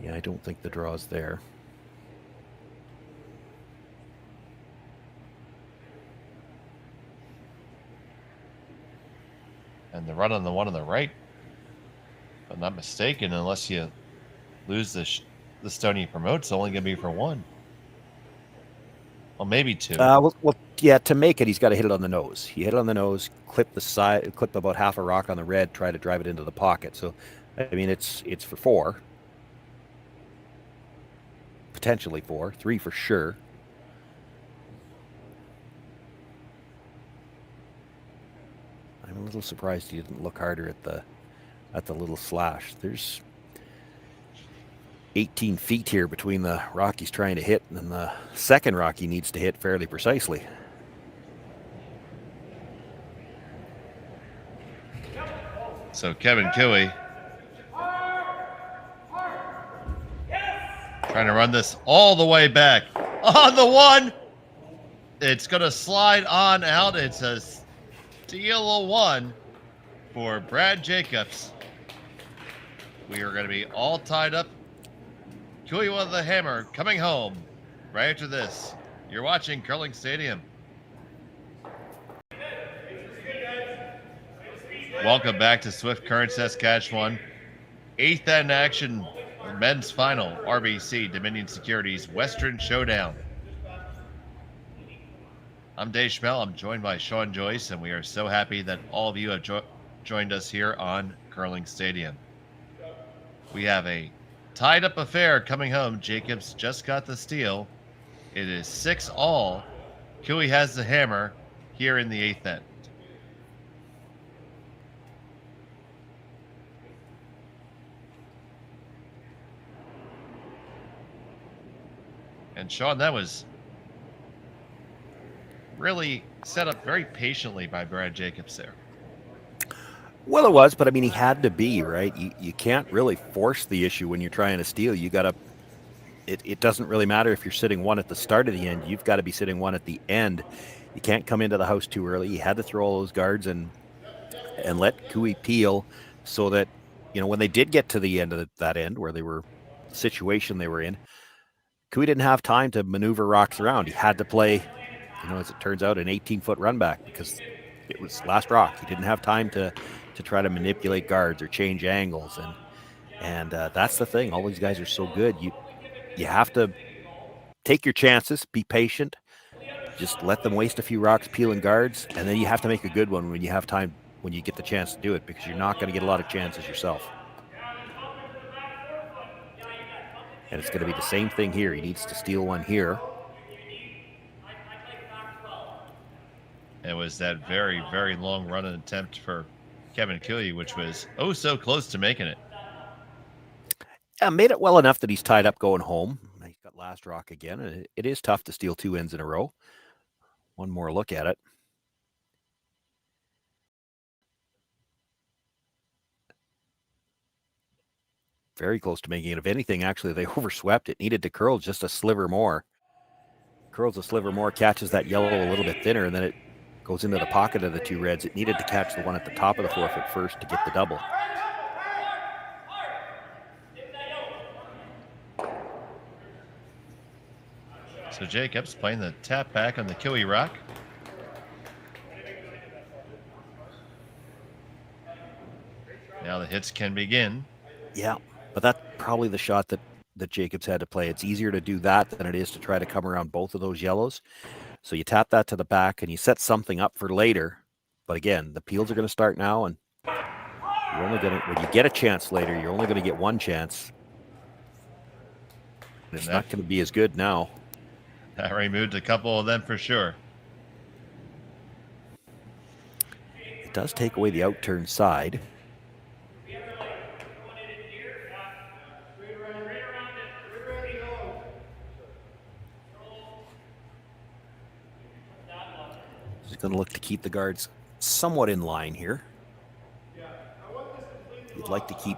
[SPEAKER 1] Yeah, I don't think the draw's there.
[SPEAKER 2] And the run on the one on the right, if I'm not mistaken, unless you lose the stone he promotes, it's only going to be for 1. Well, maybe 2.
[SPEAKER 1] Well, yeah, to make it, he's got to hit it on the nose. He hit it on the nose, clip the side, clip about half a rock on the red, try to drive it into the pocket. So, I mean, it's for 4. Potentially 4. 3 for sure. I'm a little surprised he didn't look harder at the little slash. There's 18 feet here between the rock he's trying to hit and the second rock he needs to hit fairly precisely.
[SPEAKER 2] So Kevin Cooey trying to run this all the way back on the 1. It's going to slide on out. It's a steal 1 for Brad Jacobs. We are going to be all tied up. Cooey with the hammer coming home right after this. You're watching Curling Stadium. Welcome back to Swift Current, Saskatchewan. 8th end action, men's final, RBC, Dominion Securities, Western Showdown. I'm Dave Schmel. I'm joined by Shawn, Joyce, and we are so happy that all of you have joined us here on Curling Stadium. We have a tied-up affair coming home. Jacobs just got the steal. It is 6-all. Cooey has the hammer here in the 8th end. And Shawn, that was really set up very patiently by Brad Jacobs there.
[SPEAKER 1] Well, it was, but I mean, he had to be, right? You can't really force the issue when you're trying to steal. You got to, it doesn't really matter if you're sitting 1 at the start of the end. You've got to be sitting 1 at the end. You can't come into the house too early. You had to throw all those guards and let Cooey peel so that, you know, when they did get to the end of that end where they were, the situation they were in, Cooey didn't have time to maneuver rocks around. He had to play, you know, as it turns out, an 18-foot run back because it was last rock. He didn't have time to try to manipulate guards or change angles, and that's the thing. All these guys are so good. You have to take your chances, be patient, just let them waste a few rocks peeling guards, and then you have to make a good one when you have time, when you get the chance to do it, because you're not going to get a lot of chances yourself. And it's going to be the same thing here. He needs to steal one here.
[SPEAKER 2] It was that very, very long run attempt for Kevin Cooley, which was oh so close to making it.
[SPEAKER 1] Yeah, made it well enough that he's tied up going home. He's got last rock again, and it is tough to steal 2 ends in a row. One more look at it. Very close to making it. If anything, actually, they overswept it. Needed to curl just a sliver more. Curls a sliver more, catches that yellow a little bit thinner, and then it goes into the pocket of the 2 reds. It needed to catch the one at the top of the forfeit first to get the double.
[SPEAKER 2] So Jacobs playing the tap back on the Kiwi rock. Now the hits can begin.
[SPEAKER 1] Yeah, but that's probably the shot that Jacobs had to play. It's easier to do that than it is to try to come around both of those yellows. So you tap that to the back and you set something up for later. But again, the peels are going to start now, and you're only going to, when you get a chance later, you're only going to get one chance. And it's not going to be as good now.
[SPEAKER 2] That removed a couple of them for sure.
[SPEAKER 1] It does take away the outturn side. He's going to look to keep the guards somewhat in line here. You'd like to keep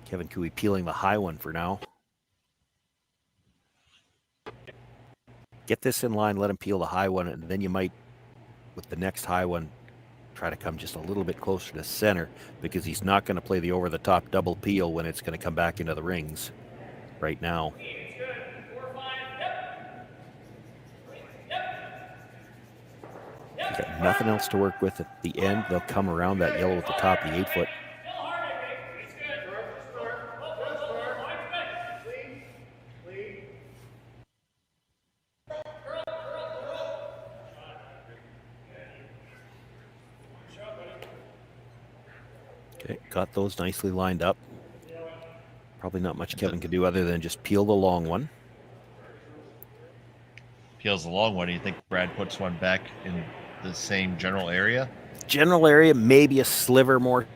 [SPEAKER 1] Kevin Cooley peeling the high one for now. Get this in line, let him peel the high one, and then you might, with the next high one, try to come just a little bit closer to center, because he's not going to play the over-the-top double peel when it's going to come back into the rings right now. He's got nothing else to work with at the end. They'll come around that yellow at the top of the 8-foot. Okay, got those nicely lined up. Probably not much Kevin can do other than just peel the long one.
[SPEAKER 2] Peels the long one. Do you think Brad puts one back in the same general area?
[SPEAKER 1] General area, maybe a sliver more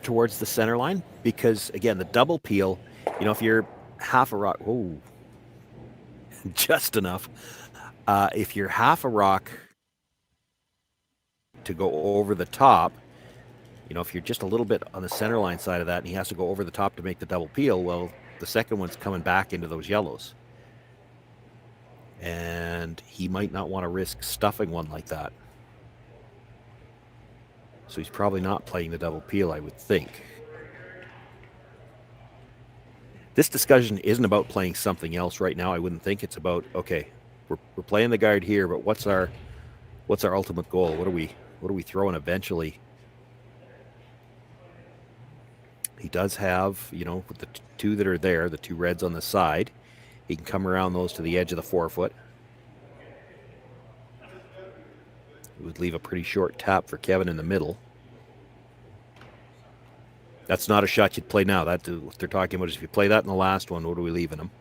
[SPEAKER 1] towards the center line, because again, the double peel, you know, if you're half a rock, oh, just enough. If you're half a rock to go over the top, you know, if you're just a little bit on the center line side of that and he has to go over the top to make the double peel, well, the second one's coming back into those yellows. And he might not want to risk stuffing one like that. So he's probably not playing the double peel, I would think. This discussion isn't about playing something else right now. I wouldn't think. It's about, okay, we're playing the guard here, but what's our ultimate goal? What are we throwing eventually? He does have, you know, with the 2 that are there, the 2 reds on the side, he can come around those to the edge of the 4-foot. It would leave a pretty short tap for Kevin in the middle. That's not a shot you'd play now. That's what they're talking about is if you play that in the last one, what are we leaving him?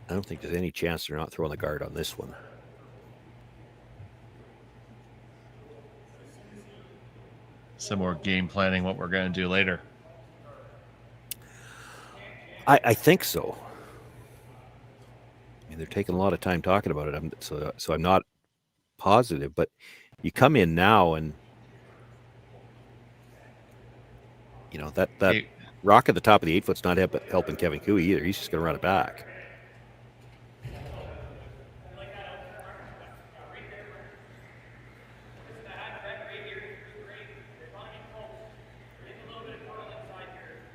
[SPEAKER 1] I don't think there's any chance they're not throwing the guard on this one.
[SPEAKER 2] Some more game planning, what we're going to do later.
[SPEAKER 1] I think so. I mean, they're taking a lot of time talking about it, so I'm not positive. But you come in now, and you know that rock at the top of the 8-foot's not helping Kevin Cooley either. He's just going to run it back.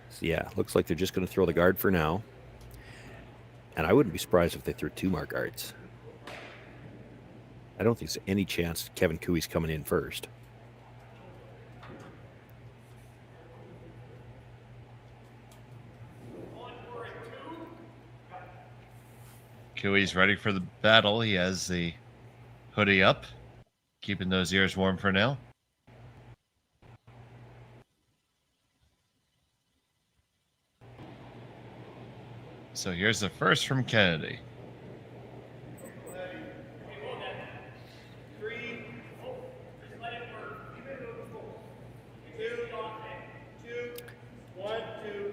[SPEAKER 1] So yeah, looks like they're just going to throw the guard for now. And I wouldn't be surprised if they threw 2 more guards. I don't think there's any chance Kevin Cooley's coming in first.
[SPEAKER 2] Cooey's ready for the battle. He has the hoodie up, keeping those ears warm for now. So here's the first from Kennedy.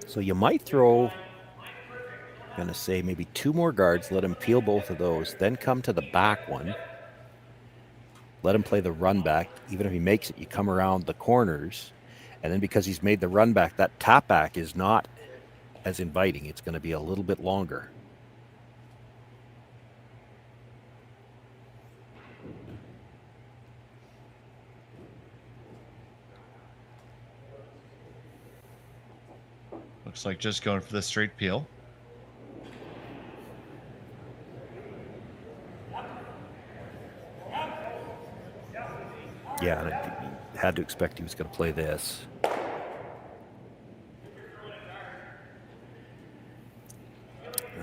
[SPEAKER 1] So you might throw, I'm going to say maybe 2 more guards, let him peel both of those, then come to the back one. Let him play the run back. Even if he makes it, you come around the corners. And then because he's made the run back, that tap back is not as inviting. It's going to be a little bit longer.
[SPEAKER 2] Looks like just going for the straight peel.
[SPEAKER 1] Yeah, and I had to expect he was going to play this.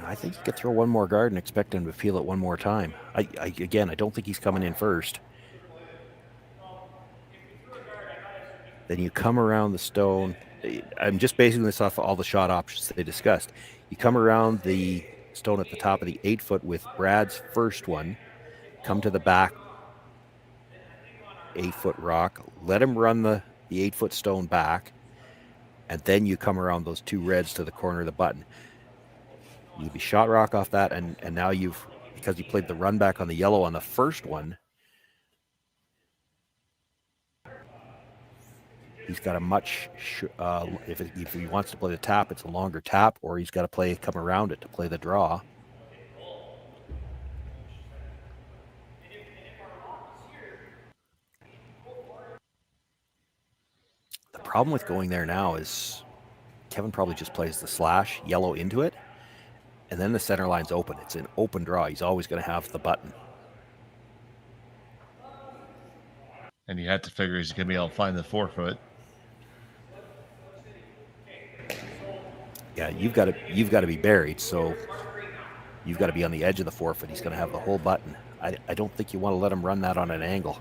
[SPEAKER 1] I think you could throw 1 more guard and expect him to peel it 1 more time. Again, I don't think he's coming in first. Then you come around the stone. I'm just basing this off of all the shot options they discussed. You come around the stone at the top of the 8-foot with Brad's first one. Come to the back 8-foot rock. Let him run the 8-foot stone back. And then you come around those 2 reds to the corner of the button. You'd be shot rock off that, and now because you played the run back on the yellow on the first one, he's got a much, if he wants to play the tap, it's a longer tap, or he's got to come around it to play the draw. The problem with going there now is Kevin probably just plays the slash, yellow into it, and then the center line's open. It's an open draw. He's always going to have the button.
[SPEAKER 2] And you have to figure he's going to be able to find the 4-foot.
[SPEAKER 1] Yeah, you've got to be buried, so you've got to be on the edge of the 4-foot. He's going to have the whole button. I don't think you want to let him run that on an angle.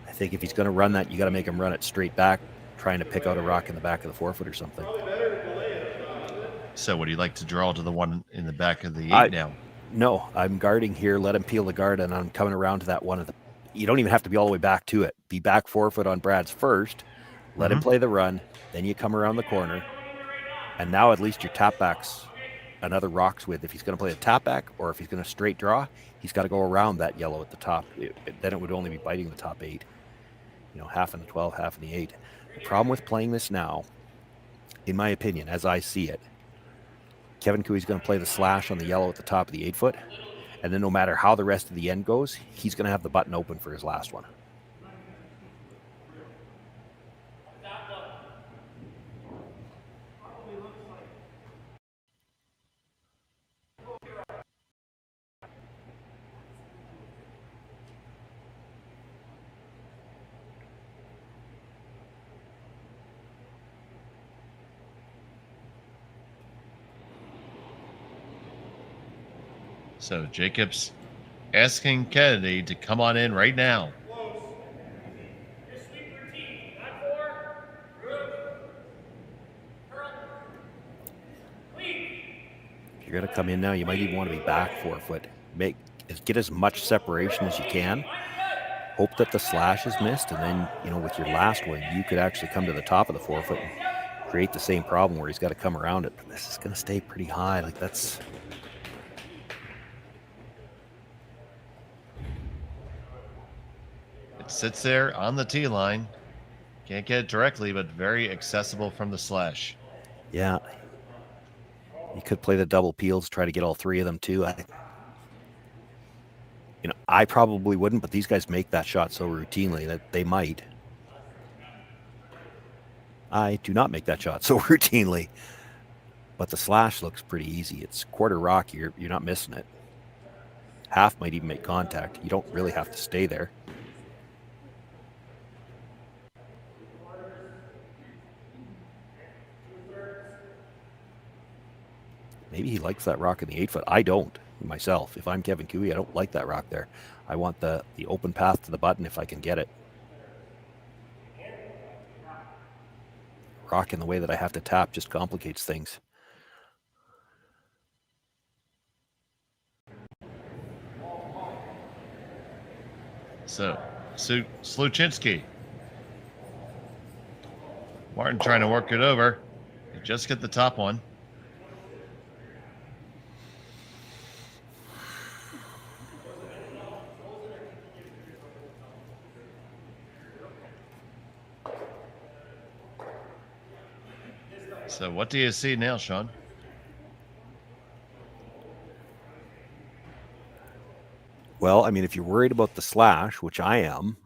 [SPEAKER 1] I think if he's going to run that, you got to make him run it straight back, trying to pick out a rock in the back of the 4-foot or something.
[SPEAKER 2] So would you like to draw to the one in the back of the 8 now?
[SPEAKER 1] No, I'm guarding here. Let him peel the guard, and I'm coming around to that one of the. You don't even have to be all the way back to it. Be back 4-foot on Brad's first. Let him play the run. Then you come around the corner, and now at least your tap back's another rocks with. If he's going to play a tap back or if he's going to straight draw, he's got to go around that yellow at the top. Then it would only be biting the top 8. Half in the 12, half in the 8. The problem with playing this now, in my opinion, as I see it, Kevin Cooey's going to play the slash on the yellow at the top of the 8-foot, and then no matter how the rest of the end goes, he's going to have the button open for his last one.
[SPEAKER 2] So Jacobs asking Kennedy to come on in right now.
[SPEAKER 1] If you're going to come in now, you might even want to be back 4-foot. Get as much separation as you can. Hope that the slash is missed, and then, with your last one, you could actually come to the top of the 4-foot and create the same problem where he's got to come around it. But this is going to stay pretty high. That's...
[SPEAKER 2] It sits there on the tee line. Can't get it directly, but very accessible from the slash.
[SPEAKER 1] Yeah. You could play the double peels, try to get all 3 of them too. I probably wouldn't, but these guys make that shot so routinely that they might. I do not make that shot so routinely, but the slash looks pretty easy. It's quarter rock. You're not missing it. Half might even make contact. You don't really have to stay there. Maybe he likes that rock in the 8-foot. I don't myself. If I'm Kevin Cooey, I don't like that rock there. I want the open path to the button if I can get it. Rock in the way that I have to tap just complicates things.
[SPEAKER 2] So, Sluchinski. Martin trying to work it over. He just get the top one. So what do you see now, Shawn?
[SPEAKER 1] Well, I mean, if you're worried about the slash, which I am.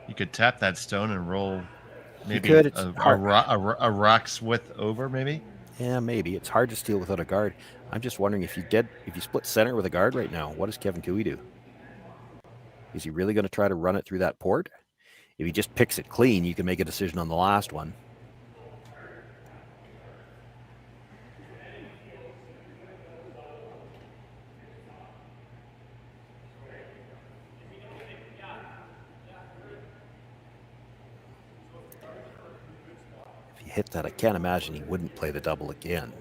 [SPEAKER 2] You could tap that stone and roll maybe a rock's width over, maybe?
[SPEAKER 1] Yeah, maybe. It's hard to steal without a guard. I'm just wondering if you split center with a guard right now, what does Kevin Cooey do? Is he really going to try to run it through that port? If he just picks it clean, you can make a decision on the last one. If he hit that, I can't imagine he wouldn't play the double again.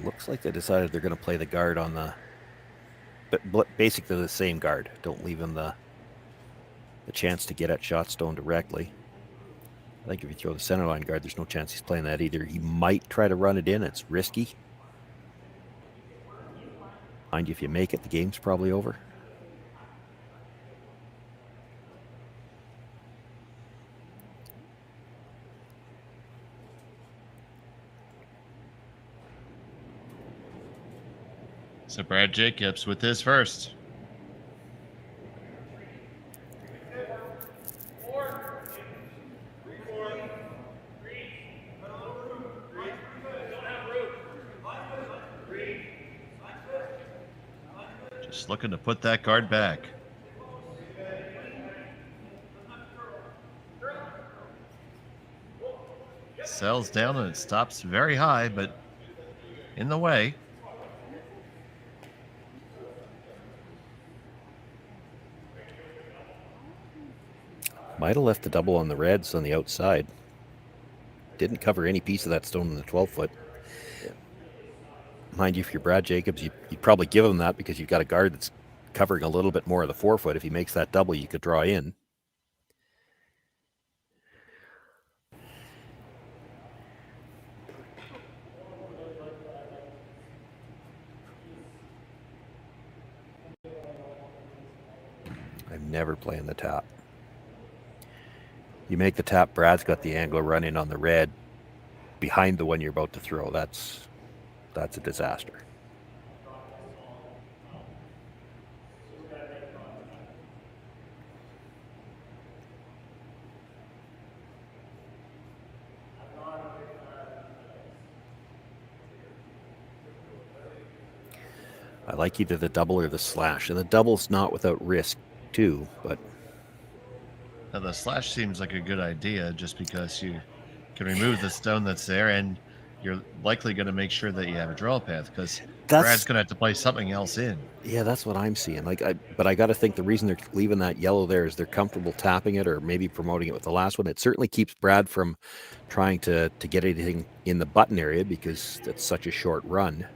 [SPEAKER 1] Looks like they decided they're going to play the guard on basically the same guard. Don't leave him the chance to get at shot stone directly. I think if you throw the center line guard, there's no chance he's playing that either. He might try to run it in. It's risky. Mind you, if you make it, the game's probably over.
[SPEAKER 2] So Brad Jacobs with his first. Just looking to put that guard back. Sails down and it stops very high, but in the way.
[SPEAKER 1] Might have left the double on the reds on the outside. Didn't cover any piece of that stone in the 12-foot. Mind you, if you're Brad Jacobs, you'd probably give him that because you've got a guard that's covering a little bit more of the 4-foot. If he makes that double, you could draw in. I'm never playing the tap. You make the tap, Brad's got the angler run in on the red behind the one you're about to throw. That's a disaster. I like either the double or the slash, and the double's not without risk too, but
[SPEAKER 2] now the slash seems like a good idea just because you can remove the stone that's there and you're likely going to make sure that you have a draw path because Brad's going to have to play something else in.
[SPEAKER 1] Yeah, that's what I'm seeing. But I got to think the reason they're leaving that yellow there is they're comfortable tapping it or maybe promoting it with the last one. It certainly keeps Brad from trying to get anything in the button area because that's such a short run.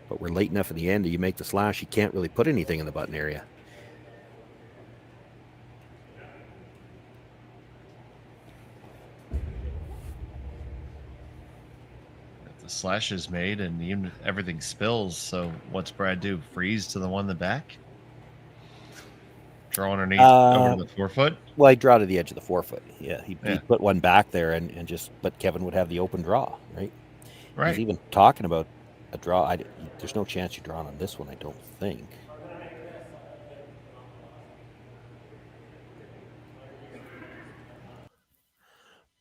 [SPEAKER 1] But we're late enough in the end that you make the slash, you can't really put anything in the button area.
[SPEAKER 2] The slash is made and even everything spills, so what's Brad do? Freeze to the one in the back? Draw underneath over to the 4-foot?
[SPEAKER 1] Well, I'd draw to the edge of the 4-foot. Yeah, he'd put one back there and just, but Kevin would have the open draw, right?
[SPEAKER 2] Right.
[SPEAKER 1] He's even talking about a draw. There's no chance you're drawing on this one, I don't think.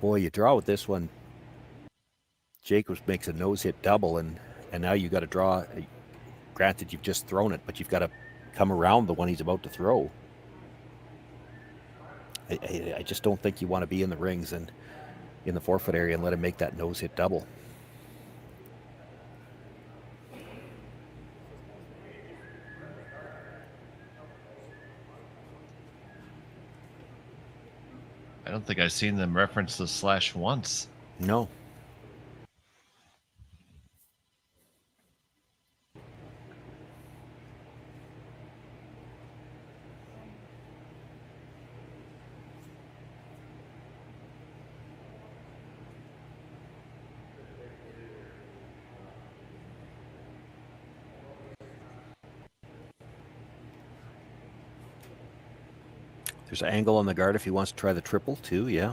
[SPEAKER 1] Boy, you draw with this one. Jacobs makes a nose hit double, and now you got to draw. Granted, you've just thrown it, but you've got to come around the one he's about to throw. I just don't think you want to be in the rings and in the forfeit area and let him make that nose hit double.
[SPEAKER 2] I don't think I've seen them reference the slash once.
[SPEAKER 1] No. There's an angle on the guard if he wants to try the triple too, yeah.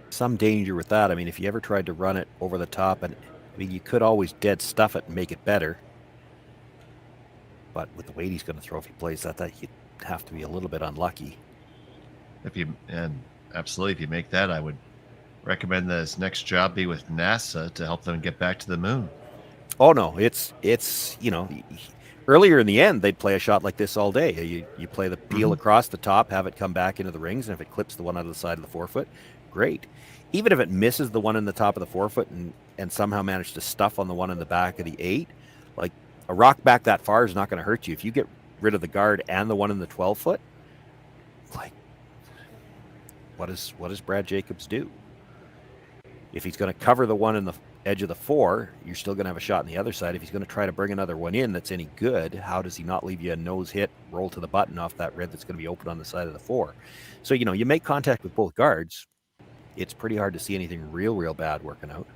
[SPEAKER 1] Some danger with that. I mean, if you ever tried to run it over the top, and I mean, you could always dead stuff it and make it better. But with the weight he's going to throw if he plays that he'd have to be a little bit unlucky.
[SPEAKER 2] Absolutely, if you make that, I would recommend that his next job be with NASA to help them get back to the moon.
[SPEAKER 1] Oh no, it's earlier in the end they'd play a shot like this all day. You play the peel across the top, have it come back into the rings, and if it clips the one out of the side of the forefoot, great. Even if it misses the one in the top of the forefoot and somehow manage to stuff on the one in the back of the 8, like a rock back that far is not going to hurt you. If you get rid of the guard and the one in the 12 foot, like what does Brad Jacobs do? If he's going to cover the one in the edge of the 4, you're still going to have a shot on the other side. If he's going to try to bring another one in that's any good, how does he not leave you a nose hit, roll to the button off that red that's going to be open on the side of the 4? So, you make contact with both guards. It's pretty hard to see anything real bad working out.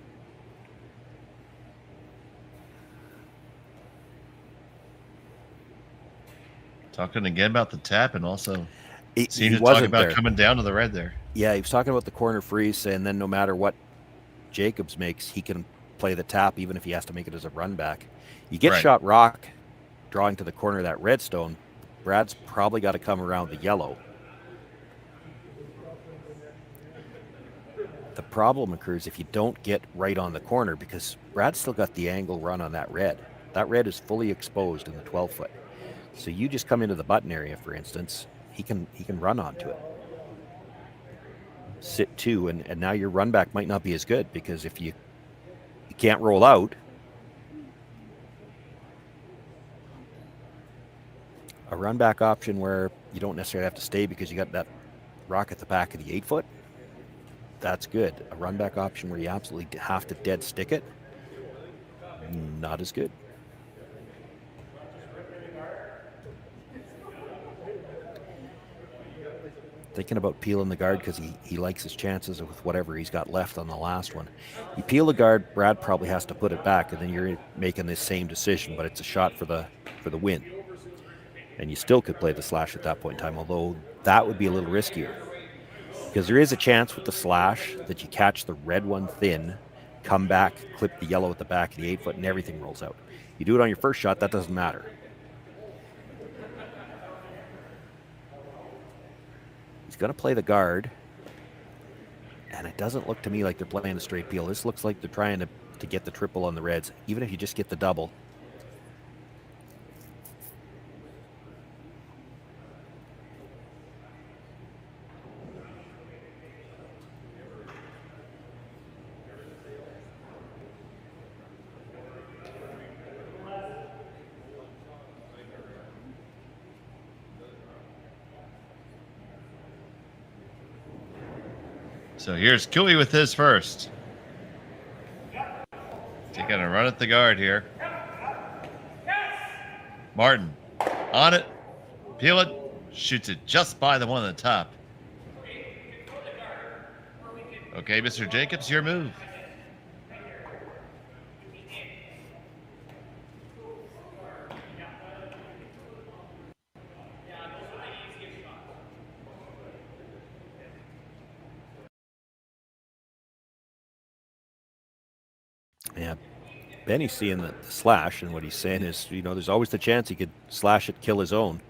[SPEAKER 2] Talking again about the tap, and also
[SPEAKER 1] he
[SPEAKER 2] seemed to talk about
[SPEAKER 1] there.
[SPEAKER 2] Coming down to the red there.
[SPEAKER 1] Yeah, he was talking about the corner freeze, and then no matter what Jacobs makes, he can play the tap even if he has to make it as a run back. You get shot rock drawing to the corner of that redstone, Brad's probably got to come around the yellow. The problem occurs if you don't get right on the corner, because Brad's still got the angle run on that red. That red is fully exposed in the 12 foot. So you just come into the button area, for instance, he can run onto it. Sit 2, and now your run back might not be as good, because if you can't roll out, a run back option where you don't necessarily have to stay because you got that rock at the back of the 8 foot, that's good. A run back option where you absolutely have to dead stick it, not as good. Thinking about peeling the guard because he likes his chances with whatever he's got left on the last one. You peel the guard, Brad probably has to put it back, and then you're making this same decision, but it's a shot for the win. And you still could play the slash at that point in time, although that would be a little riskier. Because there is a chance with the slash that you catch the red one thin, come back, clip the yellow at the back of the 8 foot, and everything rolls out. You do it on your first shot, that doesn't matter. He's going to play the guard, and it doesn't look to me like they're playing a straight peel. This looks like they're trying to get the triple on the reds, even if you just get the double.
[SPEAKER 2] So here's Cooey with his first. Taking a run at the guard here. Martin on it, peel it, shoots it just by the one on the top. Okay, Mr. Jacobs, your move.
[SPEAKER 1] Yeah, Benny's seeing the slash, and what he's saying is, there's always the chance he could slash it, kill his own.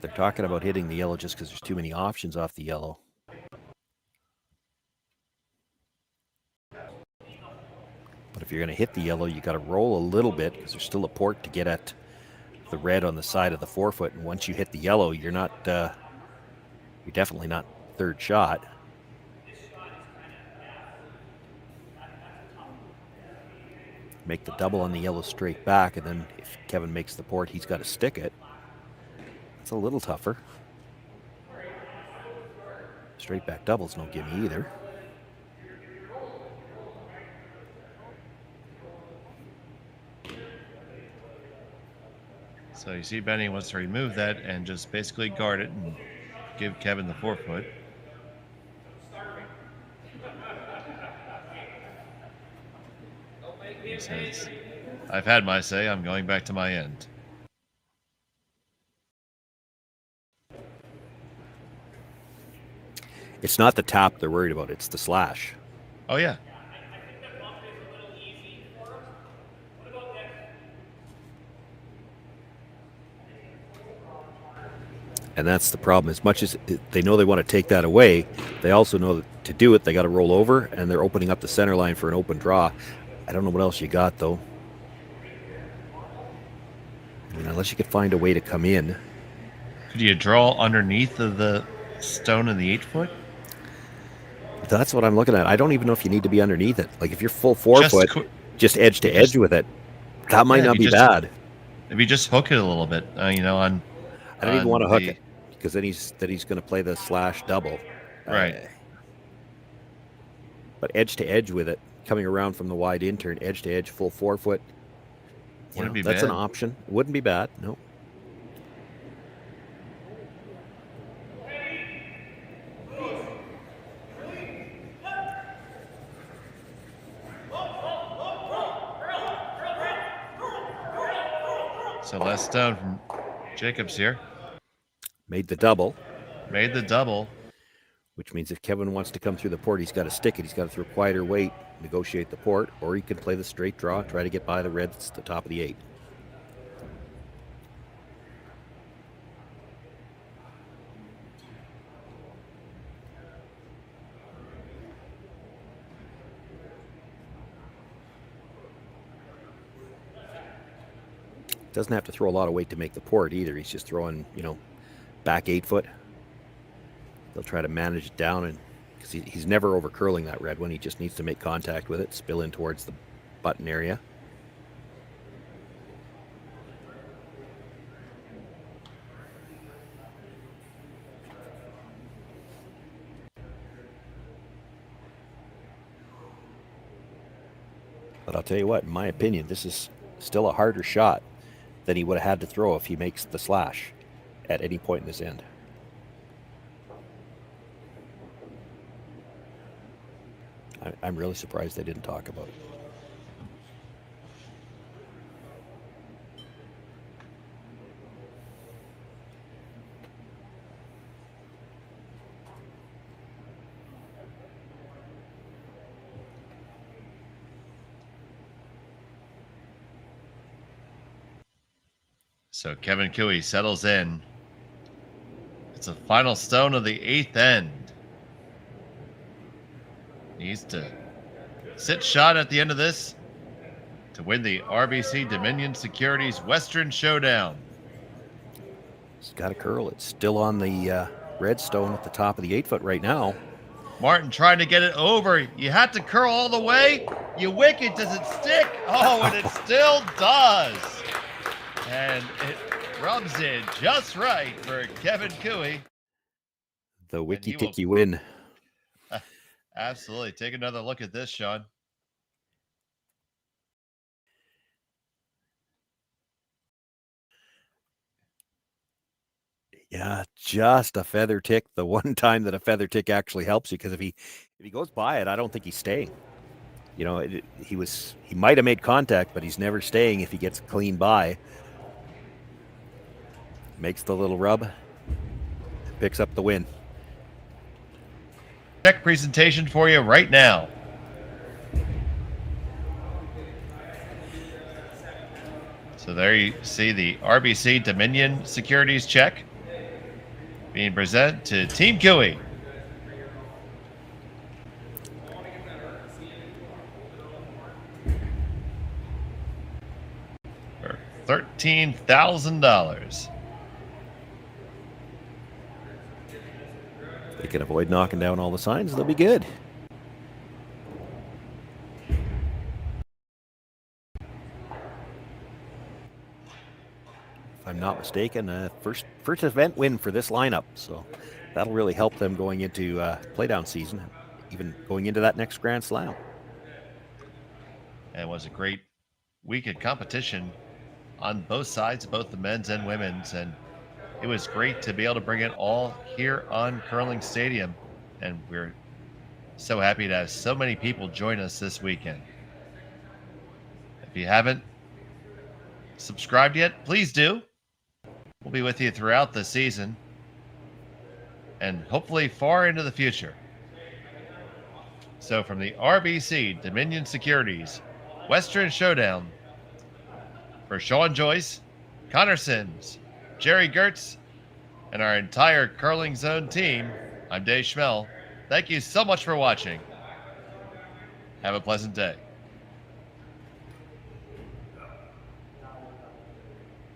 [SPEAKER 1] They're talking about hitting the yellow just because there's too many options off the yellow. But if you're going to hit the yellow, you got to roll a little bit because there's still a port to get at the red on the side of the forefoot. And once you hit the yellow, you're not, you're definitely not third shot. Make the double on the yellow straight back, and then if Kevin makes the port, he's got to stick it. It's a little tougher. Straight back double's no gimme either.
[SPEAKER 2] So you see Benny wants to remove that and just basically guard it and give Kevin the forefoot. He says, I've had my say, I'm going back to my end.
[SPEAKER 1] It's not the tap they're worried about, it's the slash.
[SPEAKER 2] Oh, yeah.
[SPEAKER 1] And that's the problem. As much as they know they want to take that away, they also know that to do it, they got to roll over, and they're opening up the center line for an open draw. I don't know what else you got, though. I mean, unless you could find a way to come in.
[SPEAKER 2] Could you draw underneath of the stone in the 8-foot?
[SPEAKER 1] That's what I'm looking at. I don't even know if you need to be underneath it. Like, if you're full forefoot, just edge to edge with it, that might not be bad.
[SPEAKER 2] If you just hook it a little bit, you know, on...
[SPEAKER 1] I don't even want to hook it, because then he's going to play the slash double.
[SPEAKER 2] Right.
[SPEAKER 1] But edge to edge with it, coming around from the wide in turn, edge to edge, full forefoot.
[SPEAKER 2] Wouldn't be
[SPEAKER 1] that's
[SPEAKER 2] bad.
[SPEAKER 1] An option. Wouldn't be bad. No.
[SPEAKER 2] So less stone from Jacobs here.
[SPEAKER 1] Made the double.
[SPEAKER 2] Made the double.
[SPEAKER 1] Which means if Kevin wants to come through the port, he's got to stick it. He's got to throw quieter weight, negotiate the port, or he can play the straight draw, try to get by the red that's the top of the 8. Doesn't have to throw a lot of weight to make the port either. He's just throwing, you know, back 8-foot. They'll try to manage it down, and because he's never over curling that red one. He just needs to make contact with it, spill in towards the button area. But I'll tell you what, in my opinion, this is still a harder shot than he would have had to throw if he makes the slash at any point in this end. I'm really surprised they didn't talk about it.
[SPEAKER 2] So Kevin Cooey settles in. It's a final stone of the 8th end. Needs to sit shot at the end of this to win the RBC Dominion Securities Western Showdown.
[SPEAKER 1] It's got a curl. It's still on the red stone at the top of the 8-foot right now.
[SPEAKER 2] Martin trying to get it over. You had to curl all the way. You wicket. Does it stick? Oh, and it still does. And it rubs in just right for Kevin Cooey.
[SPEAKER 1] The wiki-tiki win.
[SPEAKER 2] Absolutely. Take another look at this, Shawn.
[SPEAKER 1] Yeah, just a feather tick. The one time that a feather tick actually helps you, because if he goes by it, I don't think he's staying. You know, he might have made contact, but he's never staying if he gets clean by. Makes the little rub, picks up the win.
[SPEAKER 2] Check presentation for you right now. So there you see the RBC Dominion Securities check. being presented to Team Cooey. For $13,000.
[SPEAKER 1] They can avoid knocking down all the signs, they'll be good. If I'm not mistaken, first event win for this lineup, so that'll really help them going into playdown season, even going into that next Grand Slam.
[SPEAKER 2] And it was a great week of competition on both sides, both the men's and women's, and it was great to be able to bring it all here on Curling Stadium, and we're so happy to have so many people join us this weekend. If you haven't subscribed yet, please do. We'll be with you throughout the season and hopefully far into the future. So from the RBC Dominion Securities Western Showdown, for Shawn, Joyce, Connor Sims, Jerry Gertz, and our entire Curling Zone team, I'm Dave Schmel. Thank you so much for watching. Have a pleasant day.